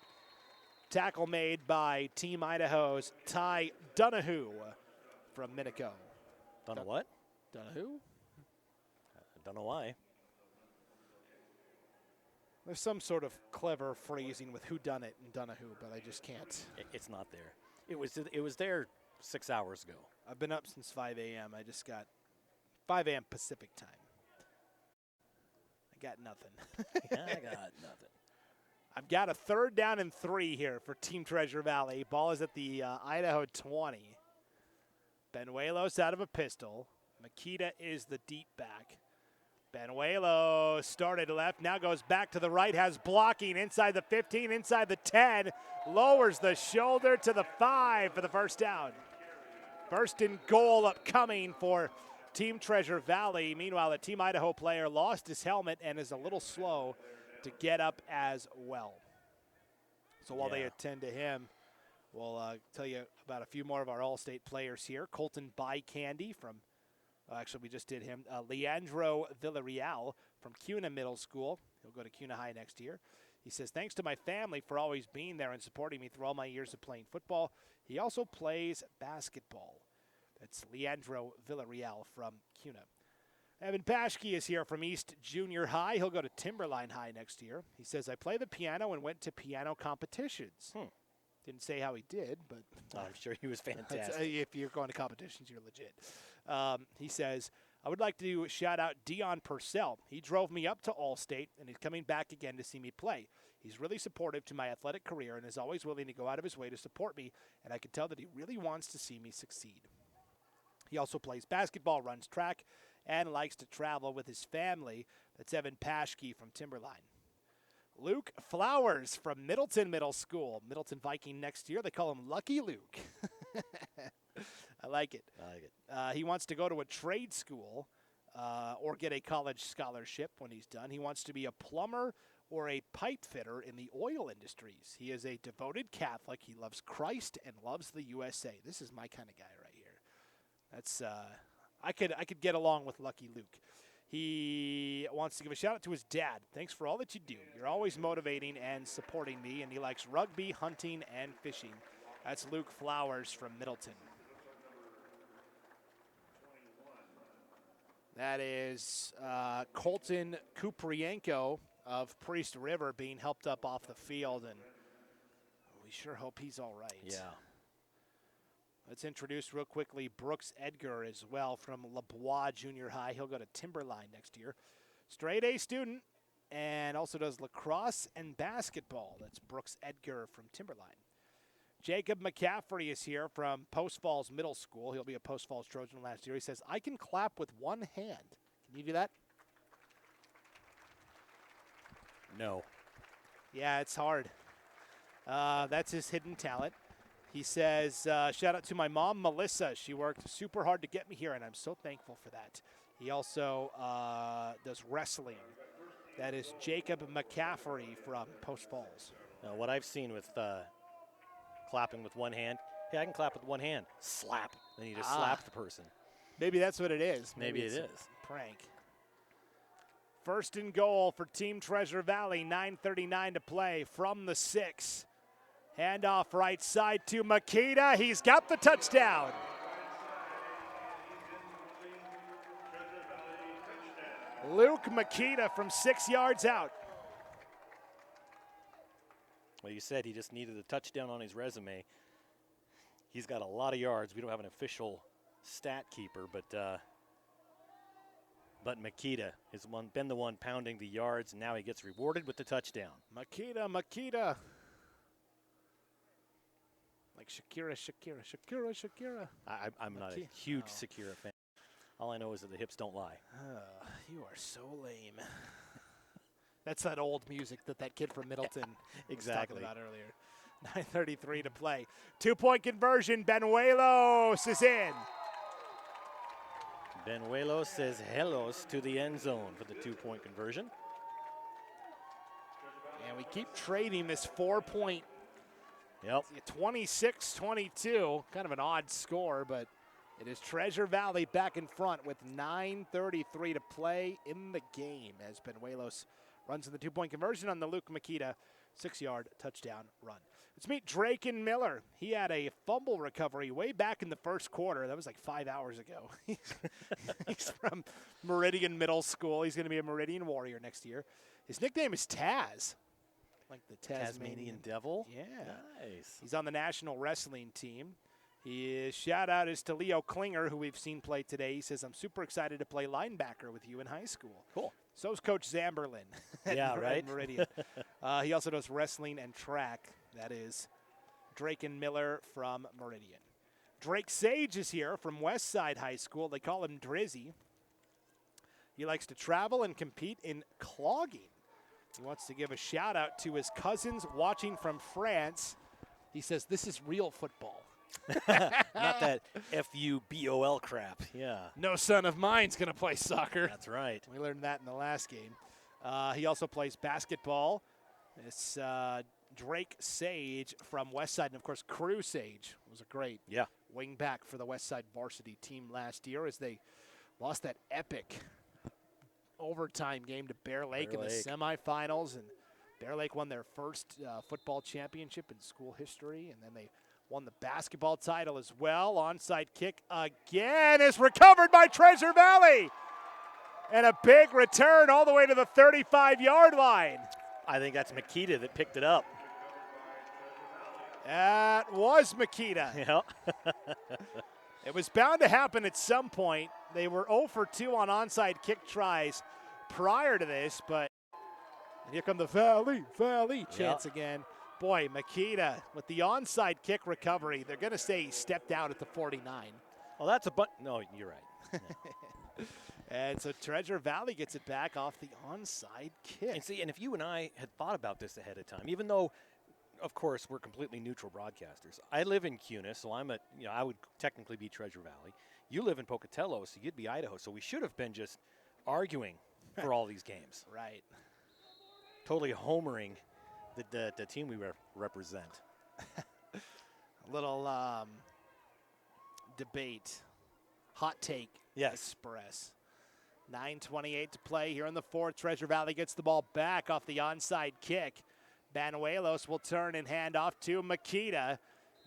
Tackle made by Team Idaho's Ty Donahue from Minico. Don't know what? Donahue? Don't know why. There's some sort of clever phrasing with whodunit and Donahue, but I just can't. It's not there. It was there 6 hours ago. I've been up since 5 a.m. I just got 5 a.m. Pacific time. I got nothing. I got nothing. I've got a 3rd down and 3 here for Team Treasure Valley. Ball is at the Idaho 20. Benuelos out of a pistol. Makita is the deep back. Benuelos started left, now goes back to the right, has blocking inside the 15, inside the 10, lowers the shoulder to the 5 for the first down. First and goal upcoming for Team Treasure Valley. Meanwhile, a Team Idaho player lost his helmet and is a little slow to get up as well. So while they attend to him, we'll tell you about a few more of our All-State players here. Colton Bycandy from, actually we just did him, Leandro Villarreal from Cuna Middle School. He'll go to Cuna High next year. He says, thanks to my family for always being there and supporting me through all my years of playing football. He also plays basketball. That's Leandro Villarreal from Cuna. Evan Paschke is here from East Junior High. He'll go to Timberline High next year. He says, I play the piano and went to piano competitions. Didn't say how he did, but I'm sure he was fantastic. If you're going to competitions, you're legit. He says, I would like to shout out Dion Purcell. He drove me up to All-State, and he's coming back again to see me play. He's really supportive to my athletic career and is always willing to go out of his way to support me, and I can tell that he really wants to see me succeed. He also plays basketball, runs track, and likes to travel with his family. That's Evan Paschke from Timberline. Luke Flowers from Middleton Middle School. Middleton Viking next year. They call him Lucky Luke. I like it. He wants to go to a trade school or get a college scholarship when he's done. He wants to be a plumber or a pipe fitter in the oil industries. He is a devoted Catholic. He loves Christ and loves the USA. This is my kind of guy right here. That's I could get along with Lucky Luke. He wants to give a shout out to his dad. Thanks for all that you do. You're always motivating and supporting me, and he likes rugby, hunting, and fishing. That's Luke Flowers from Middleton. That is Colton Kuprienko of Priest River being helped up off the field, and we sure hope he's all right. Yeah. Let's introduce real quickly Brooks Edgar as well from LaBois Junior High. He'll go to Timberline next year. Straight A student and also does lacrosse and basketball. That's Brooks Edgar from Timberline. Jacob McCaffrey is here from Post Falls Middle School. He'll be a Post Falls Trojan last year. He says, I can clap with one hand. Can you do that? No. Yeah, it's hard. That's his hidden talent. He says, shout out to my mom, Melissa. She worked super hard to get me here, and I'm so thankful for that. He also does wrestling. That is Jacob McCaffrey from Post Falls. Now, what I've seen with clapping with one hand, I can clap with one hand. Slap. Then you just slap the person. Maybe that's what it is. Maybe it is. A prank. First and goal for Team Treasure Valley. 9:39 to play from the 6. Handoff right side to Makita. He's got the touchdown. Luke Makita from 6 yards out. Well, you said he just needed a touchdown on his resume. He's got a lot of yards. We don't have an official stat keeper, but Makita has been the one pounding the yards, and now he gets rewarded with the touchdown. Makita. Like Shakira. I'm not a huge Shakira fan. All I know is that the hips don't lie. You are so lame. That's that old music that kid from Middleton was talking about earlier. 9:33 to play. 2-point conversion. Benuelos is in. Benuelos says hellos to the end zone for the 2-point conversion. And we keep trading this 4-point. Yep. 26-22. Kind of an odd score, but it is Treasure Valley back in front with 9:33 to play in the game as Benuelos runs in the 2-point conversion on the Luke Makita 6-yard touchdown run. Let's meet Draken Miller. He had a fumble recovery way back in the first quarter. That was like 5 hours ago. He's from Meridian Middle School. He's going to be a Meridian Warrior next year. His nickname is Taz. Like the Tasmanian Devil? Yeah. Nice. He's on the national wrestling team. Shout out is to Leo Klinger, who we've seen play today. He says, I'm super excited to play linebacker with you in high school. Cool. So is Coach Zamberlin. Yeah, right? Meridian. He also does wrestling and track. That is Draken Miller from Meridian. Drake Sage is here from Westside High School. They call him Drizzy. He likes to travel and compete in clogging. He wants to give a shout out to his cousins watching from France. He says, this is real football. Not that FUBOL crap. Yeah. No son of mine's going to play soccer. That's right. We learned that in the last game. He also plays basketball. It's Drake Sage from Westside, and of course, Crew Sage was a great wing back for the Westside varsity team last year as they lost that epic overtime game to Bear Lake in the semifinals, and Bear Lake won their first football championship in school history, and then they won the basketball title as well. Onside kick again is recovered by Treasure Valley, and a big return all the way to the 35-yard line. I think that's Makita that picked it up. That was Makita. Yeah. It was bound to happen at some point. They were 0 for 2 on onside kick tries prior to this, but here come the Valley chants again. Boy, Makita with the onside kick recovery. They're going to say he stepped out at the 49. Well, that's a no, you're right. Yeah. And so Treasure Valley gets it back off the onside kick. And see, and if you and I had thought about this ahead of time, even though, of course, we're completely neutral broadcasters. I live in Cunis, so I would technically be Treasure Valley. You live in Pocatello, so you'd be Idaho. So we should have been just arguing for all these games. Right. Totally homering the team we represent. A little debate, hot take, express. 9:28 to play here in the fourth. Treasure Valley gets the ball back off the onside kick. Banuelos will turn and hand off to Makita.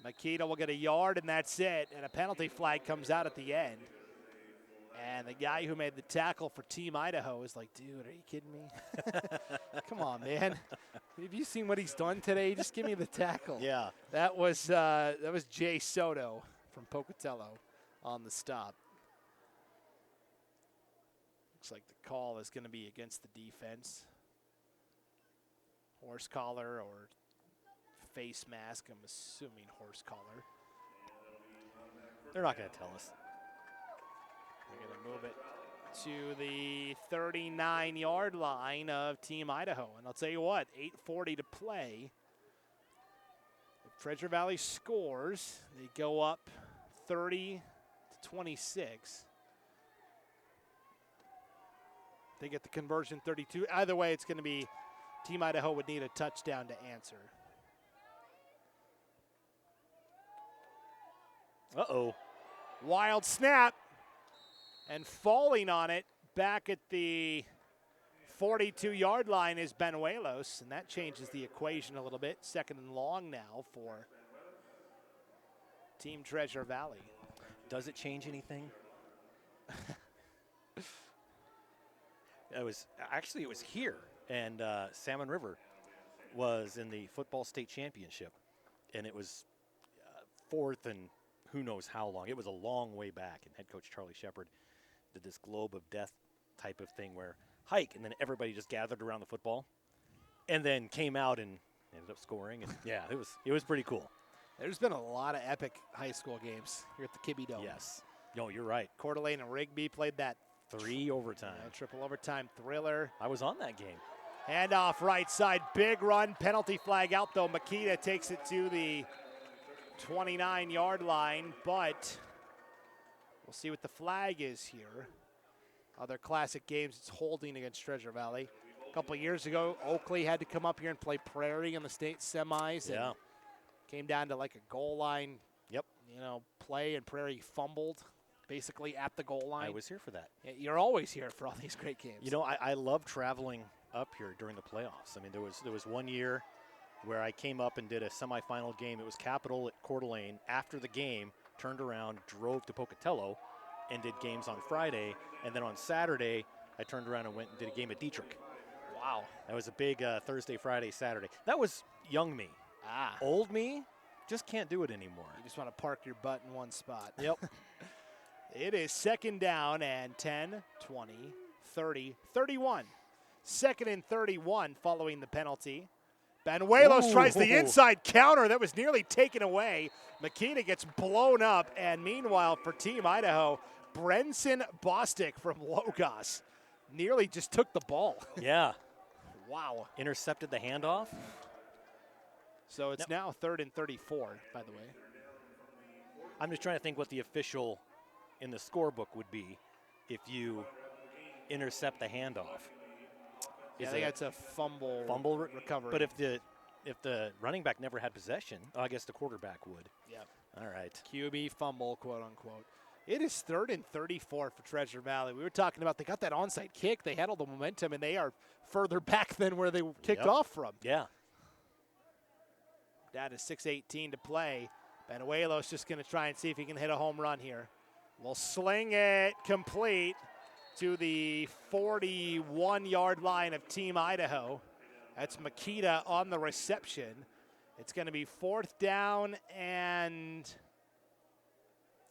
Makita will get a yard, and that's it. And a penalty flag comes out at the end. And the guy who made the tackle for Team Idaho is like, dude, are you kidding me? Come on, man. Have you seen what he's done today? Just give me the tackle. Yeah. That was Jay Soto from Pocatello on the stop. Looks like the call is going to be against the defense. Horse collar or face mask. I'm assuming horse collar. They're not going to tell us. They're going to move it to the 39-yard line of Team Idaho. And I'll tell you what, 8:40 to play. If Treasure Valley scores, they go up 30-26. They get the conversion 32. Either way, it's going to be Team Idaho would need a touchdown to answer. Uh-oh. Wild snap. And falling on it back at the 42-yard line is Banuelos, and that changes the equation a little bit. Second and long now for Team Treasure Valley. Does it change anything? It was here, and Salmon River was in the football state championship, and it was fourth and who knows how long. It was a long way back, and head coach Charlie Shepard did this globe of death type of thing where hike, and then everybody just gathered around the football, and then came out and ended up scoring. And yeah, it was pretty cool. There's been a lot of epic high school games here at the Kibbe Dome. Yes. No, you're right. Coeur d'Alene and Rigby played that 3 overtime. Triple overtime thriller. I was on that game. Handoff right side, big run, penalty flag out though. Makita takes it to the 29-yard line, but we'll see what the flag is here. Other classic games, it's holding against Treasure Valley. A couple of years ago, Oakley had to come up here and play Prairie in the state semis. Yeah. And came down to like a goal line, play, and Prairie fumbled basically at the goal line. I was here for that. You're always here for all these great games. You know, I love traveling up here during the playoffs. I mean, there was one year where I came up and did a semifinal game. It was Capital at Coeur d'Alene. After the game, turned around, drove to Pocatello, and did games on Friday. And then on Saturday, I turned around and went and did a game at Dietrich. Wow. That was a big Thursday, Friday, Saturday. That was young me. Old me, just can't do it anymore. You just want to park your butt in one spot. Yep. It is second down and 10, 20, 30, 31. Second and 31 following the penalty. Banuelos tries the inside counter that was nearly taken away. Makita gets blown up, and meanwhile for Team Idaho, Brenson Bostic from Logos nearly just took the ball. Yeah. Wow. Intercepted the handoff. So it's now 3rd and 34, by the way. I'm just trying to think what the official in the scorebook would be if you intercept the handoff. Yeah, I think that's a fumble recovery. But if the running back never had possession, I guess the quarterback would. Yep. All right. QB fumble, quote unquote. It is 3rd and 34 for Treasure Valley. We were talking about they got that onside kick. They had all the momentum, and they are further back than where they kicked off from. Yeah. Down to 6:18 to play. Benuelo's just going to try and see if he can hit a home run here. We'll sling it complete to the 41-yard line of Team Idaho. That's Makita on the reception. It's going to be 4th down and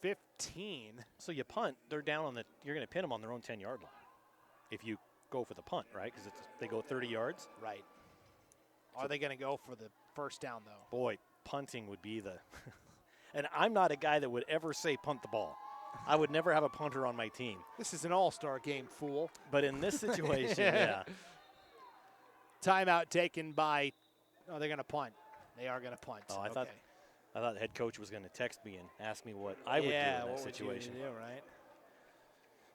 15. So you punt, they're down on you're going to pin them on their own 10-yard line if you go for the punt, right? Because they go 30 yards. Right. Are they going to go for the first down, though? Boy, punting would be the – and I'm not a guy that would ever say punt the ball. I would never have a punter on my team. This is an all-star game, fool. But in this situation, yeah. Timeout taken by – oh, they're going to punt. They are going to punt. Oh, I thought the head coach was going to text me and ask me what I would do in that situation. Yeah, right.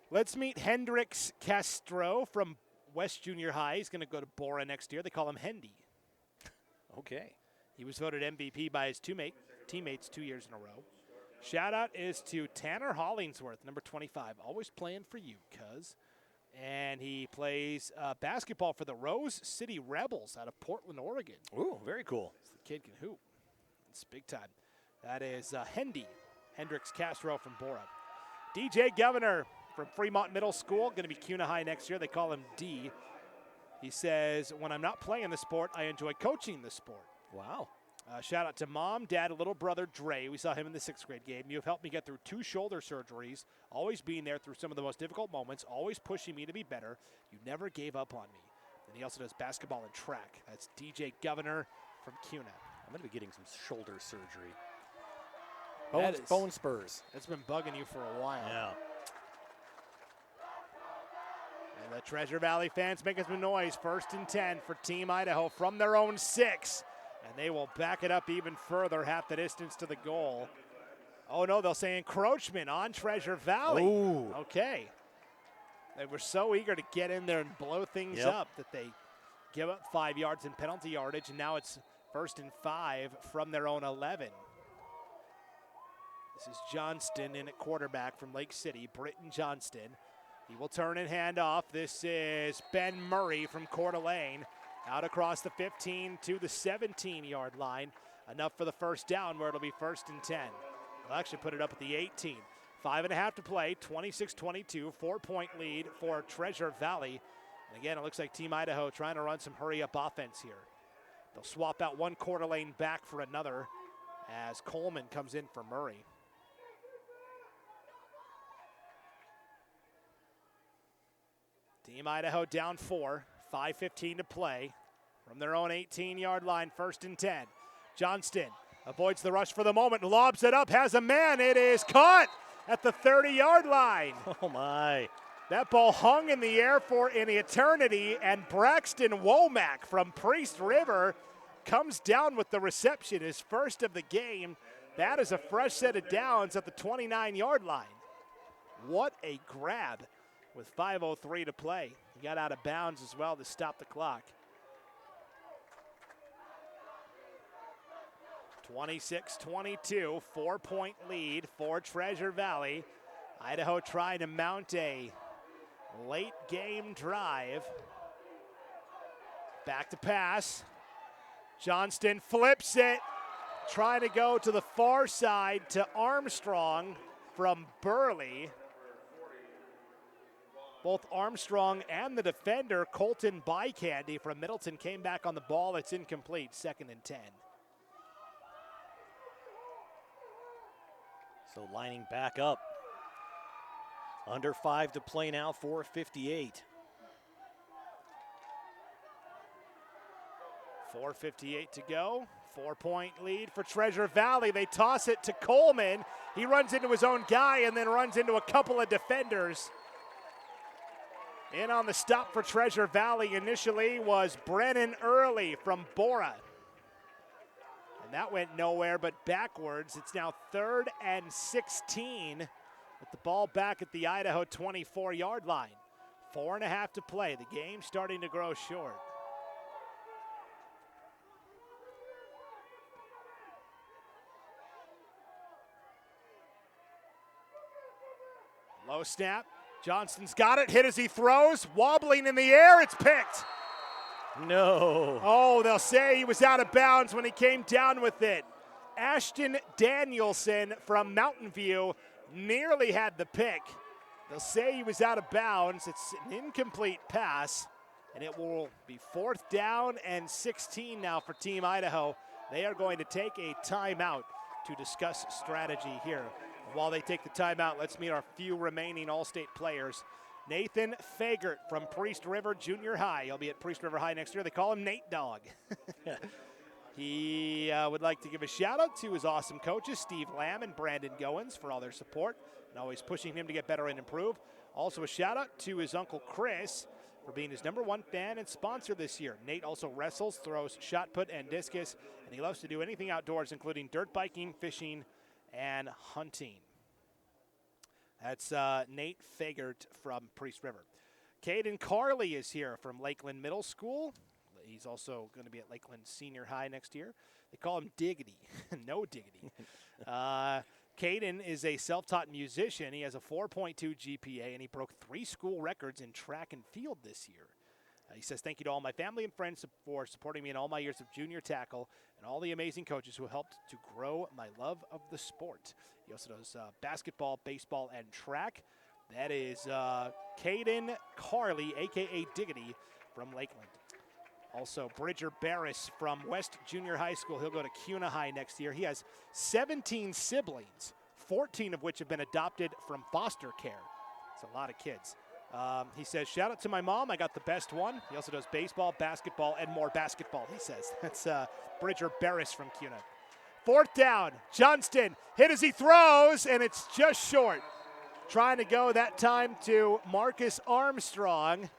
Let's meet Hendrix Castro from West Junior High. He's going to go to Bora next year. They call him Hendy. Okay. He was voted MVP by his teammates 2 years in a row. Shout out is to Tanner Hollingsworth, number 25. Always playing for you, cuz. And he plays basketball for the Rose City Rebels out of Portland, Oregon. Ooh, very cool. The kid can hoop. It's big time. That is Hendrix Castro from Bora. DJ Governor from Fremont Middle School, going to be CUNA High next year. They call him D. He says, when I'm not playing the sport, I enjoy coaching the sport. Wow. Shout out to mom, dad, and little brother Dre. We saw him in the 6th grade game. You have helped me get through 2 shoulder surgeries, always being there through some of the most difficult moments, always pushing me to be better. You never gave up on me. And he also does basketball and track. That's DJ Governor from CUNA. I'm going to be getting some shoulder surgery. Bone spurs. That's been bugging you for a while. Yeah. And the Treasure Valley fans making some noise. 1st and 10 for Team Idaho from their own 6. And they will back it up even further, half the distance to the goal. Oh, no, they'll say encroachment on Treasure Valley. Ooh. Okay. They were so eager to get in there and blow things up that they give up 5 yards in penalty yardage, and now it's 1st and 5 from their own 11. This is Johnston in at quarterback from Lake City, Britton Johnston. He will turn and hand off. This is Ben Murray from Coeur d'Alene. Out across the 15 to the 17-yard line. Enough for the first down where it'll be 1st and 10. They'll actually put it up at the 18. 5.5 to play, 26-22, 4-point lead for Treasure Valley. And again, it looks like Team Idaho trying to run some hurry-up offense here. They'll swap out one Coeur d'Alene back for another as Coleman comes in for Murray. Team Idaho down 4. 5:15 to play from their own 18-yard line, 1st and 10. Johnston avoids the rush for the moment, lobs it up, has a man. It is caught at the 30-yard line. Oh, my. That ball hung in the air for an eternity, and Braxton Womack from Priest River comes down with the reception, his first of the game. That is a fresh set of downs at the 29-yard line. What a grab with 5:03 to play. He got out of bounds as well to stop the clock. 26-22, 4-point lead for Treasure Valley. Idaho trying to mount a late game drive. Back to pass. Johnston flips it, trying to go to the far side to Armstrong from Burley. Both Armstrong and the defender, Colton Bycandy from Middleton, came back on the ball. It's incomplete, 2nd and 10. So lining back up. Under 5 to play now, 4:58. 4:58 to go. 4-point lead for Treasure Valley. They toss it to Coleman. He runs into his own guy and then runs into a couple of defenders. In on the stop for Treasure Valley initially was Brennan Early from Bora. And that went nowhere but backwards. It's now 3rd and 16 with the ball back at the Idaho 24-yard line. 4.5 to play. The game starting to grow short. Low snap. Johnston's got it. Hit as he throws. Wobbling in the air. It's picked. No. Oh, they'll say he was out of bounds when he came down with it. Ashton Danielson from Mountain View nearly had the pick. They'll say he was out of bounds. It's an incomplete pass, and it will be 4th down and 16 now for Team Idaho. They are going to take a timeout to discuss strategy here. While they take the timeout, let's meet our few remaining All-State players. Nathan Fagert from Priest River Junior High. He'll be at Priest River High next year. They call him Nate Dog. He would like to give a shout out to his awesome coaches, Steve Lamb and Brandon Goins, for all their support and always pushing him to get better and improve. Also a shout out to his uncle Chris for being his #1 fan and sponsor this year. Nate also wrestles, throws shot put and discus, and he loves to do anything outdoors, including dirt biking, fishing, and hunting. That's Nate Fagert from Priest River. Caden Carley is here from Lakeland Middle School. He's also going to be at Lakeland Senior High next year. They call him Diggity. No Diggity. Caden is a self-taught musician. He has a 4.2 GPA, and he broke 3 school records in track and field this year. He says, thank you to all my family and friends for supporting me in all my years of junior tackle and all the amazing coaches who helped to grow my love of the sport. He also does basketball, baseball, and track. That is Caden Carley, a.k.a. Diggity, from Lakeland. Also, Bridger Barris from West Junior High School. He'll go to Cuna High next year. He has 17 siblings, 14 of which have been adopted from foster care. It's a lot of kids. He says, shout out to my mom. I got the best one. He also does baseball, basketball, and more basketball, he says. That's Bridger Barris from Cuna. 4th down. Johnston hit as he throws, and it's just short. Trying to go that time to Marcus Armstrong,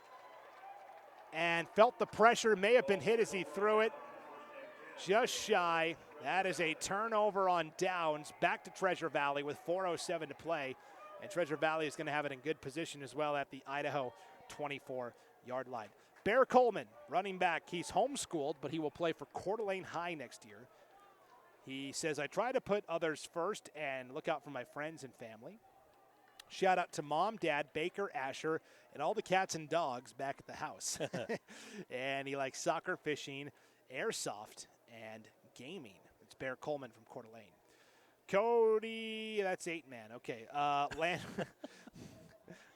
and felt the pressure. May have been hit as he threw it. Just shy. That is a turnover on downs. Back to Treasure Valley with 4:07 to play. And Treasure Valley is going to have it in good position as well at the Idaho 24-yard line. Bear Coleman, running back. He's homeschooled, but he will play for Coeur d'Alene High next year. He says, I try to put others first and look out for my friends and family. Shout out to Mom, Dad, Baker, Asher, and all the cats and dogs back at the house. And he likes soccer, fishing, airsoft, and gaming. It's Bear Coleman from Coeur d'Alene. Cody, that's 8-man. Okay. I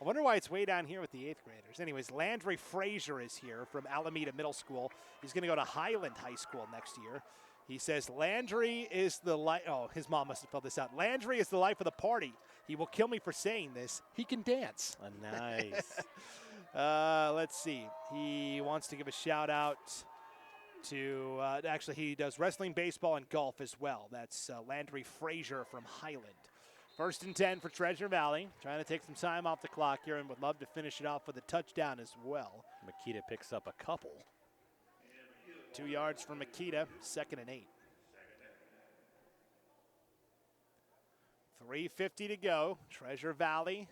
wonder why it's way down here with the 8th graders. Anyways, Landry Frazier is here from Alameda Middle School. He's going to go to Highland High School next year. He says, Landry is the life. Oh, his mom must have filled this out. Landry is the life of the party. He will kill me for saying this. He can dance. Nice. Let's see. He wants to give a shout out to, actually, he does wrestling, baseball, and golf as well. That's Landry Frazier from Highland. 1st and 10 for Treasure Valley. Trying to take some time off the clock here and would love to finish it off with a touchdown as well. Makita picks up a couple. 2 yards for Makita, 2nd and 8. 3:50 to go. Treasure Valley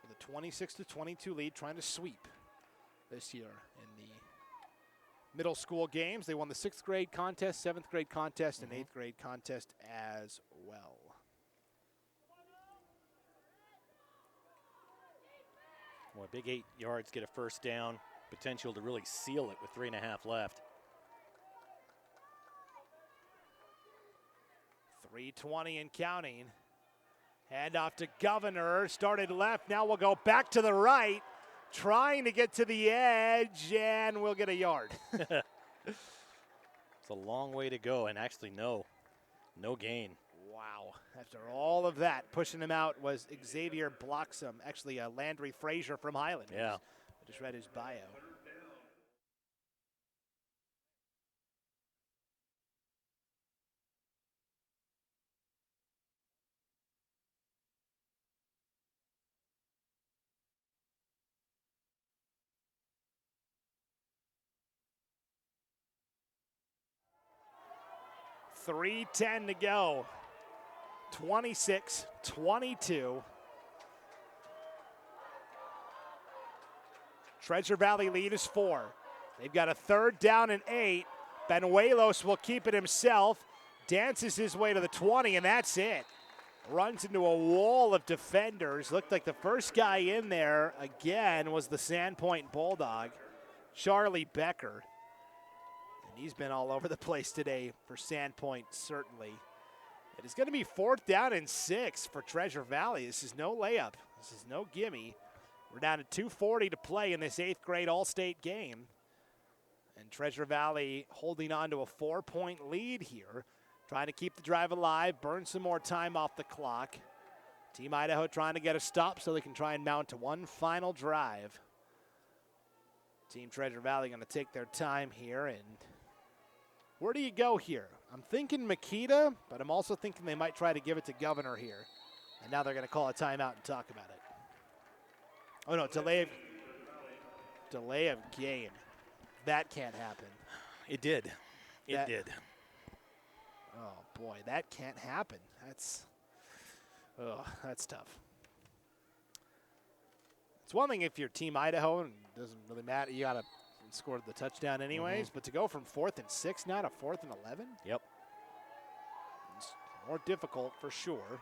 with a 26-22 lead, trying to sweep this year in the middle school games. They won the 6th grade contest, 7th grade contest, and 8th grade contest as well. Well, a big 8 yards, get a 1st down. Potential to really seal it with 3.5 left. 3:20 and counting. Hand off to Governor. Started left. Now we'll go back to the right. Trying to get to the edge, and we'll get a yard. It's a long way to go, and actually no gain. Wow. After all of that, pushing him out was Xavier Bloxam. Actually, Landry Frazier from Highland. Yeah. I just read his bio. 3:10 to go. 26-22. Treasure Valley lead is 4. They've got a 3rd down and 8. Benuelos will keep it himself. Dances his way to the 20, and that's it. Runs into a wall of defenders. Looked like the first guy in there, again, was the Sandpoint Bulldog, Charlie Becker. And he's been all over the place today for Sandpoint, certainly. It is going to be 4th down and 6 for Treasure Valley. This is no layup. This is no gimme. We're down to 2:40 to play in this 8th grade All-State game. And Treasure Valley holding on to a 4-point lead here, trying to keep the drive alive, burn some more time off the clock. Team Idaho trying to get a stop so they can try and mount to one final drive. Team Treasure Valley going to take their time here. And where do you go here? I'm thinking Makita, but I'm also thinking they might try to give it to Governor here. And now they're going to call a timeout and talk about it. Oh, no, delay of game. That can't happen. It did. It did. Oh, boy, that can't happen. That's tough. It's one thing if you're Team Idaho and it doesn't really matter. You got to score the touchdown anyways. But to go from 4th and 6 now to 4th and 11? Yep. It's more difficult for sure.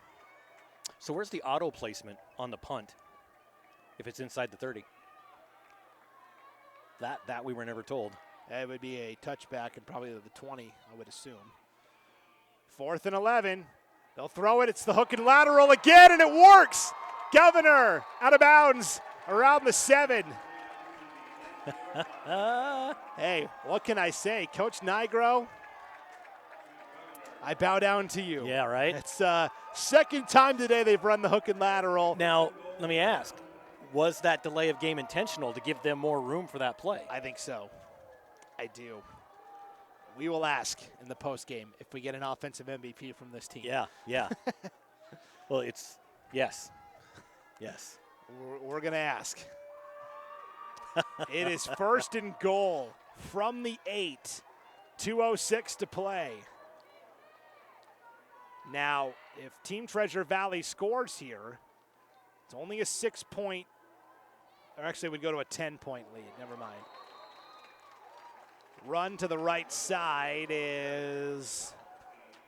So where's the auto placement on the punt if it's inside the 30? That we were never told. It would be a touchback and probably the 20, I would assume. 4th and 11. They'll throw it. It's the hook and lateral again, and it works. Governor out of bounds around the 7. Hey, what can I say? Coach Nigro, I bow down to you. Yeah, right? It's second time today they've run the hook and lateral. Now, let me ask, was that delay of game intentional to give them more room for that play? I think so. I do. We will ask in the postgame if we get an offensive MVP from this team. Yeah. Well, it's yes. Yes. We're going to ask. It is 1st and goal from the 8. 2:06 to play. Now, if Team Treasure Valley scores here, it's only a 6-point, or actually it would go to a 10-point lead. Never mind. Run to the right side is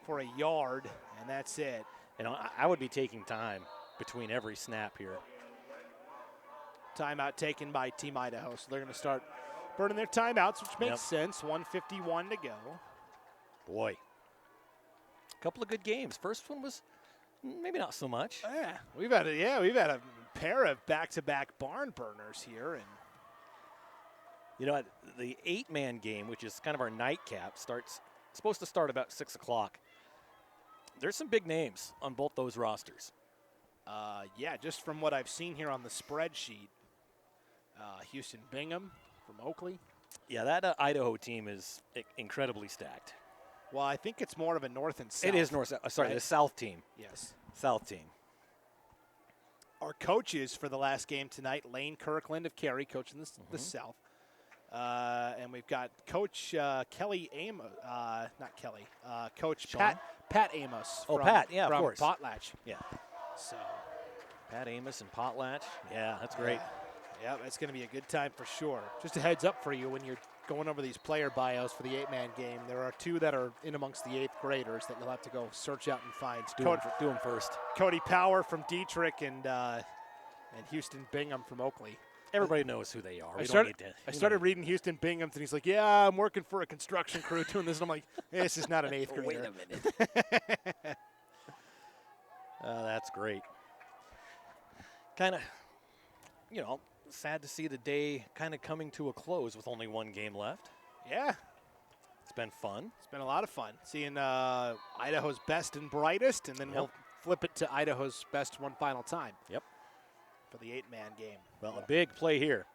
for a yard, and that's it. You know, I would be taking time between every snap here. Timeout taken by Team Idaho, so they're going to start burning their timeouts, which makes sense. 1:51 to go. Boy, a couple of good games. First one was maybe not so much. Yeah, we've had a pair of back-to-back barn burners here, and you know, the 8-man game, which is kind of our nightcap, supposed to start about 6 o'clock. There's some big names on both those rosters. Yeah, just from what I've seen here on the spreadsheet, Houston Bingham from Oakley. Yeah, that Idaho team is incredibly stacked. Well, I think it's more of a north and south. It is north. Sorry, right? The South team. Yes. South team. Our coaches for the last game tonight, Lane Kirkland of Cary, coaching the South. And we've got Coach Kelly Amos, Coach Sean? Pat Amos. Oh, from, Pat, yeah, from of course. Potlatch. Yeah. So, Pat Amos and Potlatch. Yeah, that's great. Yeah, it's going to be a good time for sure. Just a heads up for you when you're going over these player bios for the 8-man game. There are 2 that are in amongst the 8th graders that you'll have to go search out and find. Do them first. Cody Power from Dietrich and Houston Bingham from Oakley. Everybody knows who they are. I started reading Houston Bingham's, and he's like, yeah, I'm working for a construction crew doing this. And I'm like, this is not an 8th grader. Wait a minute. That's great. Kind of, sad to see the day kind of coming to a close with only one game left. Yeah. It's been fun. It's been a lot of fun seeing Idaho's best and brightest, and then we'll flip it to Idaho's best one final time. Yep. For the 8-man game. Well, a big play here.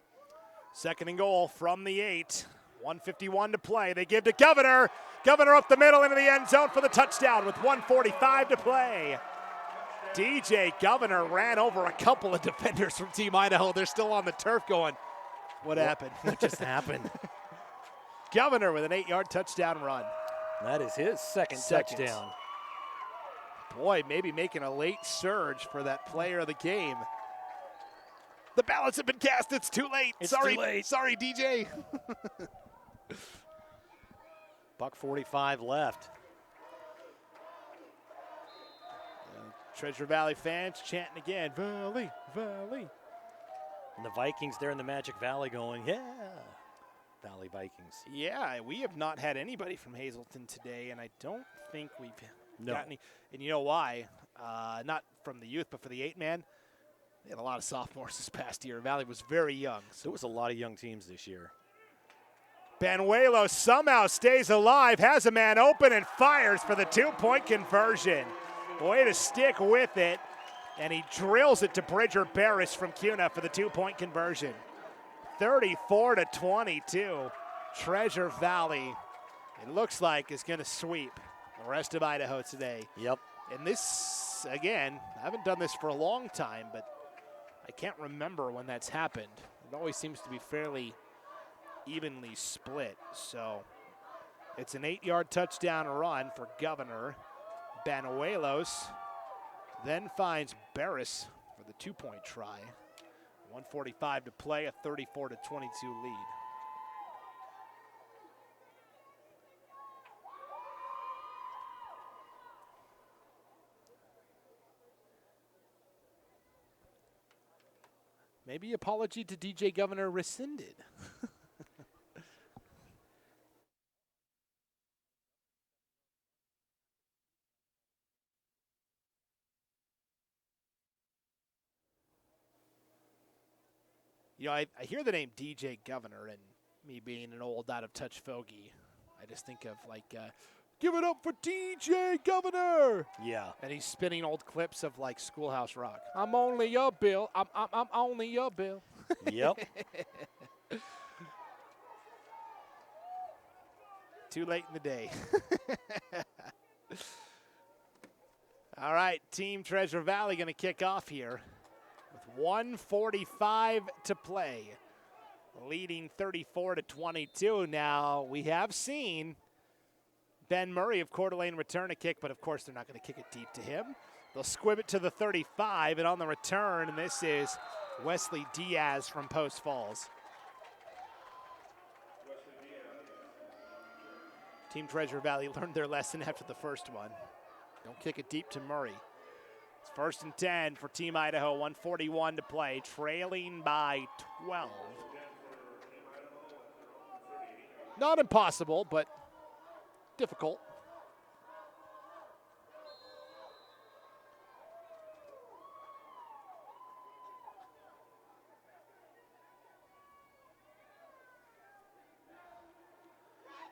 2nd and goal from the 8. 1:51 to play. They give to Governor. Governor up the middle into the end zone for the touchdown with 1:45 to play. DJ Governor ran over a couple of defenders from Team Idaho. They're still on the turf going, what happened? What just happened? Governor with an 8-yard touchdown run. That is his second touchdown. Boy, maybe making a late surge for that player of the game. The ballots have been cast. It's too late. Too late. Sorry, DJ. $1:45 left. Treasure Valley fans chanting again, Valley, Valley. And the Vikings there in the Magic Valley going, yeah, Valley Vikings. Yeah, we have not had anybody from Hazleton today, and I don't think we've got any. And you know why? Not from the youth, but for the 8-man. They had a lot of sophomores this past year. Valley was very young. So there was a lot of young teams this year. Banuelos somehow stays alive, has a man open, and fires for the 2-point conversion. Way to stick with it, and he drills it to Bridger Barris from Cuna for the 2-point conversion. 34-22. Treasure Valley, it looks like, is going to sweep the rest of Idaho today. Yep. And this, again, I haven't done this for a long time, but I can't remember when that's happened. It always seems to be fairly evenly split. So it's an 8-yard touchdown run for Governor. Banuelos then finds Barris for the 2-point try. 1:45 to play, a 34-22 lead. Maybe apology to DJ Governor rescinded. You know, I hear the name DJ Governor, and me being an old out-of-touch fogey, I just think of, like, give it up for DJ Governor! Yeah. And he's spinning old clips of, like, Schoolhouse Rock. I'm only your Bill. I'm only your Bill. Yep. Too late in the day. All right, Team Treasure Valley going to kick off here. 1:45 to play, leading 34-22. Now, we have seen Ben Murray of Coeur d'Alene return a kick, but of course they're not going to kick it deep to him. They'll squib it to the 35, and on the return, and this is Wesley Diaz from Post Falls. Team Treasure Valley learned their lesson after the first one. Don't kick it deep to Murray. It's 1st and 10 for Team Idaho, 1:41 to play, trailing by 12. Not impossible, but difficult.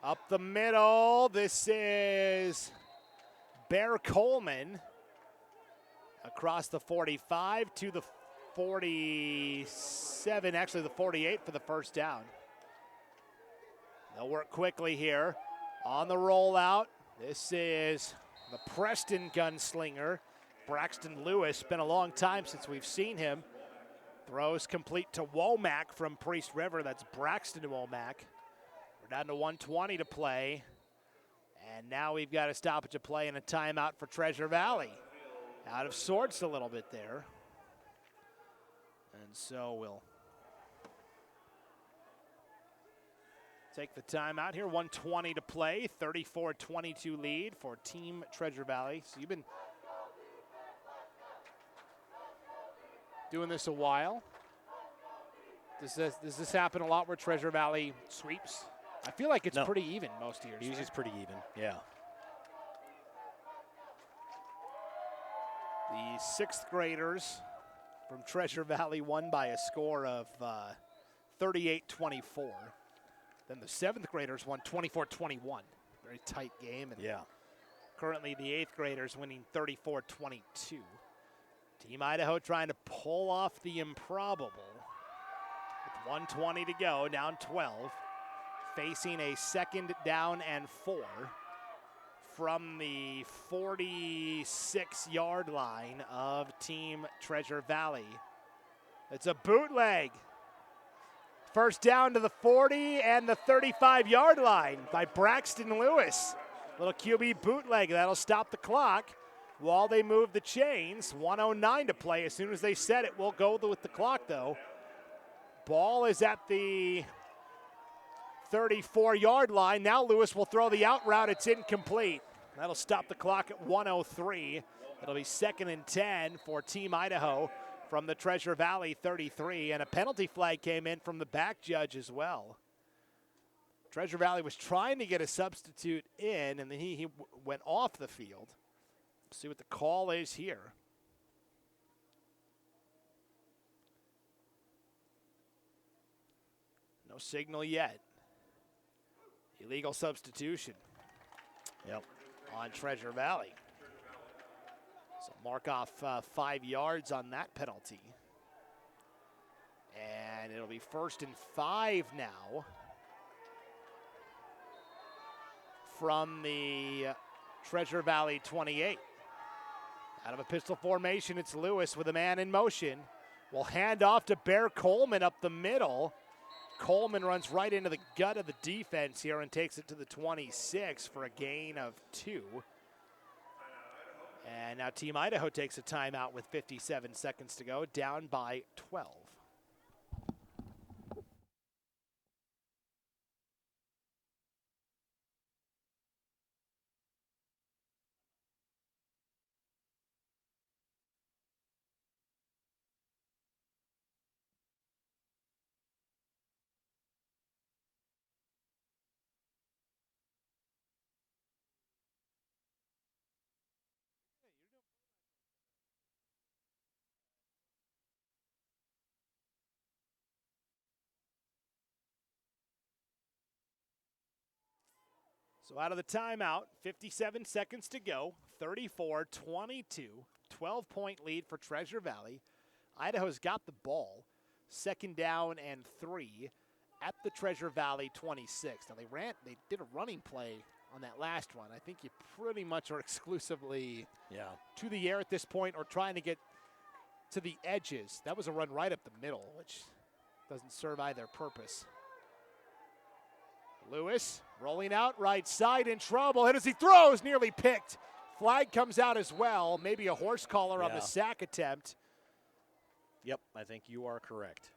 Up the middle, this is Bear Coleman. Across the 45 to the 47, actually the 48 for the first down. They'll work quickly here on the rollout. This is the Preston gunslinger, Braxton Lewis. Been a long time since we've seen him. Throws complete to Womack from Priest River. That's Braxton Womack. We're down to 1:20 to play. And now we've got a stoppage of play and a timeout for Treasure Valley. Out of sorts a little bit there. And so we'll take the timeout here. 1:20 to play, 34-22 lead for Team Treasure Valley. So you've been doing this a while. Does this happen a lot where Treasure Valley sweeps? I feel like it's pretty even most years. Usually it's pretty even, yeah. The 6th graders from Treasure Valley won by a score of 38-24. Then the 7th graders won 24-21. Very tight game. And yeah. Currently the 8th graders winning 34-22. Team Idaho trying to pull off the improbable. With 1:20 to go, down 12. Facing a 2nd down and 4. From the 46-yard line of Team Treasure Valley. It's a bootleg. First down to the 40 and the 35-yard line by Braxton Lewis. Little QB bootleg. That'll stop the clock while they move the chains. 1:09 to play. As soon as they set it, we'll go with the clock, though. Ball is at the 34-yard line. Now Lewis will throw the out route. It's incomplete. That'll stop the clock at 1:03. It'll be 2nd and 10 for Team Idaho from the Treasure Valley 33. And a penalty flag came in from the back judge as well. Treasure Valley was trying to get a substitute in, and then he went off the field. Let's see what the call is here. No signal yet. Illegal substitution. Yep. On Treasure Valley. So mark off 5 yards on that penalty. And it'll be 1st and 5 now from the Treasure Valley 28. Out of a pistol formation, it's Lewis with a man in motion. Will hand off to Bear Coleman up the middle. Coleman runs right into the gut of the defense here and takes it to the 26 for a gain of 2. And now Team Idaho takes a timeout with 57 seconds to go, down by 12. So out of the timeout, 57 seconds to go, 34-22, 12-point lead for Treasure Valley. Idaho's got the ball, 2nd down and 3 at the Treasure Valley 26. Now they did a running play on that last one. I think you pretty much are exclusively to the air at this point or trying to get to the edges. That was a run right up the middle, which doesn't serve either purpose. Lewis rolling out right side, in trouble, and as he throws, nearly picked. Flag comes out as well, maybe a horse collar on the sack attempt. Yep, I think you are correct.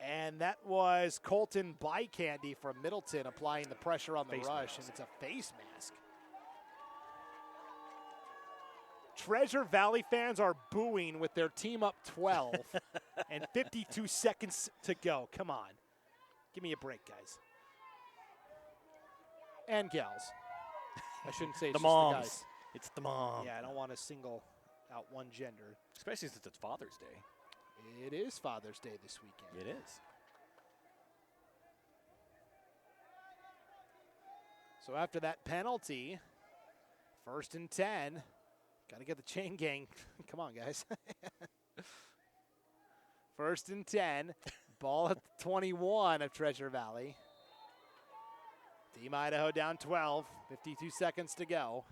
And that was Colton Bycandy from Middleton applying the pressure on the rush, and it's a face mask. Treasure Valley fans are booing with their team up 12 and 52 seconds to go. Come on. Give me a break, guys. And gals. I shouldn't say it's the just moms. the guys. It's the mom. Yeah, I don't want to single out one gender. Especially since it's Father's Day. It is Father's Day this weekend. It is. So after that penalty, 1st and 10. Got to get the chain gang. Come on, guys. 1st and 10. Ball at the 21 of Treasure Valley. Team Idaho down 12. 52 seconds to go.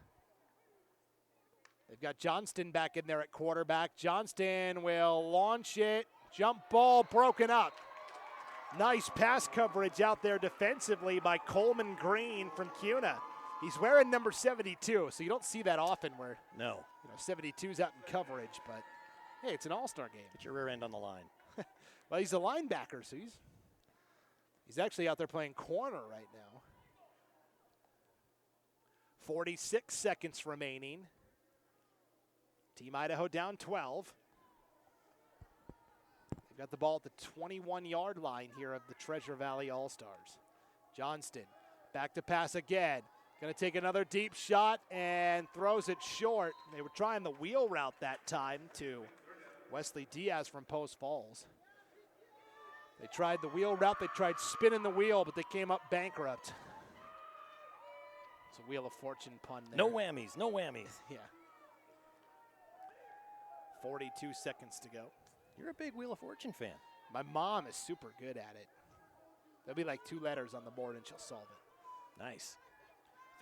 They've got Johnston back in there at quarterback. Johnston will launch it. Jump ball broken up. Nice pass coverage out there defensively by Coleman Green from CUNA. He's wearing number 72, so you don't see that often where 72's out in coverage, but hey, it's an all-star game. Get your rear end on the line. Well, he's a linebacker, so he's actually out there playing corner right now. 46 seconds remaining. Team Idaho down 12. They've got the ball at the 21-yard line here of the Treasure Valley All-Stars. Johnston back to pass again. Going to take another deep shot and throws it short. They were trying the wheel route that time to Wesley Diaz from Post Falls. They tried the wheel route. They tried spinning the wheel, but they came up bankrupt. It's a Wheel of Fortune pun there. No whammies, no whammies. Yeah. 42 seconds to go. You're a big Wheel of Fortune fan. My mom is super good at it. There'll be like 2 letters on the board and she'll solve it. Nice.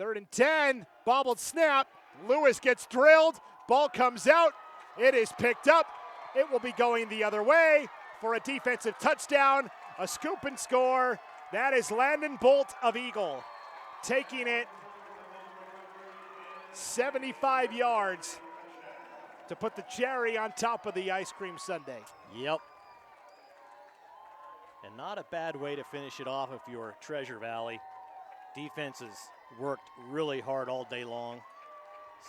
3rd and 10, bobbled snap. Lewis gets drilled. Ball comes out. It is picked up. It will be going the other way for a defensive touchdown. A scoop and score. That is Landon Bolt of Eagle taking it 75 yards to put the cherry on top of the ice cream sundae. Yep. And not a bad way to finish it off if you're Treasure Valley. Defense has worked really hard all day long.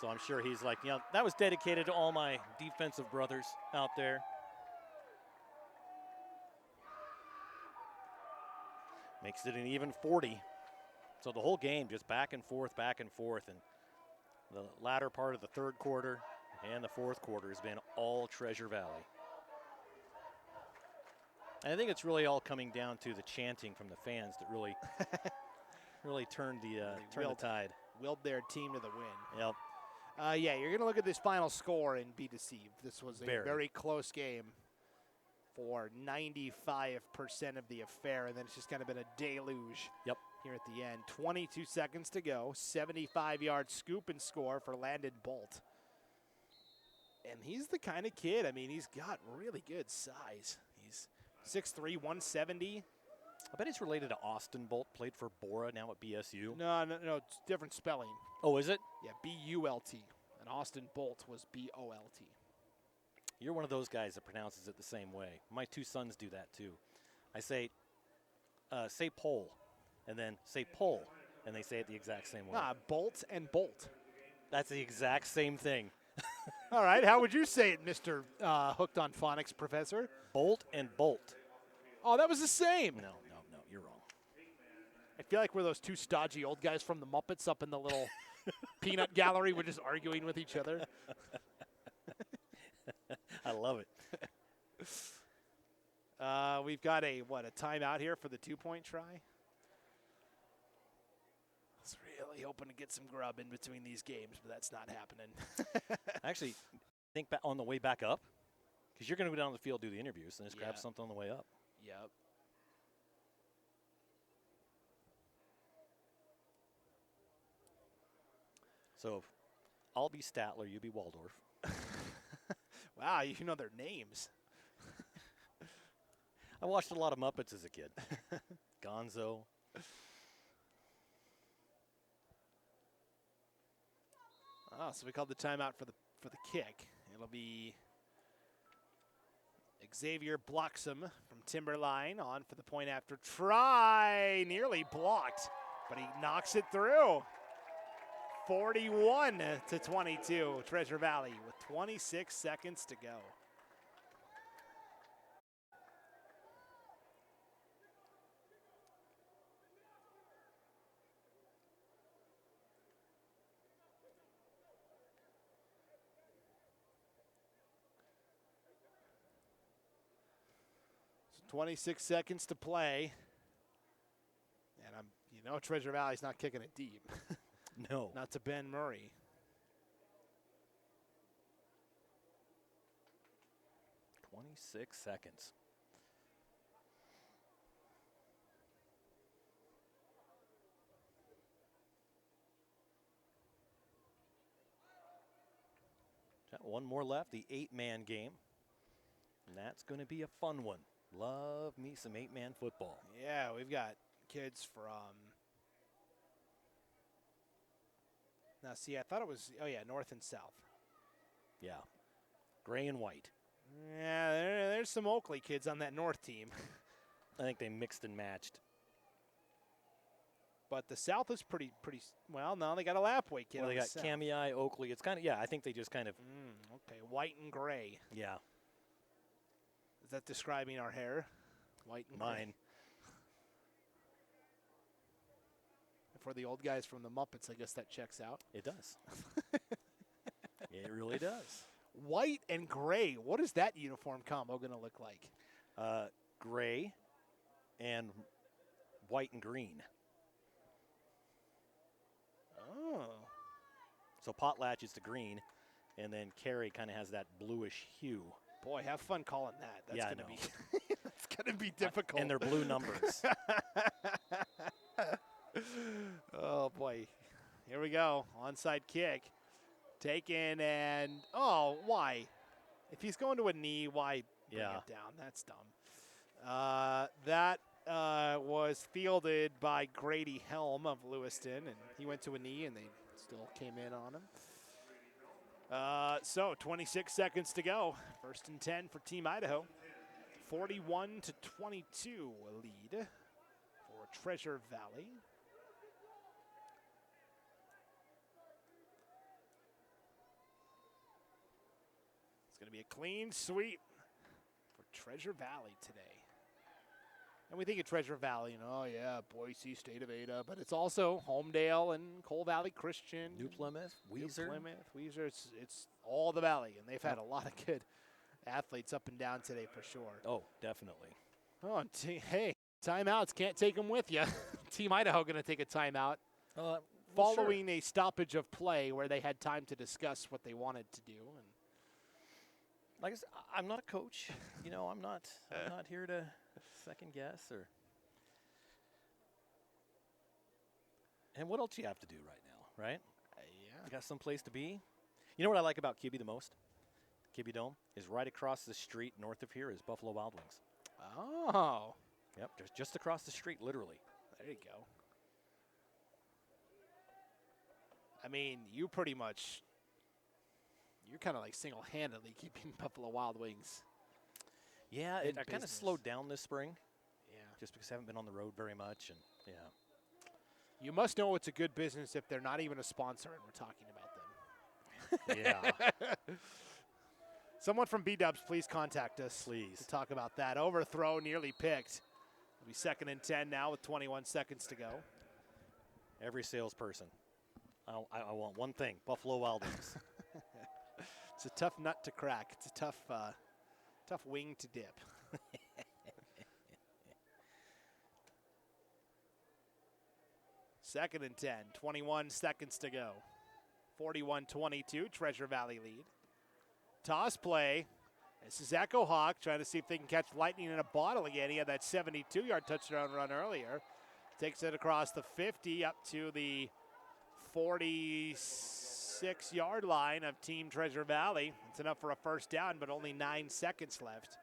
So I'm sure he's like, that was dedicated to all my defensive brothers out there. Makes it an even 40. So the whole game just back and forth. And the latter part of the third quarter and the fourth quarter has been all Treasure Valley. And I think it's really all coming down to the chanting from the fans that really turned the tide. Willed their team to the win. Yep. Yeah, you're going to look at this final score and be deceived. This was a very close game for 95% of the affair, and then it's just kind of been a deluge here at the end. 22 seconds to go. 75-yard scoop and score for Landon Bolt. And he's the kind of kid, I mean, he's got really good size. He's 6'3", 170. I bet he's related to Austin Bolt, played for Bora, now at BSU. No, it's different spelling. Oh, is it? Yeah, B-U-L-T. And Austin Bolt was B-O-L-T. You're one of those guys that pronounces it the same way. My two sons do that too. I say pole, and then say pull, and they say it the exact same way. Bolt and bolt. That's the exact same thing. All right, how would you say it, Mr. Hooked on Phonics professor? Bolt and bolt. Oh, that was the same. No, you're wrong. I feel like we're those two stodgy old guys from the Muppets up in the little peanut gallery. We're just arguing with each other. I love it. We've got a timeout here for the two-point try. I was really hoping to get some grub in between these games, but that's not happening. Actually, think on the way back up, because you're going to go down the field, do the interviews, and just grab something on the way up. Yep. So I'll be Statler, you be Waldorf. Wow, you know their names. I watched a lot of Muppets as a kid. Gonzo. Oh, so we called the timeout for the kick. It'll be Xavier Bloxham from Timberline on for the point after try. Nearly blocked, but he knocks it through. 41-22, Treasure Valley with 26 seconds to go. So 26 seconds to play. And Treasure Valley's not kicking it deep. No. Not to Ben Murray. $26 seconds. Got one more left, the 8-man game. And that's going to be a fun one. Love me some 8-man football. Yeah, we've got kids from... Now, see, I thought it was, north and south. Yeah, gray and white. Yeah, there's some Oakley kids on that north team. I think they mixed and matched. But the south is pretty, well, no, they got a Lapway kid. Well, they got south. Kamei, Oakley. It's kind of, I think they just kind of. Okay, white and gray. Yeah. Is that describing our hair? White and gray. Mine. For the old guys from the Muppets, I guess that checks out. It does. It really does. White and gray. What is that uniform combo going to look like? Gray and white and green. Oh. So Potlatch is the green, and then Carey kind of has that bluish hue. Boy, have fun calling that. That's yeah, going to be that's going to be difficult. And they're blue numbers. Oh, boy. Here we go. Onside kick. Taken and, why? If he's going to a knee, why bring it down? That's dumb. That was fielded by Grady Helm of Lewiston, and he went to a knee, and they Still came in on him. So 26 seconds to go. 1st and 10 for Team Idaho. 41-22 lead for Treasure Valley. It's going to be a clean sweep for Treasure Valley today. And we think of Treasure Valley, oh yeah, Boise, State of Ada, but it's also Homedale and Coal Valley Christian. New Plymouth, Weiser. It's all the valley, and they've had a lot of good athletes up and down today for sure. Oh, definitely. Oh, hey, timeouts, can't take them with you. Team Idaho going to take a timeout following a stoppage of play where they had time to discuss what they wanted to do. And like I said, I'm not a coach. I'm not here to second guess And what else do you have to do right now, right? Yeah. You got some place to be. You know what I like about Kibbe the most? Kibbe Dome is right across the street north of here is Buffalo Wild Wings. Oh. Yep, just across the street, literally. There you go. I mean, you're kind of like single-handedly keeping Buffalo Wild Wings. Yeah, I kind of slowed down this spring. Yeah. Just because I haven't been on the road very much. And yeah. You must know it's a good business if they're not even a sponsor and we're talking about them. Yeah. Someone from B-Dubs, please contact us. Please. To talk about that. Overthrow, nearly picked. It'll be 2nd and 10 now with 21 seconds to go. Every salesperson, I want one thing, Buffalo Wild Wings. It's a tough nut to crack. It's a tough wing to dip. Second and 10, 21 seconds to go. 41-22, Treasure Valley lead. Toss play. This is Echo Hawk trying to see if they can catch lightning in a bottle again. He had that 72-yard touchdown run earlier. Takes it across the 50 up to the 46-yard line of Team Treasure Valley. It's enough for a first down, but only 9 seconds left.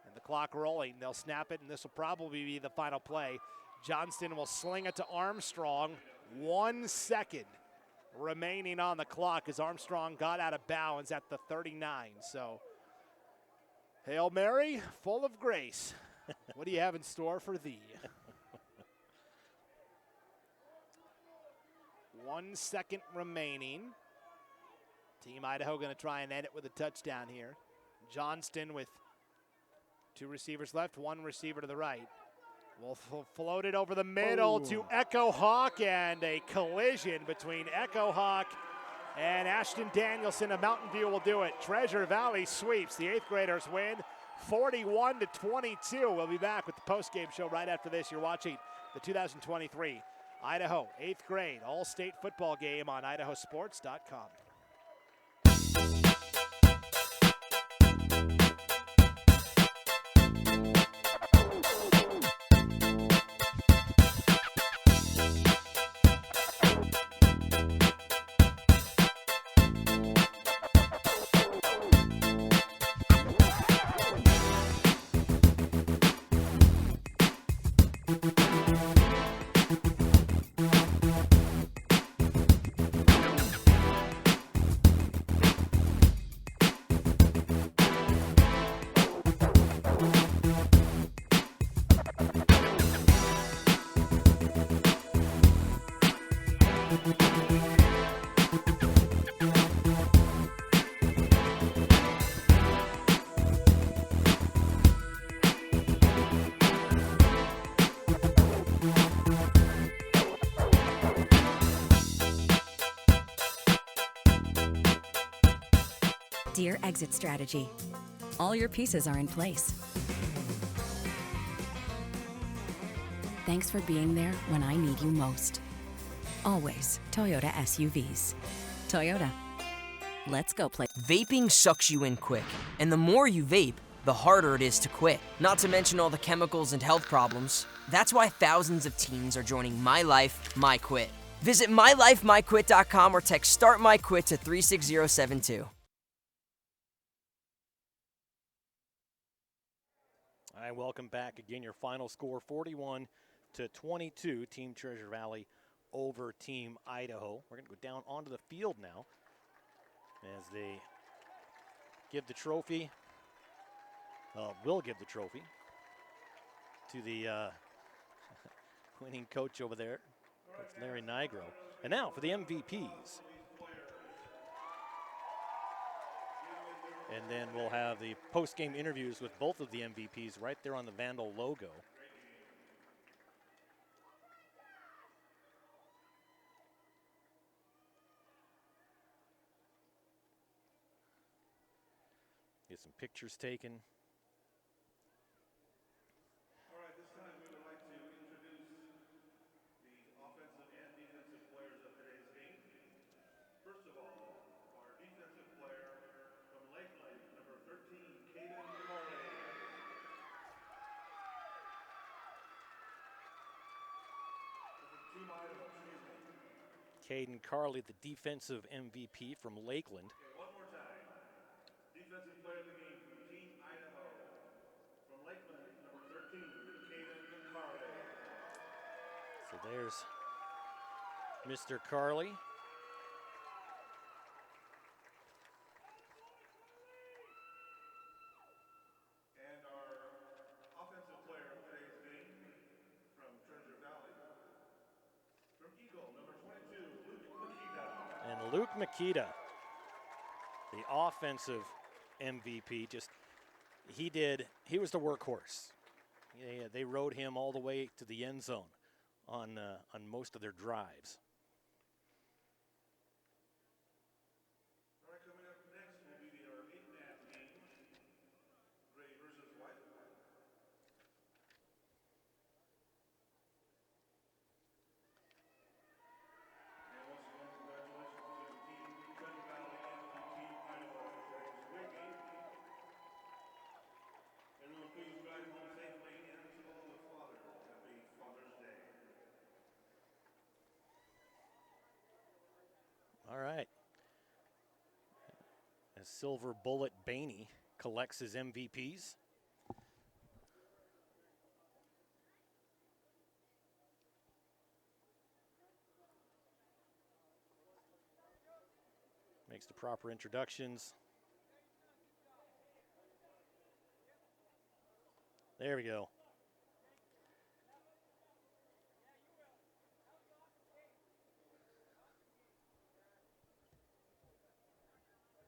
And the clock rolling. They'll snap it, and this will probably be the final play. Johnston will sling it to Armstrong. 1 second remaining on the clock as Armstrong got out of bounds at the 39. So, Hail Mary, full of grace. What do you have in store for thee? 1 second remaining. Team Idaho going to try and end it with a touchdown here. Johnston with 2 receivers left, 1 receiver to the right. Will float it over the middle to Echo Hawk, and a collision between Echo Hawk and Ashton Danielson of Mountain View will do it. Treasure Valley sweeps. The 8th graders win 41-22. We'll be back with the post-game show right after this. You're watching the 2023 Idaho 8th grade all-state football game on idahosports.com. Dear Exit Strategy. All your pieces are in place. Thanks for being there when I need you most. Always Toyota SUVs. Toyota. Let's go play. Vaping sucks you in quick, and the more you vape, the harder it is to quit. Not to mention all the chemicals and health problems. That's why thousands of teens are joining My Life, My Quit. Visit mylifemyquit.com or text Start My Quit to 36072. All right, welcome back again. Your final score 41-22. Team Treasure Valley over Team Idaho. We're going to go down onto the field now as they give the trophy, will give the trophy to the winning coach over there. That's Larry Nigro. And now for the MVPs. And then we'll have the post-game interviews with both of the MVPs right there on the Vandal logo. Get some pictures taken. All right, this time we would like to introduce the offensive and defensive players of today's game. First of all, our defensive player from Lakeland, number 13, Caden Carley. Caden Carley, the defensive MVP from Lakeland. Okay, one more time. Defensive player of the game from Team Idaho. From Lakeland, number 13, Caden Carley. So there's Mr. Carley. And our offensive player of today's game from Treasure Valley. From Eagle, number 22, Luke Makita. And Luke Makita, the offensive MVP, he was the workhorse. They rode him all the way to the end zone on most of their drives. All right, coming up next will be our 8-man game, Gray versus White. And once again, congratulations to Team Treasure Valley and to Team Idaho for today's great game. Everyone, please drive home safely, and to all the fathers, happy Father's Day. All right. As Silver Bullet Bainey collects his MVPs. Makes the proper introductions. There we go.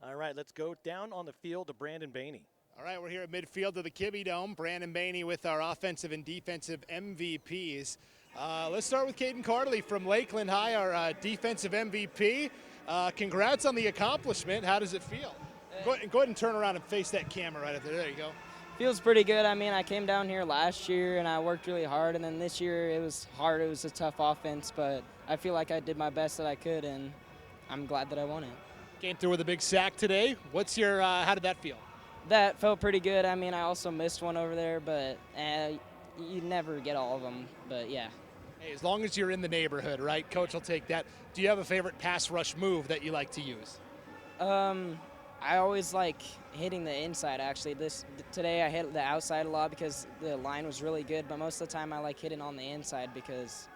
All right, let's go down on the field to Brandon Bainey. All right, we're here at midfield of the Kibbe Dome. Brandon Bainey with our offensive and defensive MVPs. Let's start with Caden Carley from Lakeland High, our defensive MVP. Congrats on the accomplishment. How does it feel? Go ahead and turn around and face that camera right up there. There you go. Feels pretty good. I mean, I came down here last year and I worked really hard, and then this year it was hard. It was a tough offense, but I feel like I did my best that I could, and I'm glad that I won it. Came through with a big sack today. What's your, how did that feel? That felt pretty good. I mean, I also missed one over there, but you never get all of them, but yeah. Hey, as long as you're in the neighborhood, right? Coach will take that. Do you have a favorite pass rush move that you like to use? I always like hitting the inside, actually. Today I hit the outside a lot because the line was really good, but most of the time I like hitting on the inside because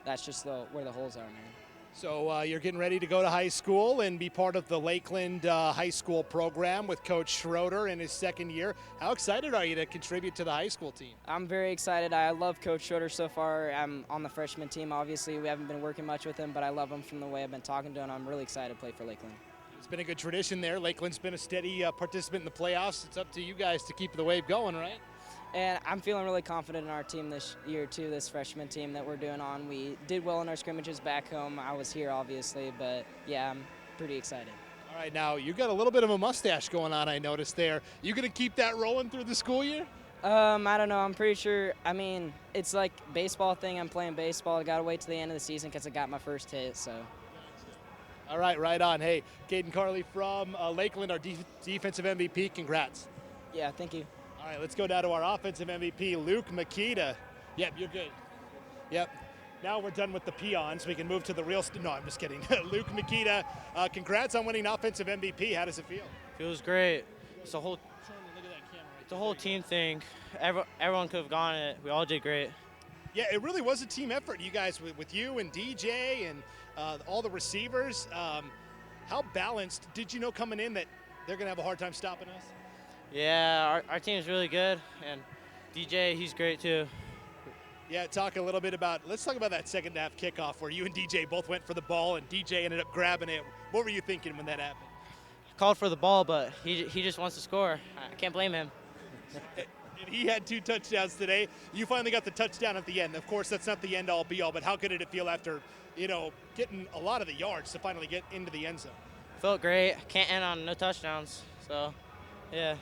that's just where the holes are, man. So you're getting ready to go to high school and be part of the Lakeland High School program with Coach Schroeder in his second year. How excited are you to contribute to the high school team? I'm very excited. I love Coach Schroeder so far. I'm on the freshman team, obviously. We haven't been working much with him, but I love him from the way I've been talking to him. I'm really excited to play for Lakeland. It's been a good tradition there. Lakeland's been a steady participant in the playoffs. It's up to you guys to keep the wave going, right? And I'm feeling really confident in our team this year, too, this freshman team that we're doing on. We did well in our scrimmages back home. I was here, obviously, but, yeah, I'm pretty excited. All right, now, you got a little bit of a mustache going on, I noticed there. You going to keep that rolling through the school year? I don't know. I'm pretty sure. I mean, it's like baseball thing. I'm playing baseball. I got to wait till the end of the season because I got my first hit, so. All right, right on. Hey, Caden Carley from Lakeland, our defensive MVP. Congrats. Yeah, thank you. All right, let's go down to our offensive MVP, Luke Makita. Yep, you're good. Yep. Now we're done with the peons. We can move to the real no, I'm just kidding. Luke Makita, congrats on winning offensive MVP. How does it feel? Feels great. It's a whole, it's a whole team thing. Everyone could have gotten it. We all did great. Yeah, it really was a team effort, you guys, with you and DJ and all the receivers. How balanced did you know coming in that they're going to have a hard time stopping us? Yeah, our team's really good, and DJ, he's great too. Yeah, let's talk about that second half kickoff where you and DJ both went for the ball and DJ ended up grabbing it. What were you thinking when that happened? Called for the ball, but he just wants to score. I can't blame him. And he had 2 touchdowns today. You finally got the touchdown at the end. Of course, that's not the end-all, be-all, but how good did it feel after, getting a lot of the yards to finally get into the end zone? Felt great. Can't end on no touchdowns, so yeah.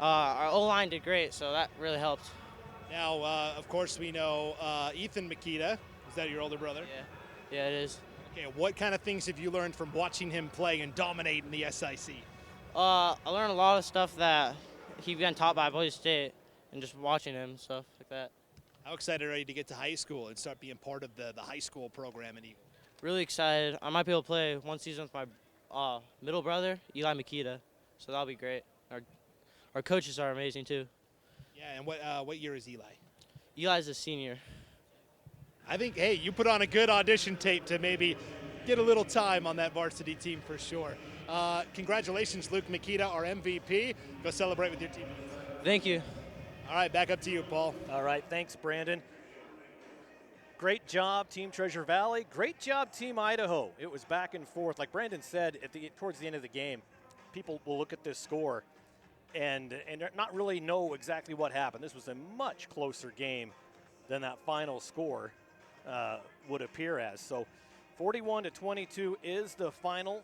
Our O-line did great, so that really helped. Now, of course, we know Ethan Makita. Is that your older brother? Yeah, it is. Okay, what kind of things have you learned from watching him play and dominate in the SIC? I learned a lot of stuff that he's been taught by Boise State and just watching him, stuff like that. How excited are you to get to high school and start being part of the high school program? Really excited. I might be able to play one season with my middle brother, Eli Makita, so that'll be great. Our coaches are amazing too. Yeah, and what year is Eli? Eli's a senior. I think, hey, you put on a good audition tape to maybe get a little time on that varsity team for sure. Congratulations, Luke Makita, our MVP. Go celebrate with your team. Thank you. All right, back up to you, Paul. All right, thanks, Brandon. Great job, Team Treasure Valley. Great job, Team Idaho. It was back and forth. Like Brandon said, towards the end of the game, people will look at this score and not really know exactly what happened. This was a much closer game than that final score would appear as. So 41-22 is the final.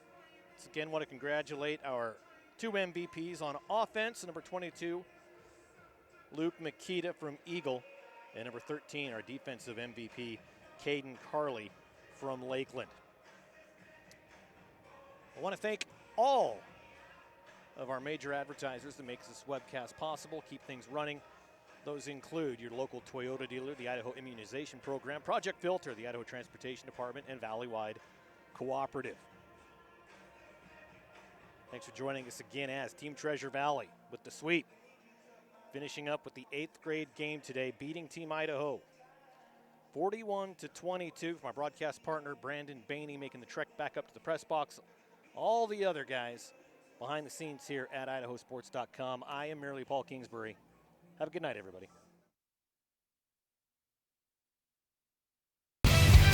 So again, want to congratulate our 2 MVPs on offense. Number 22, Luke Makita from Eagle, and number 13, our defensive MVP, Caden Carley from Lakeland. I want to thank all of our major advertisers that makes this webcast possible, keep things running. Those include your local Toyota dealer, the Idaho Immunization Program, Project Filter, the Idaho Transportation Department, and Valleywide Cooperative. Thanks for joining us again as Team Treasure Valley with the sweep. Finishing up with the 8th grade game today, beating Team Idaho 41-22. My broadcast partner, Brandon Baney, making the trek back up to the press box. All the other guys behind the scenes here at idahosports.com. I am merely Paul Kingsbury. Have a good night, everybody.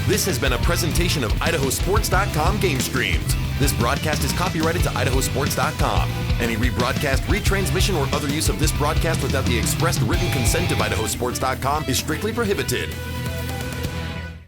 This has been a presentation of idahosports.com Game Streams. This broadcast is copyrighted to idahosports.com. Any rebroadcast, retransmission, or other use of this broadcast without the expressed written consent of idahosports.com is strictly prohibited.